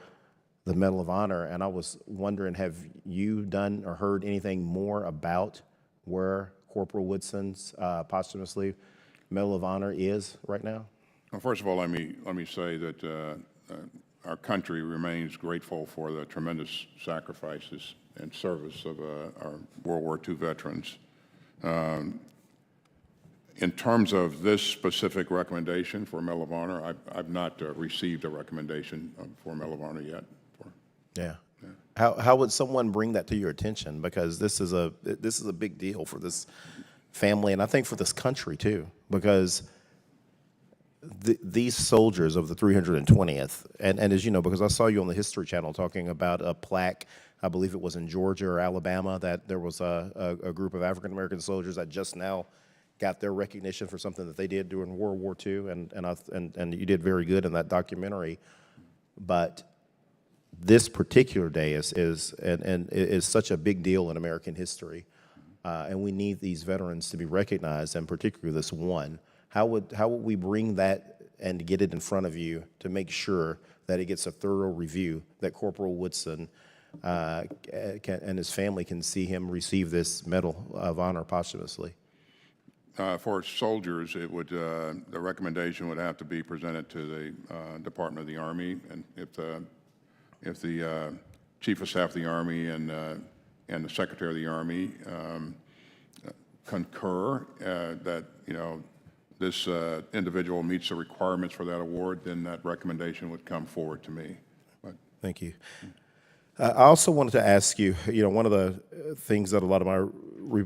S: the Medal of Honor. And I was wondering, have you done or heard anything more about where Corporal Woodson's posthumously Medal of Honor is right now?
C: Well, first of all, let me say that our country remains grateful for the tremendous sacrifices and service of our World War II veterans. In terms of this specific recommendation for Medal of Honor, I've not received a recommendation for Medal of Honor yet.
S: Yeah. How would someone bring that to your attention? Because this is a big deal for this family, and I think for this country too, because these soldiers of the 320th, and as you know, because I saw you on the History Channel talking about a plaque, I believe it was in Georgia or Alabama, that there was a group of African-American soldiers that just now got their recognition for something that they did during World War II, and you did very good in that documentary. But this particular day is such a big deal in American history, and we need these veterans to be recognized, and particularly this one. How would we bring that and get it in front of you to make sure that it gets a thorough review, that Corporal Woodson and his family can see him receive this Medal of Honor posthumously?
C: For soldiers, it would the recommendation would have to be presented to the Department of the Army, and if the Chief of Staff of the Army and the Secretary of the Army concur that this individual meets the requirements for that award, then that recommendation would come forward to me.
S: Thank you. I also wanted to ask you, one of the things that a lot of my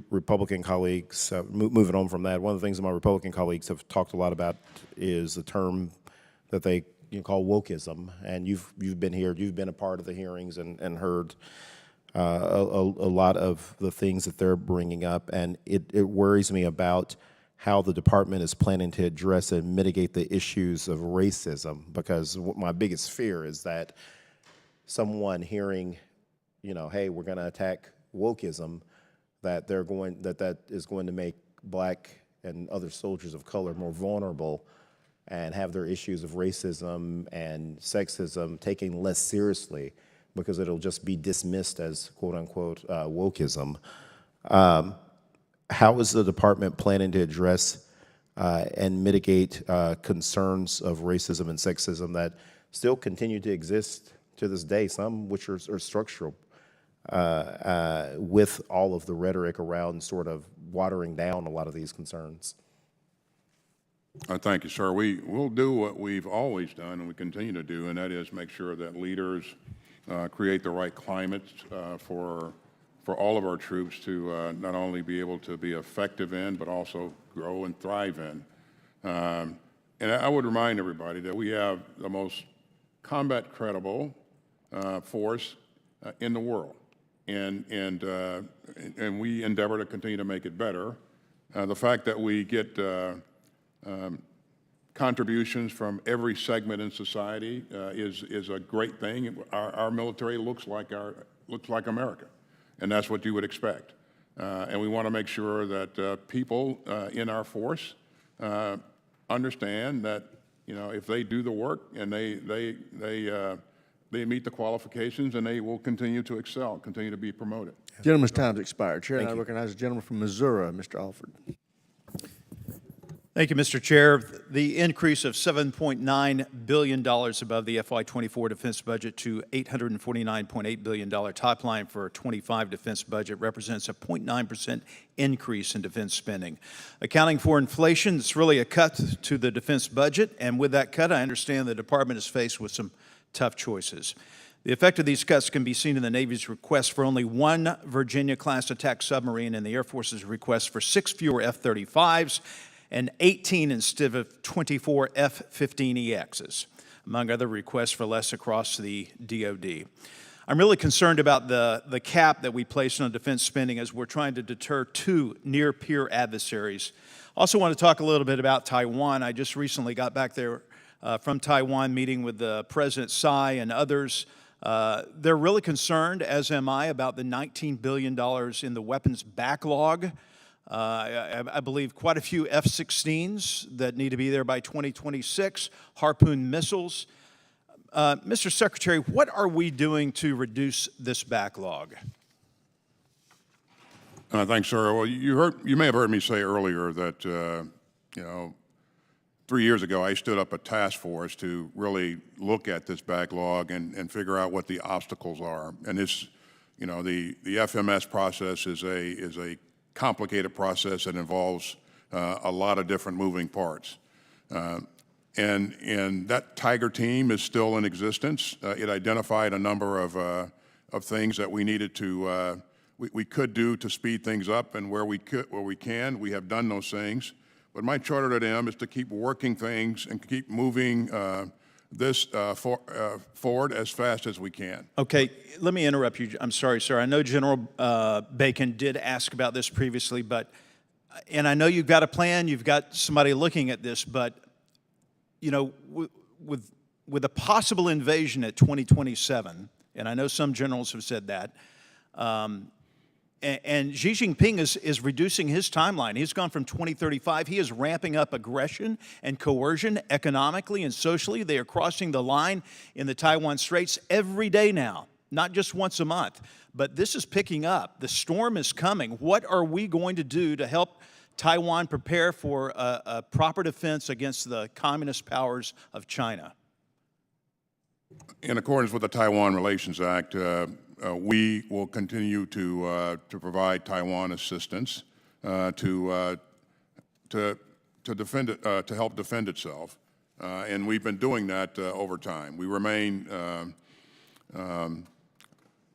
S: Republican colleagues, moving on from that, one of the things that my Republican colleagues have talked a lot about is the term that they call wokeism. And you've been here, you've been a part of the hearings and heard a lot of the things that they're bringing up. And it worries me about how the department is planning to address and mitigate the issues of racism, because my biggest fear is that someone hearing, hey, we're going to attack wokeism, that that is going to make black and other soldiers of color more vulnerable and have their issues of racism and sexism taken less seriously because it'll just be dismissed as quote unquote wokeism. How is the department planning to address and mitigate concerns of racism and sexism that still continue to exist to this day, some which are structural, with all of the rhetoric around sort of watering down a lot of these concerns?
C: Thank you, sir. We'll do what we've always done and we continue to do, and that is make sure that leaders create the right climate for all of our troops to not only be able to be effective in, but also grow and thrive in. And I would remind everybody that we have the most combat credible force in the world, and we endeavor to continue to make it better. The fact that we get contributions from every segment in society is a great thing. Our military looks like America, and that's what you would expect. And we want to make sure that people in our force understand that if they do the work and they meet the qualifications, and they will continue to excel, continue to be promoted.
A: Gentleman's time's expired. Chair, and I recognize the gentleman from Missouri, Mr. Alford.
T: Thank you, Mr. Chair. The increase of $7.9 billion above the FY24 defense budget to $849.8 billion top line for a 25 defense budget represents a 0.9% increase in defense spending. Accounting for inflation, it's really a cut to the defense budget, and with that cut, I understand the department is faced with some tough choices. The effect of these cuts can be seen in the Navy's request for only one Virginia-class attack submarine and the Air Force's request for 6 fewer F-35s and 18 instead of 24 F-15EXs, among other requests for less across the DoD. I'm really concerned about the cap that we placed on defense spending as we're trying to deter two near-peer adversaries. Also want to talk a little bit about Taiwan. I just recently got back there from Taiwan, meeting with President Tsai and others. They're really concerned, as am I, about the $19 billion in the weapons backlog. I believe quite a few F-16s that need to be there by 2026, Harpoon missiles. Mr. Secretary, what are we doing to reduce this backlog?
C: Thanks, sir. Well, you may have heard me say earlier that, 3 years ago, I stood up a task force to really look at this backlog and figure out what the obstacles are. And this, the FMS process is a complicated process that involves a lot of different moving parts. And that Tiger team is still in existence. It identified a number of things that we needed to, we could do to speed things up, and where we can, we have done those things. But my charter to them is to keep working things and keep moving this forward as fast as we can.
T: Okay, let me interrupt you. I'm sorry, sir. I know General Bacon did ask about this previously, and I know you've got a plan, you've got somebody looking at this, but with a possible invasion at 2027, and I know some generals have said that, and Xi Jinping is reducing his timeline. He's gone from 2035. He is ramping up aggression and coercion economically and socially. They are crossing the line in the Taiwan Straits every day now, not just once a month. But this is picking up. The storm is coming. What are we going to do to help Taiwan prepare for a proper defense against the communist powers of China?
C: In accordance with the Taiwan Relations Act, we will continue to provide Taiwan assistance to defend it, to help defend itself, and we've been doing that over time. We remain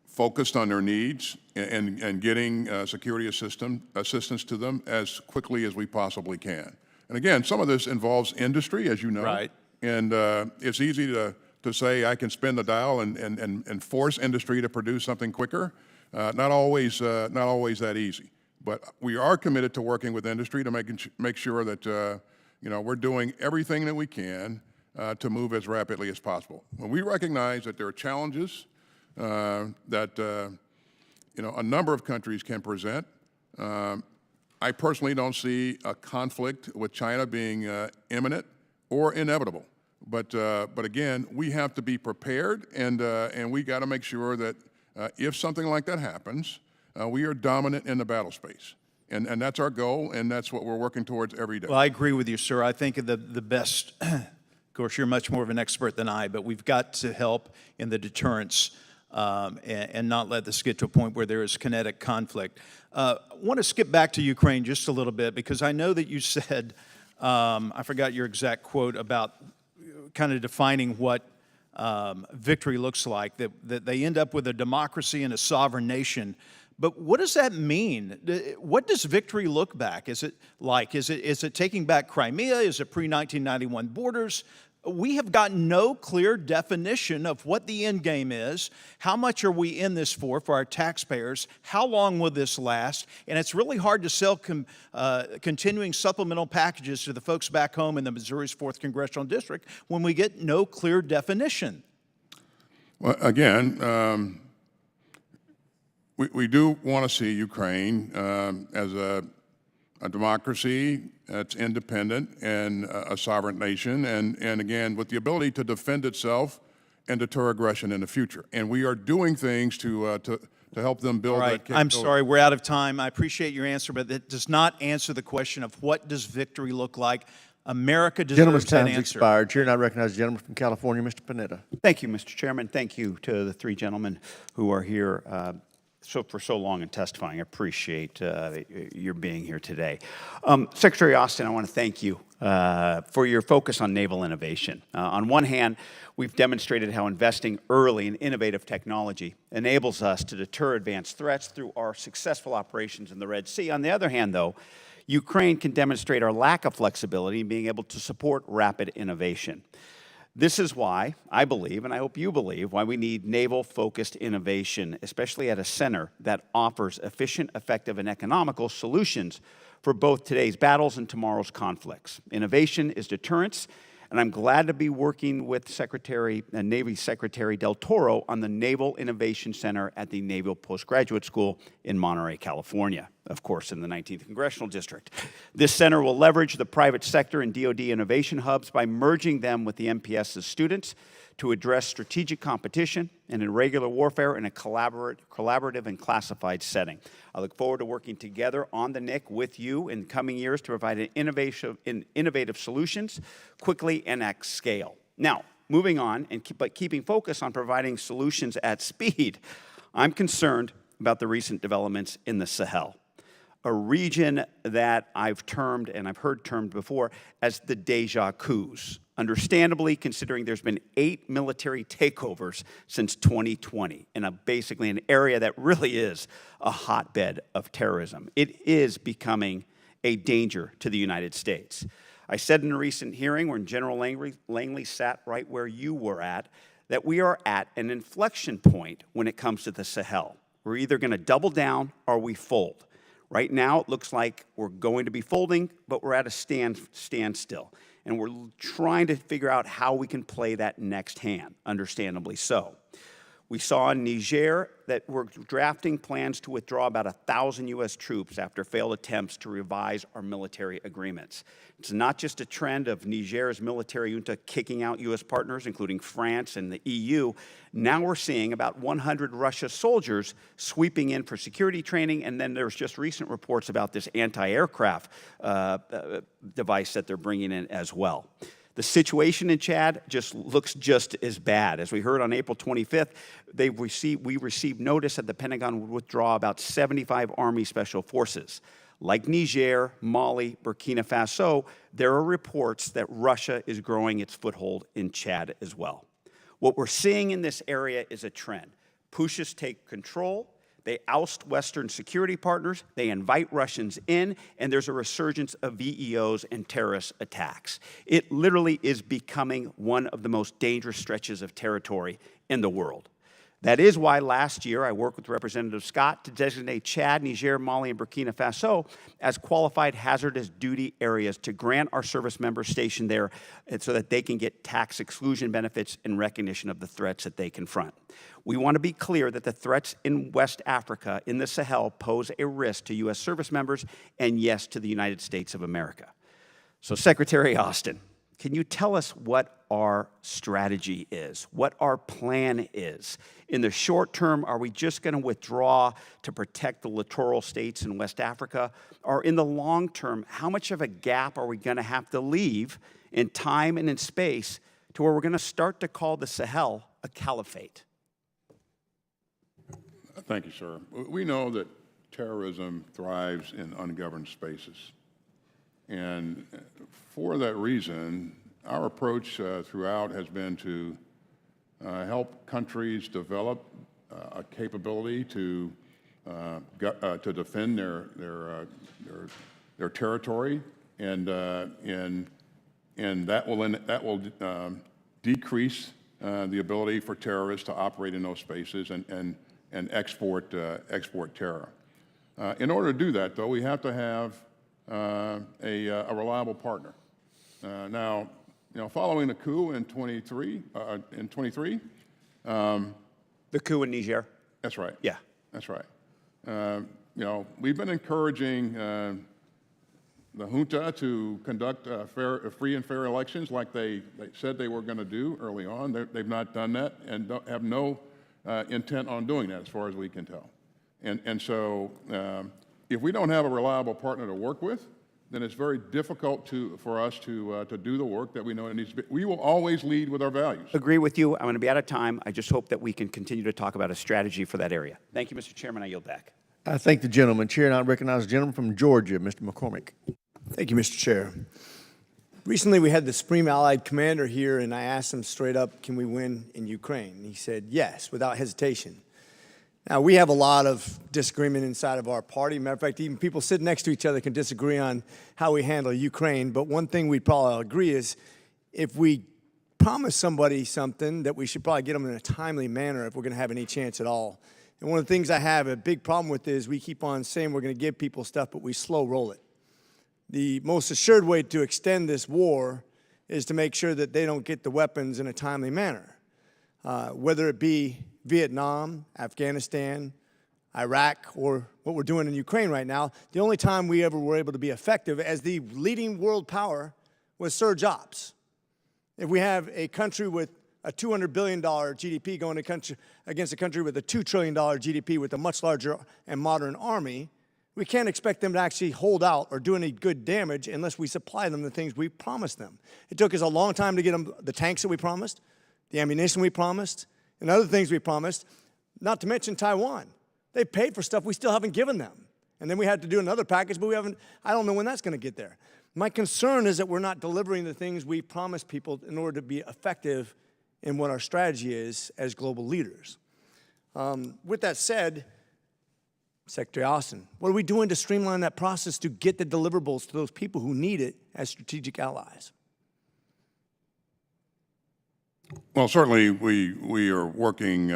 C: focused on their needs and getting security assistance to them as quickly as we possibly can. And again, some of this involves industry, as you know,
T: right?
C: And it's easy to say I can spin the dial and force industry to produce something quicker. Not always that easy. But we are committed to working with industry to make sure that we're doing everything that we can to move as rapidly as possible. When we recognize that there are challenges that a number of countries can present, I personally don't see a conflict with China being imminent or inevitable. But again, we have to be prepared, and we got to make sure that if something like that happens, we are dominant in the battle space. And that's our goal, and that's what we're working towards every day.
T: Well, I agree with you, sir. I think the best, of course, you're much more of an expert than I, but we've got to help in the deterrence and not let this get to a point where there is kinetic conflict. I want to skip back to Ukraine just a little bit, because I know that you said, I forgot your exact quote about kind of defining what victory looks like, that they end up with a democracy and a sovereign nation. But what does that mean? What does victory look back? Is it like, is it taking back Crimea? Is it pre-1991 borders? We have got no clear definition of what the end game is. How much are we in this for our taxpayers? How long will this last? And it's really hard to sell continuing supplemental packages to the folks back home in the Missouri's 4th Congressional District when we get no clear definition.
C: Well, again, we do want to see Ukraine as a democracy that's independent and a sovereign nation, and again, with the ability to defend itself and deter aggression in the future. And we are doing things to help them build that capability.
T: I'm sorry, we're out of time. I appreciate your answer, but it does not answer the question of what does victory look like. America deserves
A: Gentleman's
T: that
A: time's
T: answer.
A: expired. Chair, and I recognize the gentleman from California, Mr. Panetta.
D: Thank you, Mr. Chairman. Thank you to the three gentlemen who are here for so long and testifying. I appreciate your being here today. Secretary Austin, I want to thank you for your focus on naval innovation. On one hand, we've demonstrated how investing early in innovative technology enables us to deter advanced threats through our successful operations in the Red Sea. On the other hand, though, Ukraine can demonstrate our lack of flexibility in being able to support rapid innovation. This is why I believe, and I hope you believe, why we need naval-focused innovation, especially at a center that offers efficient, effective, and economical solutions for both today's battles and tomorrow's conflicts. Innovation is deterrence, and I'm glad to be working with Navy Secretary Del Toro on the Naval Innovation Center at the Naval Postgraduate School in Monterey, California, of course, in the 19th Congressional District. This center will leverage the private sector and DoD innovation hubs by merging them with the MPS's students to address strategic competition and irregular warfare in a collaborative and classified setting. I look forward to working together on the NIC with you in coming years to provide innovative solutions quickly and at scale. Now, moving on, but keeping focus on providing solutions at speed, I'm concerned about the recent developments in the Sahel, a region that I've termed, and I've heard termed before, as the déjà coups. Understandably, considering there's been 8 military takeovers since 2020 in basically an area that really is a hotbed of terrorism. It is becoming a danger to the United States. I said in a recent hearing when General Langley sat right where you were at, that we are at an inflection point when it comes to the Sahel. We're either going to double down or we fold. Right now, it looks like we're going to be folding, but we're at a standstill. And we're trying to figure out how we can play that next hand, understandably so. We saw in Niger that we're drafting plans to withdraw about 1,000 U.S. troops after failed attempts to revise our military agreements. It's not just a trend of Niger's military junta kicking out U.S. partners, including France and the EU. Now we're seeing about 100 Russia soldiers sweeping in for security training, and then there's just recent reports about this anti-aircraft device that they're bringing in as well. The situation in Chad looks just as bad. As we heard on April 25th, we received notice that the Pentagon would withdraw about 75 Army Special Forces. Like Niger, Mali, Burkina Faso, there are reports that Russia is growing its foothold in Chad as well. What we're seeing in this area is a trend. Pushas take control. They oust Western security partners, they invite Russians in, and there's a resurgence of VEOs and terrorist attacks. It literally is becoming one of the most dangerous stretches of territory in the world. That is why last year I worked with Representative Scott to designate Chad, Niger, Mali, and Burkina Faso as qualified hazardous duty areas to grant our service members stationed there so that they can get tax exclusion benefits in recognition of the threats that they confront. We want to be clear that the threats in West Africa, in the Sahel, pose a risk to U.S. service members and, yes, to the United States of America. So, Secretary Austin, can you tell us what our strategy is, what our plan is? In the short term, are we just going to withdraw to protect the littoral states in West Africa? Or in the long term, how much of a gap are we going to have to leave in time and in space to where we're going to start to call the Sahel a caliphate?
C: Thank you, sir. We know that terrorism thrives in ungoverned spaces. And for that reason, our approach throughout has been to help countries develop a capability to defend their territory, and that will decrease the ability for terrorists to operate in those spaces and export terror. In order to do that, though, we have to have a reliable partner. Now, following the coup in 23,
D: the coup in Niger.
C: That's right.
D: Yeah,
C: that's right. We've been encouraging the junta to conduct free and fair elections, like they said they were going to do early on. They've not done that, and have no intent on doing that, as far as we can tell. And so, if we don't have a reliable partner to work with, then it's very difficult for us to do the work that we know it needs to be. We will always lead with our values.
D: Agree with you. I'm going to be out of time. I just hope that we can continue to talk about a strategy for that area. Thank you, Mr. Chairman. I yield back.
A: I thank the gentleman. Chair, and I recognize the gentleman from Georgia, Mr. McCormick.
B: Thank you, Mr. Chair. Recently, we had the Supreme Allied Commander here, and I asked him straight up, can we win in Ukraine? And he said, yes, without hesitation. Now, we have a lot of disagreement inside of our party. Matter of fact, even people sitting next to each other can disagree on how we handle Ukraine. But one thing we'd probably all agree is if we promise somebody something, that we should probably get them in a timely manner if we're going to have any chance at all. And one of the things I have a big problem with is we keep on saying we're going to give people stuff, but we slow roll it. The most assured way to extend this war is to make sure that they don't get the weapons in a timely manner. Whether it be Vietnam, Afghanistan, Iraq, or what we're doing in Ukraine right now, the only time we ever were able to be effective as the leading world power was surge ops. If we have a country with a $200 billion GDP going against a country with a $2 trillion GDP with a much larger and modern army, we can't expect them to actually hold out or do any good damage unless we supply them the things we promised them. It took us a long time to get them the tanks that we promised, the ammunition we promised, and other things we promised, not to mention Taiwan. They paid for stuff we still haven't given them. And then we had to do another package, but I don't know when that's going to get there. My concern is that we're not delivering the things we promised people in order to be effective in what our strategy is as global leaders. With that said, Secretary Austin, what are we doing to streamline that process to get the deliverables to those people who need it as strategic allies?
C: Well, certainly we are working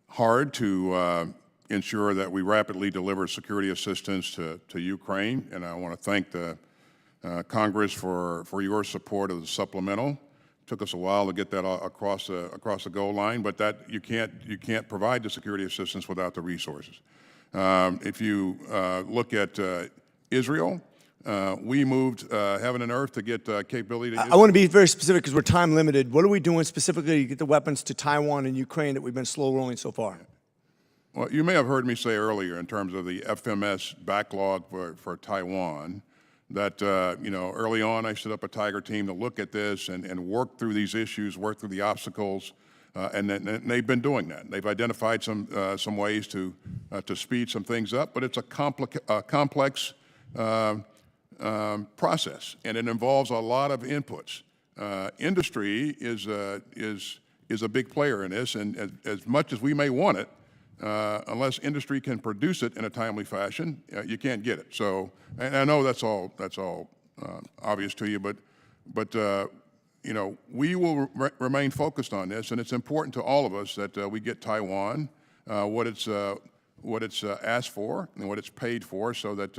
C: hard to ensure that we rapidly deliver security assistance to Ukraine, and I want to thank the Congress for your support of the supplemental. Took us a while to get that across the goal line, but that you can't provide the security assistance without the resources. If you look at Israel, we moved heaven and earth to get capability to
B: I want to be very specific because we're time limited. What are we doing specifically to get the weapons to Taiwan and Ukraine that we've been slow rolling so far?
C: Well, you may have heard me say earlier in terms of the FMS backlog for Taiwan, that early on I set up a Tiger team to look at this and work through these issues, work through the obstacles, and they've been doing that. They've identified some ways to speed some things up, but it's a complex process, and it involves a lot of inputs. Industry is a big player in this, and as much as we may want it, unless industry can produce it in a timely fashion, you can't get it. So, and I know that's all obvious to you, but we will remain focused on this, and it's important to all of us that we get Taiwan what it's asked for and what it's paid for, so that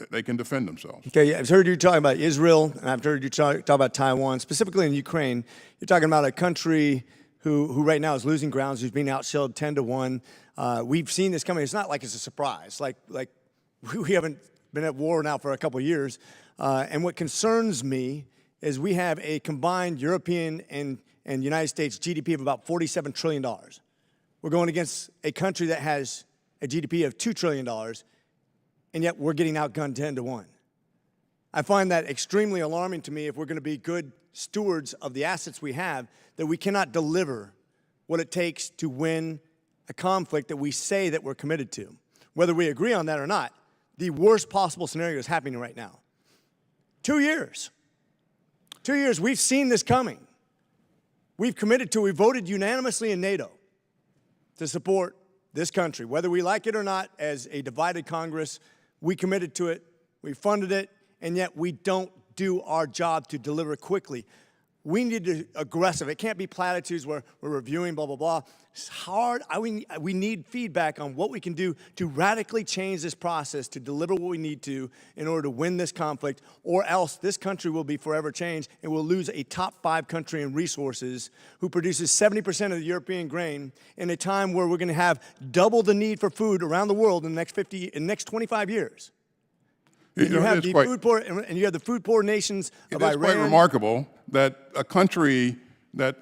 C: they can defend themselves.
B: Okay, I've heard you talking about Israel, and I've heard you talk about Taiwan, specifically in Ukraine. You're talking about a country who right now is losing grounds, who's being outshelled 10-1. We've seen this coming. It's not like it's a surprise. Like we haven't been at war now for a couple of years. And what concerns me is we have a combined European and United States GDP of about $47 trillion. We're going against a country that has a GDP of $2 trillion, and yet we're getting outgunned 10-1. I find that extremely alarming to me if we're going to be good stewards of the assets we have, that we cannot deliver what it takes to win a conflict that we say that we're committed to. Whether we agree on that or not, the worst possible scenario is happening right now. 2 years. 2 years, we've seen this coming. We voted unanimously in NATO to support this country. Whether we like it or not, as a divided Congress, we committed to it, we funded it, and yet we don't do our job to deliver quickly. We need to aggressive. It can't be platitudes where we're reviewing, blah, blah, blah. It's hard. We need feedback on what we can do to radically change this process, to deliver what we need to in order to win this conflict, or else this country will be forever changed and we'll lose a top 5 country in resources who produces 70% of the European grain in a time where we're going to have double the need for food around the world in the next 25 years. And you have the food poor nations of Iran.
C: It's quite remarkable that a country that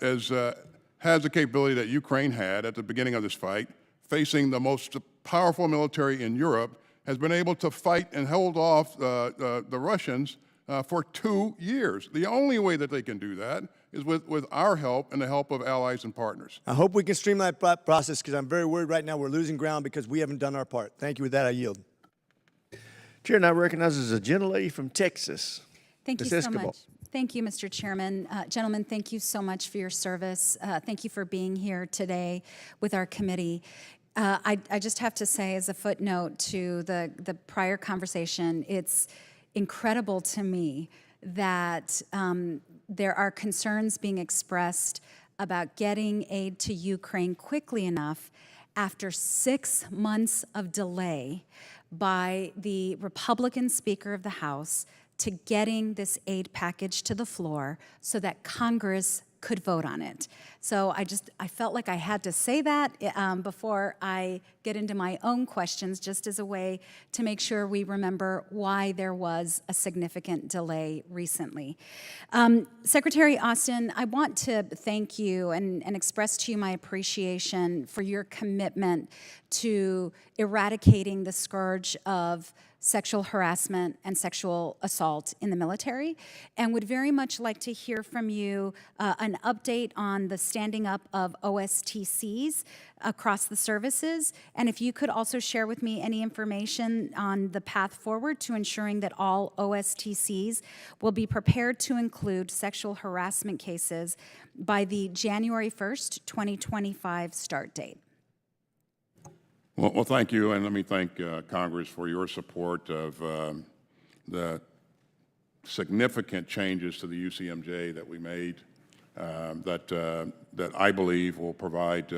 C: has the capability that Ukraine had at the beginning of this fight, facing the most powerful military in Europe, has been able to fight and hold off the Russians for 2 years. The only way that they can do that is with our help and the help of allies and partners.
B: I hope we can streamline that process, because I'm very worried right now we're losing ground because we haven't done our part. Thank you. With that, I yield.
A: Chair now recognizes a gentlelady from Texas.
F: Thank you
A: Ms.
F: so
A: Escobar.
F: much. Thank you, Mr. Chairman. Gentlemen, thank you so much for your service. Thank you for being here today with our committee. I just have to say, as a footnote to the prior conversation, it's incredible to me that there are concerns being expressed about getting aid to Ukraine quickly enough after 6 months of delay by the Republican Speaker of the House to getting this aid package to the floor so that Congress could vote on it. So I felt like I had to say that before I get into my own questions, just as a way to make sure we remember why there was a significant delay recently. Secretary Austin, I want to thank you and express to you my appreciation for your commitment to eradicating the scourge of sexual harassment and sexual assault in the military, and would very much like to hear from you an update on the standing up of OSTCs across the services, and if you could also share with me any information on the path forward to ensuring that all OSTCs will be prepared to include sexual harassment cases by the January 1st, 2025 start date.
C: Well, thank you, and let me thank Congress for your support of the significant changes to the UCMJ that we made that I believe will provide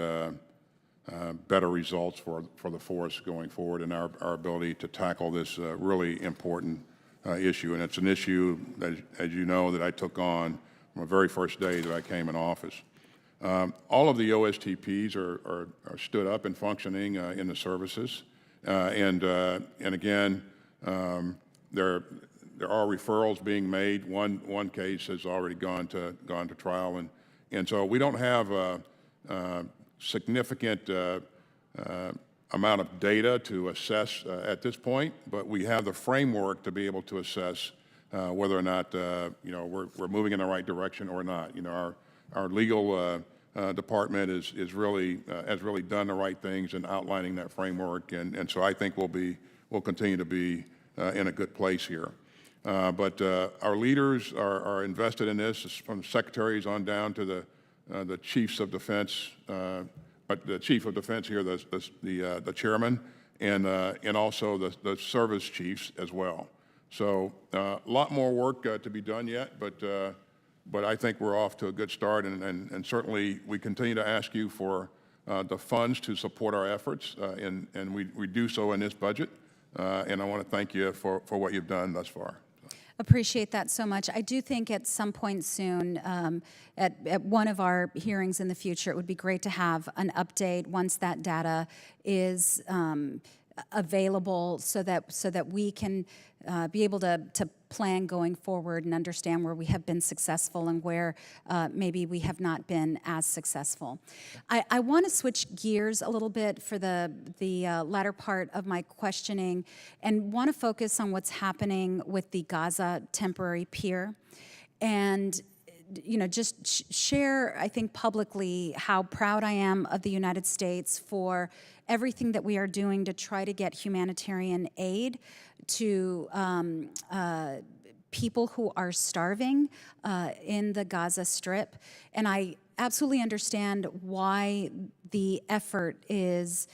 C: better results for the force going forward and our ability to tackle this really important issue. And it's an issue, that, as you know, that I took on from the very first day that I came in office. All of the OSTPs are stood up and functioning in the services, and again, there are referrals being made. One case has already gone to trial, and so we don't have a significant amount of data to assess at this point, but we have the framework to be able to assess whether or not we're moving in the right direction or not. Our legal department has really done the right things in outlining that framework, and so I think we'll continue to be in a good place here. But our leaders are invested in this, from secretaries on down to the chiefs of defense, but the chief of defense here, the chairman, and also the service chiefs as well. So a lot more work to be done yet, but I think we're off to a good start, and certainly we continue to ask you for the funds to support our efforts, and we do so in this budget, and I want to thank you for what you've done thus far.
F: Appreciate that so much. I do think at some point soon, at one of our hearings in the future, it would be great to have an update once that data is available, so that we can be able to plan going forward and understand where we have been successful and where maybe we have not been as successful. I want to switch gears a little bit for the latter part of my questioning, and want to focus on what's happening with the Gaza temporary pier, and just share, I think, publicly how proud I am of the United States for everything that we are doing to try to get humanitarian aid to people who are starving in the Gaza Strip. And I absolutely understand why the effort is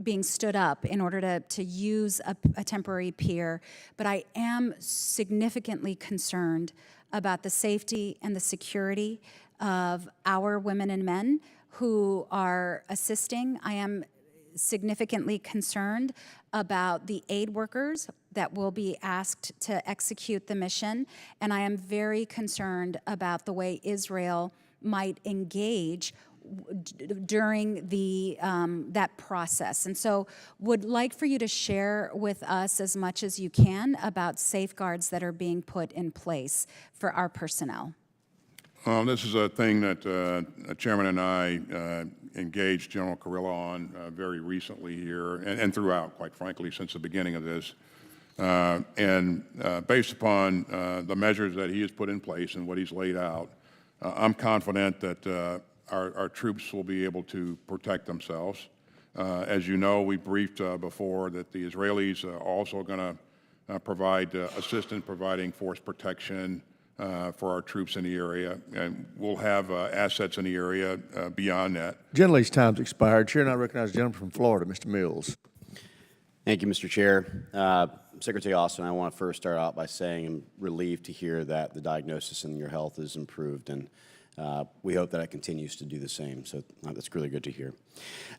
F: being stood up in order to use a temporary pier, but I am significantly concerned about the safety and the security of our women and men who are assisting. I am significantly concerned about the aid workers that will be asked to execute the mission, and I am very concerned about the way Israel might engage during that process. And so would like for you to share with us as much as you can about safeguards that are being put in place for our personnel.
C: This is a thing that Chairman and I engaged General Carrillo on very recently here, and throughout, quite frankly, since the beginning of this. And based upon the measures that he has put in place and what he's laid out, I'm confident that our troops will be able to protect themselves. As you know, we briefed before that the Israelis are also going to provide assistance, providing force protection for our troops in the area, and we'll have assets in the area beyond that.
A: Gentlelady's time's expired. Chair, and I recognize the gentleman from Florida, Mr. Mills.
G: Thank you, Mr. Chair. Secretary Austin, I want to first start out by saying I'm relieved to hear that the diagnosis in your health is improved, and we hope that it continues to do the same. So that's really good to hear.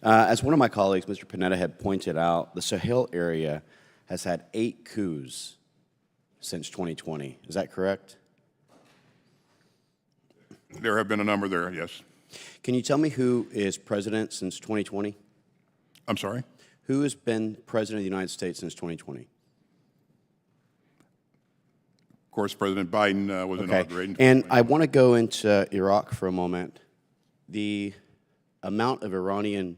G: As one of my colleagues, Mr. Panetta, had pointed out, the Sahel area has had 8 coups since 2020. Is that correct?
C: There have been a number there, yes.
G: Can you tell me who is president since 2020?
C: I'm sorry?
G: Who has been president of the United States since 2020?
C: Of course, President Biden was inaugurated.
G: And I want to go into Iraq for a moment. The amount of Iranian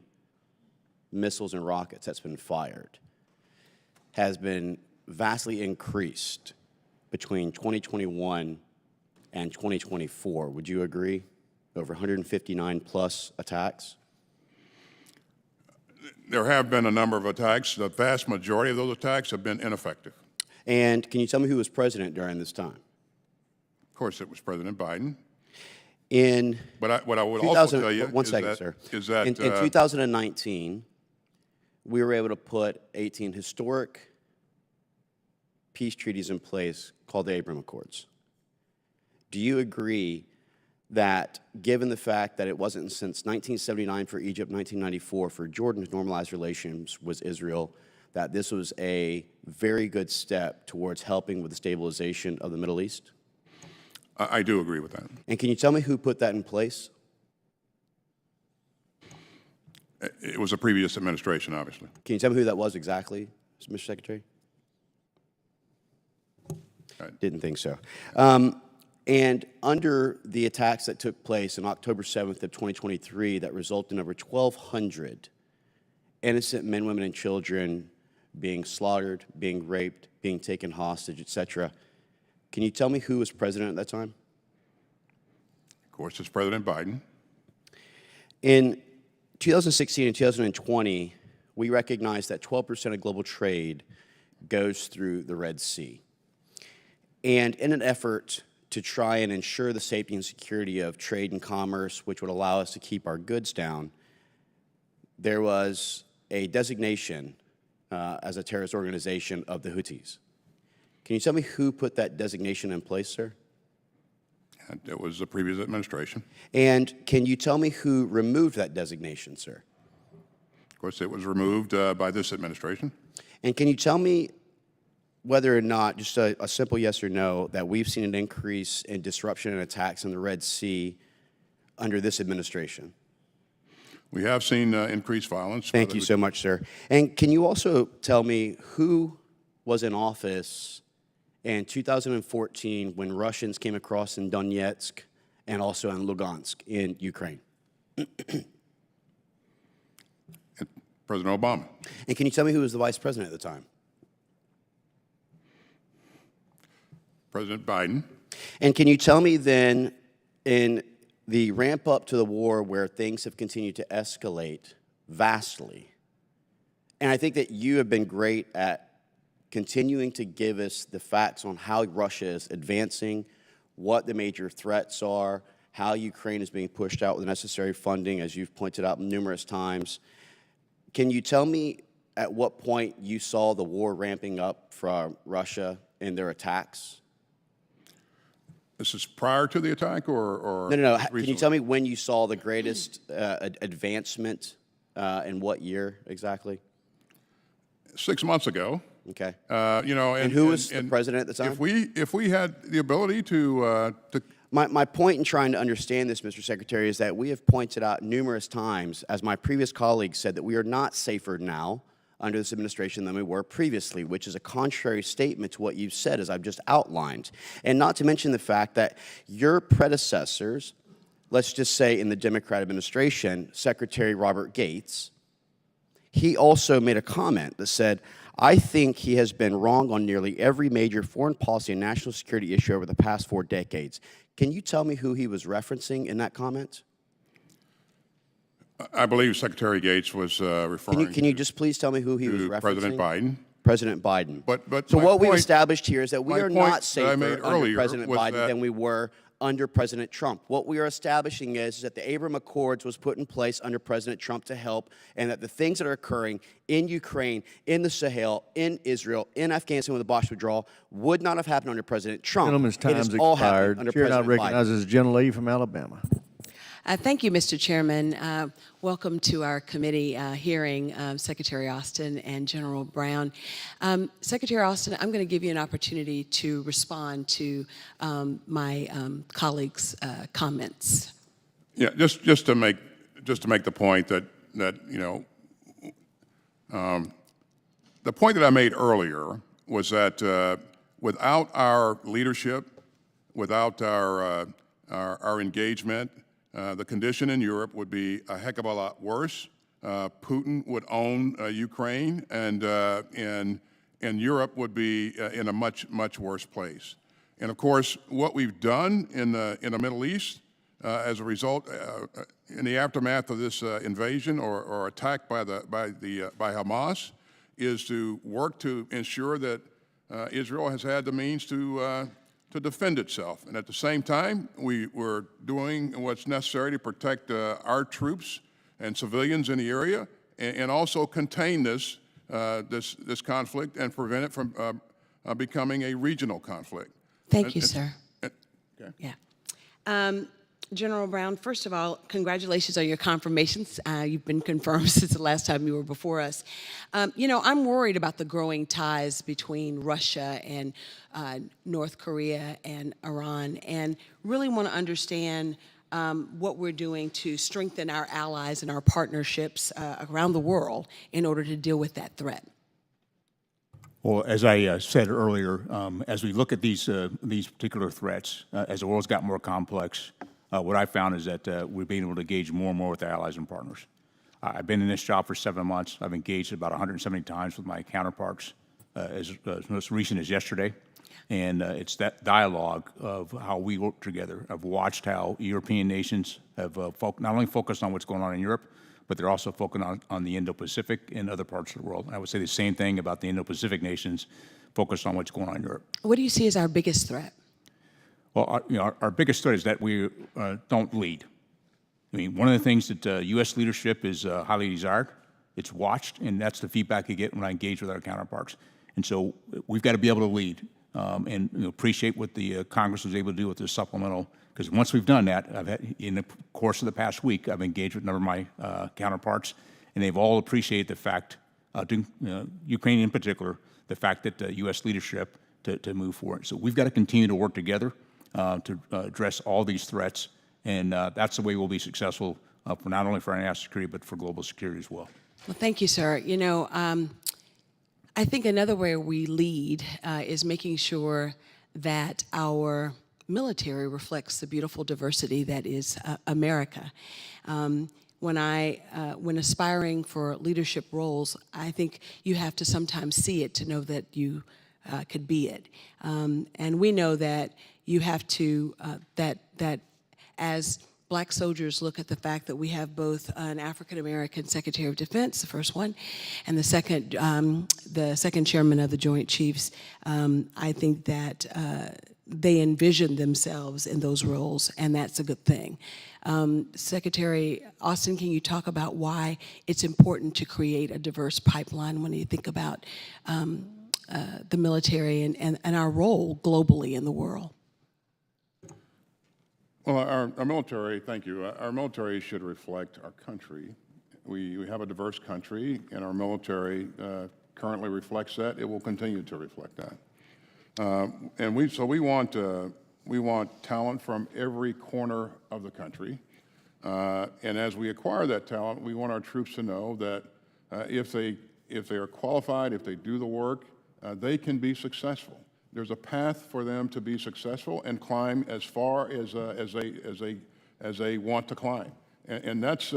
G: missiles and rockets that's been fired has been vastly increased between 2021 and 2024. Would you agree? Over 159 plus attacks?
C: There have been a number of attacks. The vast majority of those attacks have been ineffective.
G: And can you tell me who was president during this time?
C: Of course, it was President Biden.
G: But
C: what I would also tell you
G: is that in 2019, we were able to put 18 historic peace treaties in place called the Abraham Accords. Do you agree that, given the fact that it wasn't since 1979 for Egypt, 1994 for Jordan to normalize relations with Israel, that this was a very good step towards helping with the stabilization of the Middle East?
C: I do agree with that.
G: And can you tell me who put that in place?
C: It was a previous administration, obviously.
G: Can you tell me who that was exactly, Mr. Secretary? Didn't think so. And under the attacks that took place on October 7th of 2023 that resulted in over 1,200 innocent men, women, and children being slaughtered, being raped, being taken hostage, etc. Can you tell me who was president at that time?
C: Of course, it's President Biden.
G: In 2016 and 2020, we recognized that 12% of global trade goes through the Red Sea. And in an effort to try and ensure the safety and security of trade and commerce, which would allow us to keep our goods down, there was a designation as a terrorist organization of the Houthis. Can you tell me who put that designation in place, sir?
C: It was the previous administration.
G: And can you tell me who removed that designation, sir?
C: Of course, it was removed by this administration.
G: And can you tell me whether or not, just a simple yes or no, that we've seen an increase in disruption and attacks in the Red Sea under this administration?
C: We have seen increased violence.
G: Thank you so much, sir. And can you also tell me who was in office in 2014 when Russians came across in Donetsk and also in Lugansk in Ukraine?
C: President Obama.
G: And can you tell me who was the vice president at the time?
C: President Biden.
G: And can you tell me then, in the ramp up to the war where things have continued to escalate vastly, and I think that you have been great at continuing to give us the facts on how Russia is advancing, what the major threats are, how Ukraine is being pushed out with the necessary funding, as you've pointed out numerous times. Can you tell me at what point you saw the war ramping up from Russia in their attacks?
C: This is prior to the attack or
G: No.
C: recently?
G: Can you tell me when you saw the greatest advancement in what year exactly?
C: 6 months ago.
G: Okay.
C: And
G: who was the president at the time?
C: If we had the ability to
G: My point in trying to understand this, Mr. Secretary, is that we have pointed out numerous times, as my previous colleague said, that we are not safer now under this administration than we were previously, which is a contrary statement to what you've said, as I've just outlined. And not to mention the fact that your predecessors, let's just say in the Democrat administration, Secretary Robert Gates, he also made a comment that said, I think he has been wrong on nearly every major foreign policy and national security issue over the past 4 decades. Can you tell me who he was referencing in that comment?
C: I believe Secretary Gates was referring
G: Can you just please tell me who he was referencing?
C: President Biden.
G: President Biden.
C: But
G: so what we've
C: point-
G: established here is that we
C: my
G: are
C: point
G: not
C: that I
G: safer
C: made
G: under
C: earlier
G: President
C: was
G: Biden
C: that-
G: than we were under President Trump. What we are establishing is that the Abraham Accords was put in place under President Trump to help, and that the things that are occurring in Ukraine, in the Sahel, in Israel, in Afghanistan with the Bosch withdrawal would not have happened under President Trump.
A: Gentleman's
G: It is
A: time's
G: all happening
A: expired.
G: under
A: Chair now
G: President Biden.
A: recognizes the gentlelady from Alabama.
H: Thank you, Mr. Chairman. Welcome to our committee hearing, Secretary Austin and General Brown. Secretary Austin, I'm going to give you an opportunity to respond to my colleagues' comments.
C: Yeah, just to make the point that you know, the point that I made earlier was that without our leadership, without our engagement, the condition in Europe would be a heck of a lot worse. Putin would own Ukraine, and Europe would be in a much worse place. And of course, what we've done in the Middle East as a result, in the aftermath of this invasion or attack by Hamas, is to work to ensure that Israel has had the means to defend itself. And at the same time, we're doing what's necessary to protect our troops and civilians in the area, and also contain this conflict and prevent it from becoming a regional conflict.
H: Thank you, sir.
C: Okay.
H: Yeah. General Brown, first of all, congratulations on your confirmations. You've been confirmed since the last time you were before us. You know, I'm worried about the growing ties between Russia and North Korea and Iran, and really want to understand what we're doing to strengthen our allies and our partnerships around the world in order to deal with that threat.
E: Well, as I said earlier, as we look at these particular threats, as the world's got more complex, what I found is that we're being able to engage more and more with our allies and partners. I've been in this job for 7 months. I've engaged about 170 times with my counterparts, as most recent as yesterday. And it's that dialogue of how we work together. I've watched how European nations have not only focused on what's going on in Europe, but they're also focused on the Indo-Pacific and other parts of the world. And I would say the same thing about the Indo-Pacific nations focused on what's going on in Europe.
H: What do you see as our biggest threat?
E: Well, our biggest threat is that we don't lead. I mean, one of the things that U.S. leadership is highly desired. It's watched, and that's the feedback you get when I engage with our counterparts. And so we've got to be able to lead and appreciate what the Congress was able to do with the supplemental. Because once we've done that, in the course of the past week, I've engaged with a number of my counterparts, and they've all appreciated the fact, Ukraine in particular, the fact that U.S. leadership to move forward. So we've got to continue to work together to address all these threats, and that's the way we'll be successful for not only for our national security, but for global security as well.
H: Well, thank you, sir. You know, I think another way we lead is making sure that our military reflects the beautiful diversity that is America. When aspiring for leadership roles, I think you have to sometimes see it to know that you could be it. And we know that you have to, that as Black soldiers look at the fact that we have both an African-American Secretary of Defense, the first one, and the second chairman of the Joint Chiefs, I think that they envision themselves in those roles, and that's a good thing. Secretary Austin, can you talk about why it's important to create a diverse pipeline when you think about the military and our role globally in the world?
C: Well, our military, thank you. Our military should reflect our country. We have a diverse country, and our military currently reflects that. It will continue to reflect that. And so we want talent from every corner of the country. And as we acquire that talent, we want our troops to know that if they are qualified, if they do the work, they can be successful. There's a path for them to be successful and climb as far as they want to climb, and that's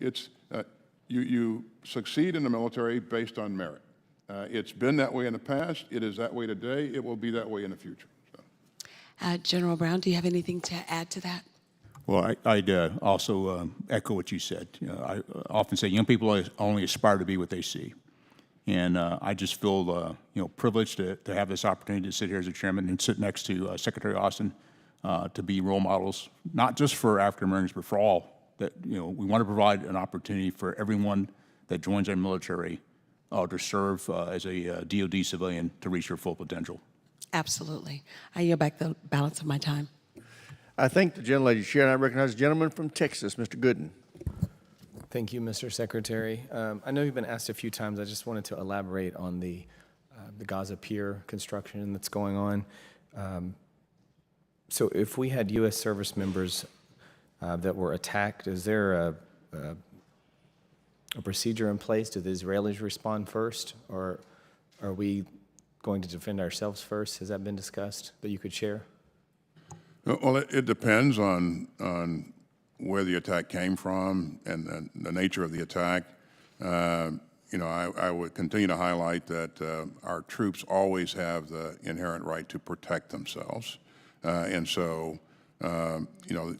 C: it's you succeed in the military based on merit. It's been that way in the past. It is that way today. It will be that way in the future. So.
H: General Brown, do you have anything to add to that?
E: Well, I'd also echo what you said. I often say young people only aspire to be what they see. And I just feel, privileged to have this opportunity to sit here as a chairman and sit next to Secretary Austin, to be role models, not just for African Americans, but for all. That, you know, we want to provide an opportunity for everyone that joins our military to serve as a DoD civilian to reach their full potential.
H: Absolutely. I yield back the balance of my time.
A: I thank the gentlelady's chair, and I recognize the gentleman from Texas, Mr. Gooden.
I: Thank you, Mr. Secretary. I know you've been asked a few times. I just wanted to elaborate on the Gaza pier construction that's going on. So if we had U.S. service members that were attacked, is there a procedure in place? Do the Israelis respond first, or are we going to defend ourselves first? Has that been discussed that you could share?
C: Well, it depends on where the attack came from and the nature of the attack. You know, I would continue to highlight that our troops always have the inherent right to protect themselves. And so, you know,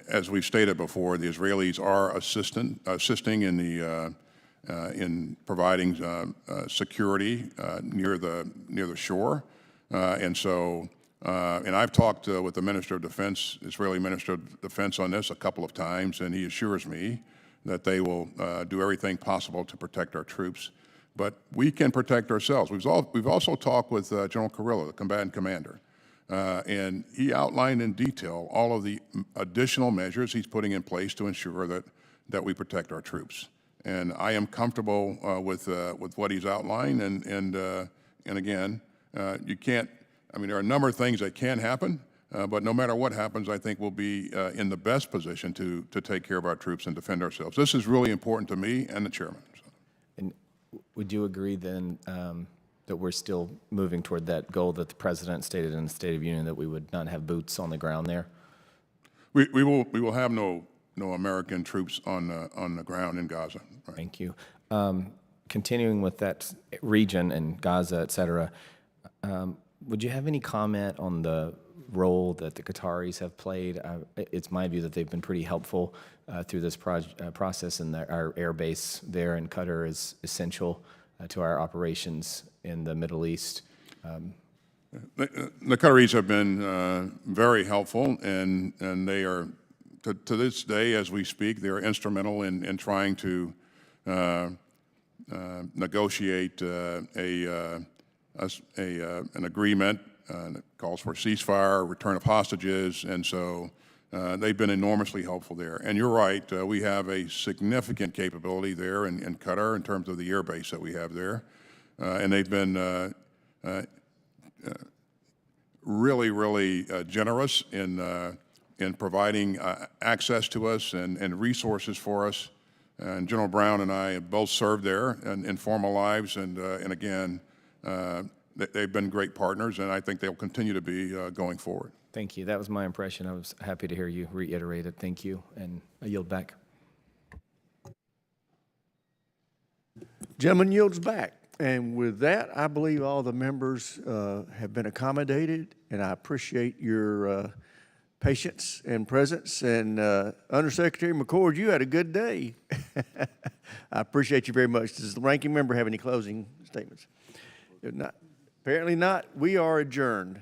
C: as we've stated before, the Israelis are assisting in the in providing security near the shore, and so. And I've talked with the Minister of Defense, Israeli Minister of Defense, on this a couple of times, and he assures me that they will do everything possible to protect our troops. But we can protect ourselves. We've also talked with General Carrillo, the combatant commander, and he outlined in detail all of the additional measures he's putting in place to ensure that we protect our troops. And I am comfortable with what he's outlined. And again, you can't. I mean, there are a number of things that can happen, but no matter what happens, I think we'll be in the best position to take care of our troops and defend ourselves. This is really important to me and the chairman. So.
I: And would you agree then that we're still moving toward that goal that the president stated in the State of the Union, that we would not have boots on the ground there?
C: We will have no American troops on the ground in Gaza. Right.
I: Thank you. Continuing with that region and Gaza, et cetera, would you have any comment on the role that the Qataris have played? It's my view that they've been pretty helpful through this process, and our air base there in Qatar is essential to our operations in the Middle East.
C: The Qataris have been very helpful, and they are, to this day as we speak, they are instrumental in trying to negotiate an agreement that calls for ceasefire, return of hostages, and so they've been enormously helpful there. And you're right, we have a significant capability there in Qatar in terms of the air base that we have there, and they've been really generous in providing access to us and resources for us. And General Brown and I have both served there in formal lives, and again. They've been great partners, and I think they'll continue to be going forward.
I: Thank you. That was my impression. I was happy to hear you reiterate it. Thank you, and I yield back.
A: Gentleman yields back. And with that, I believe all the members have been accommodated, and I appreciate your patience and presence. And Undersecretary McCord, you had a good day. I appreciate you very much. Does the ranking member have any closing statements? If not, apparently not. We are adjourned.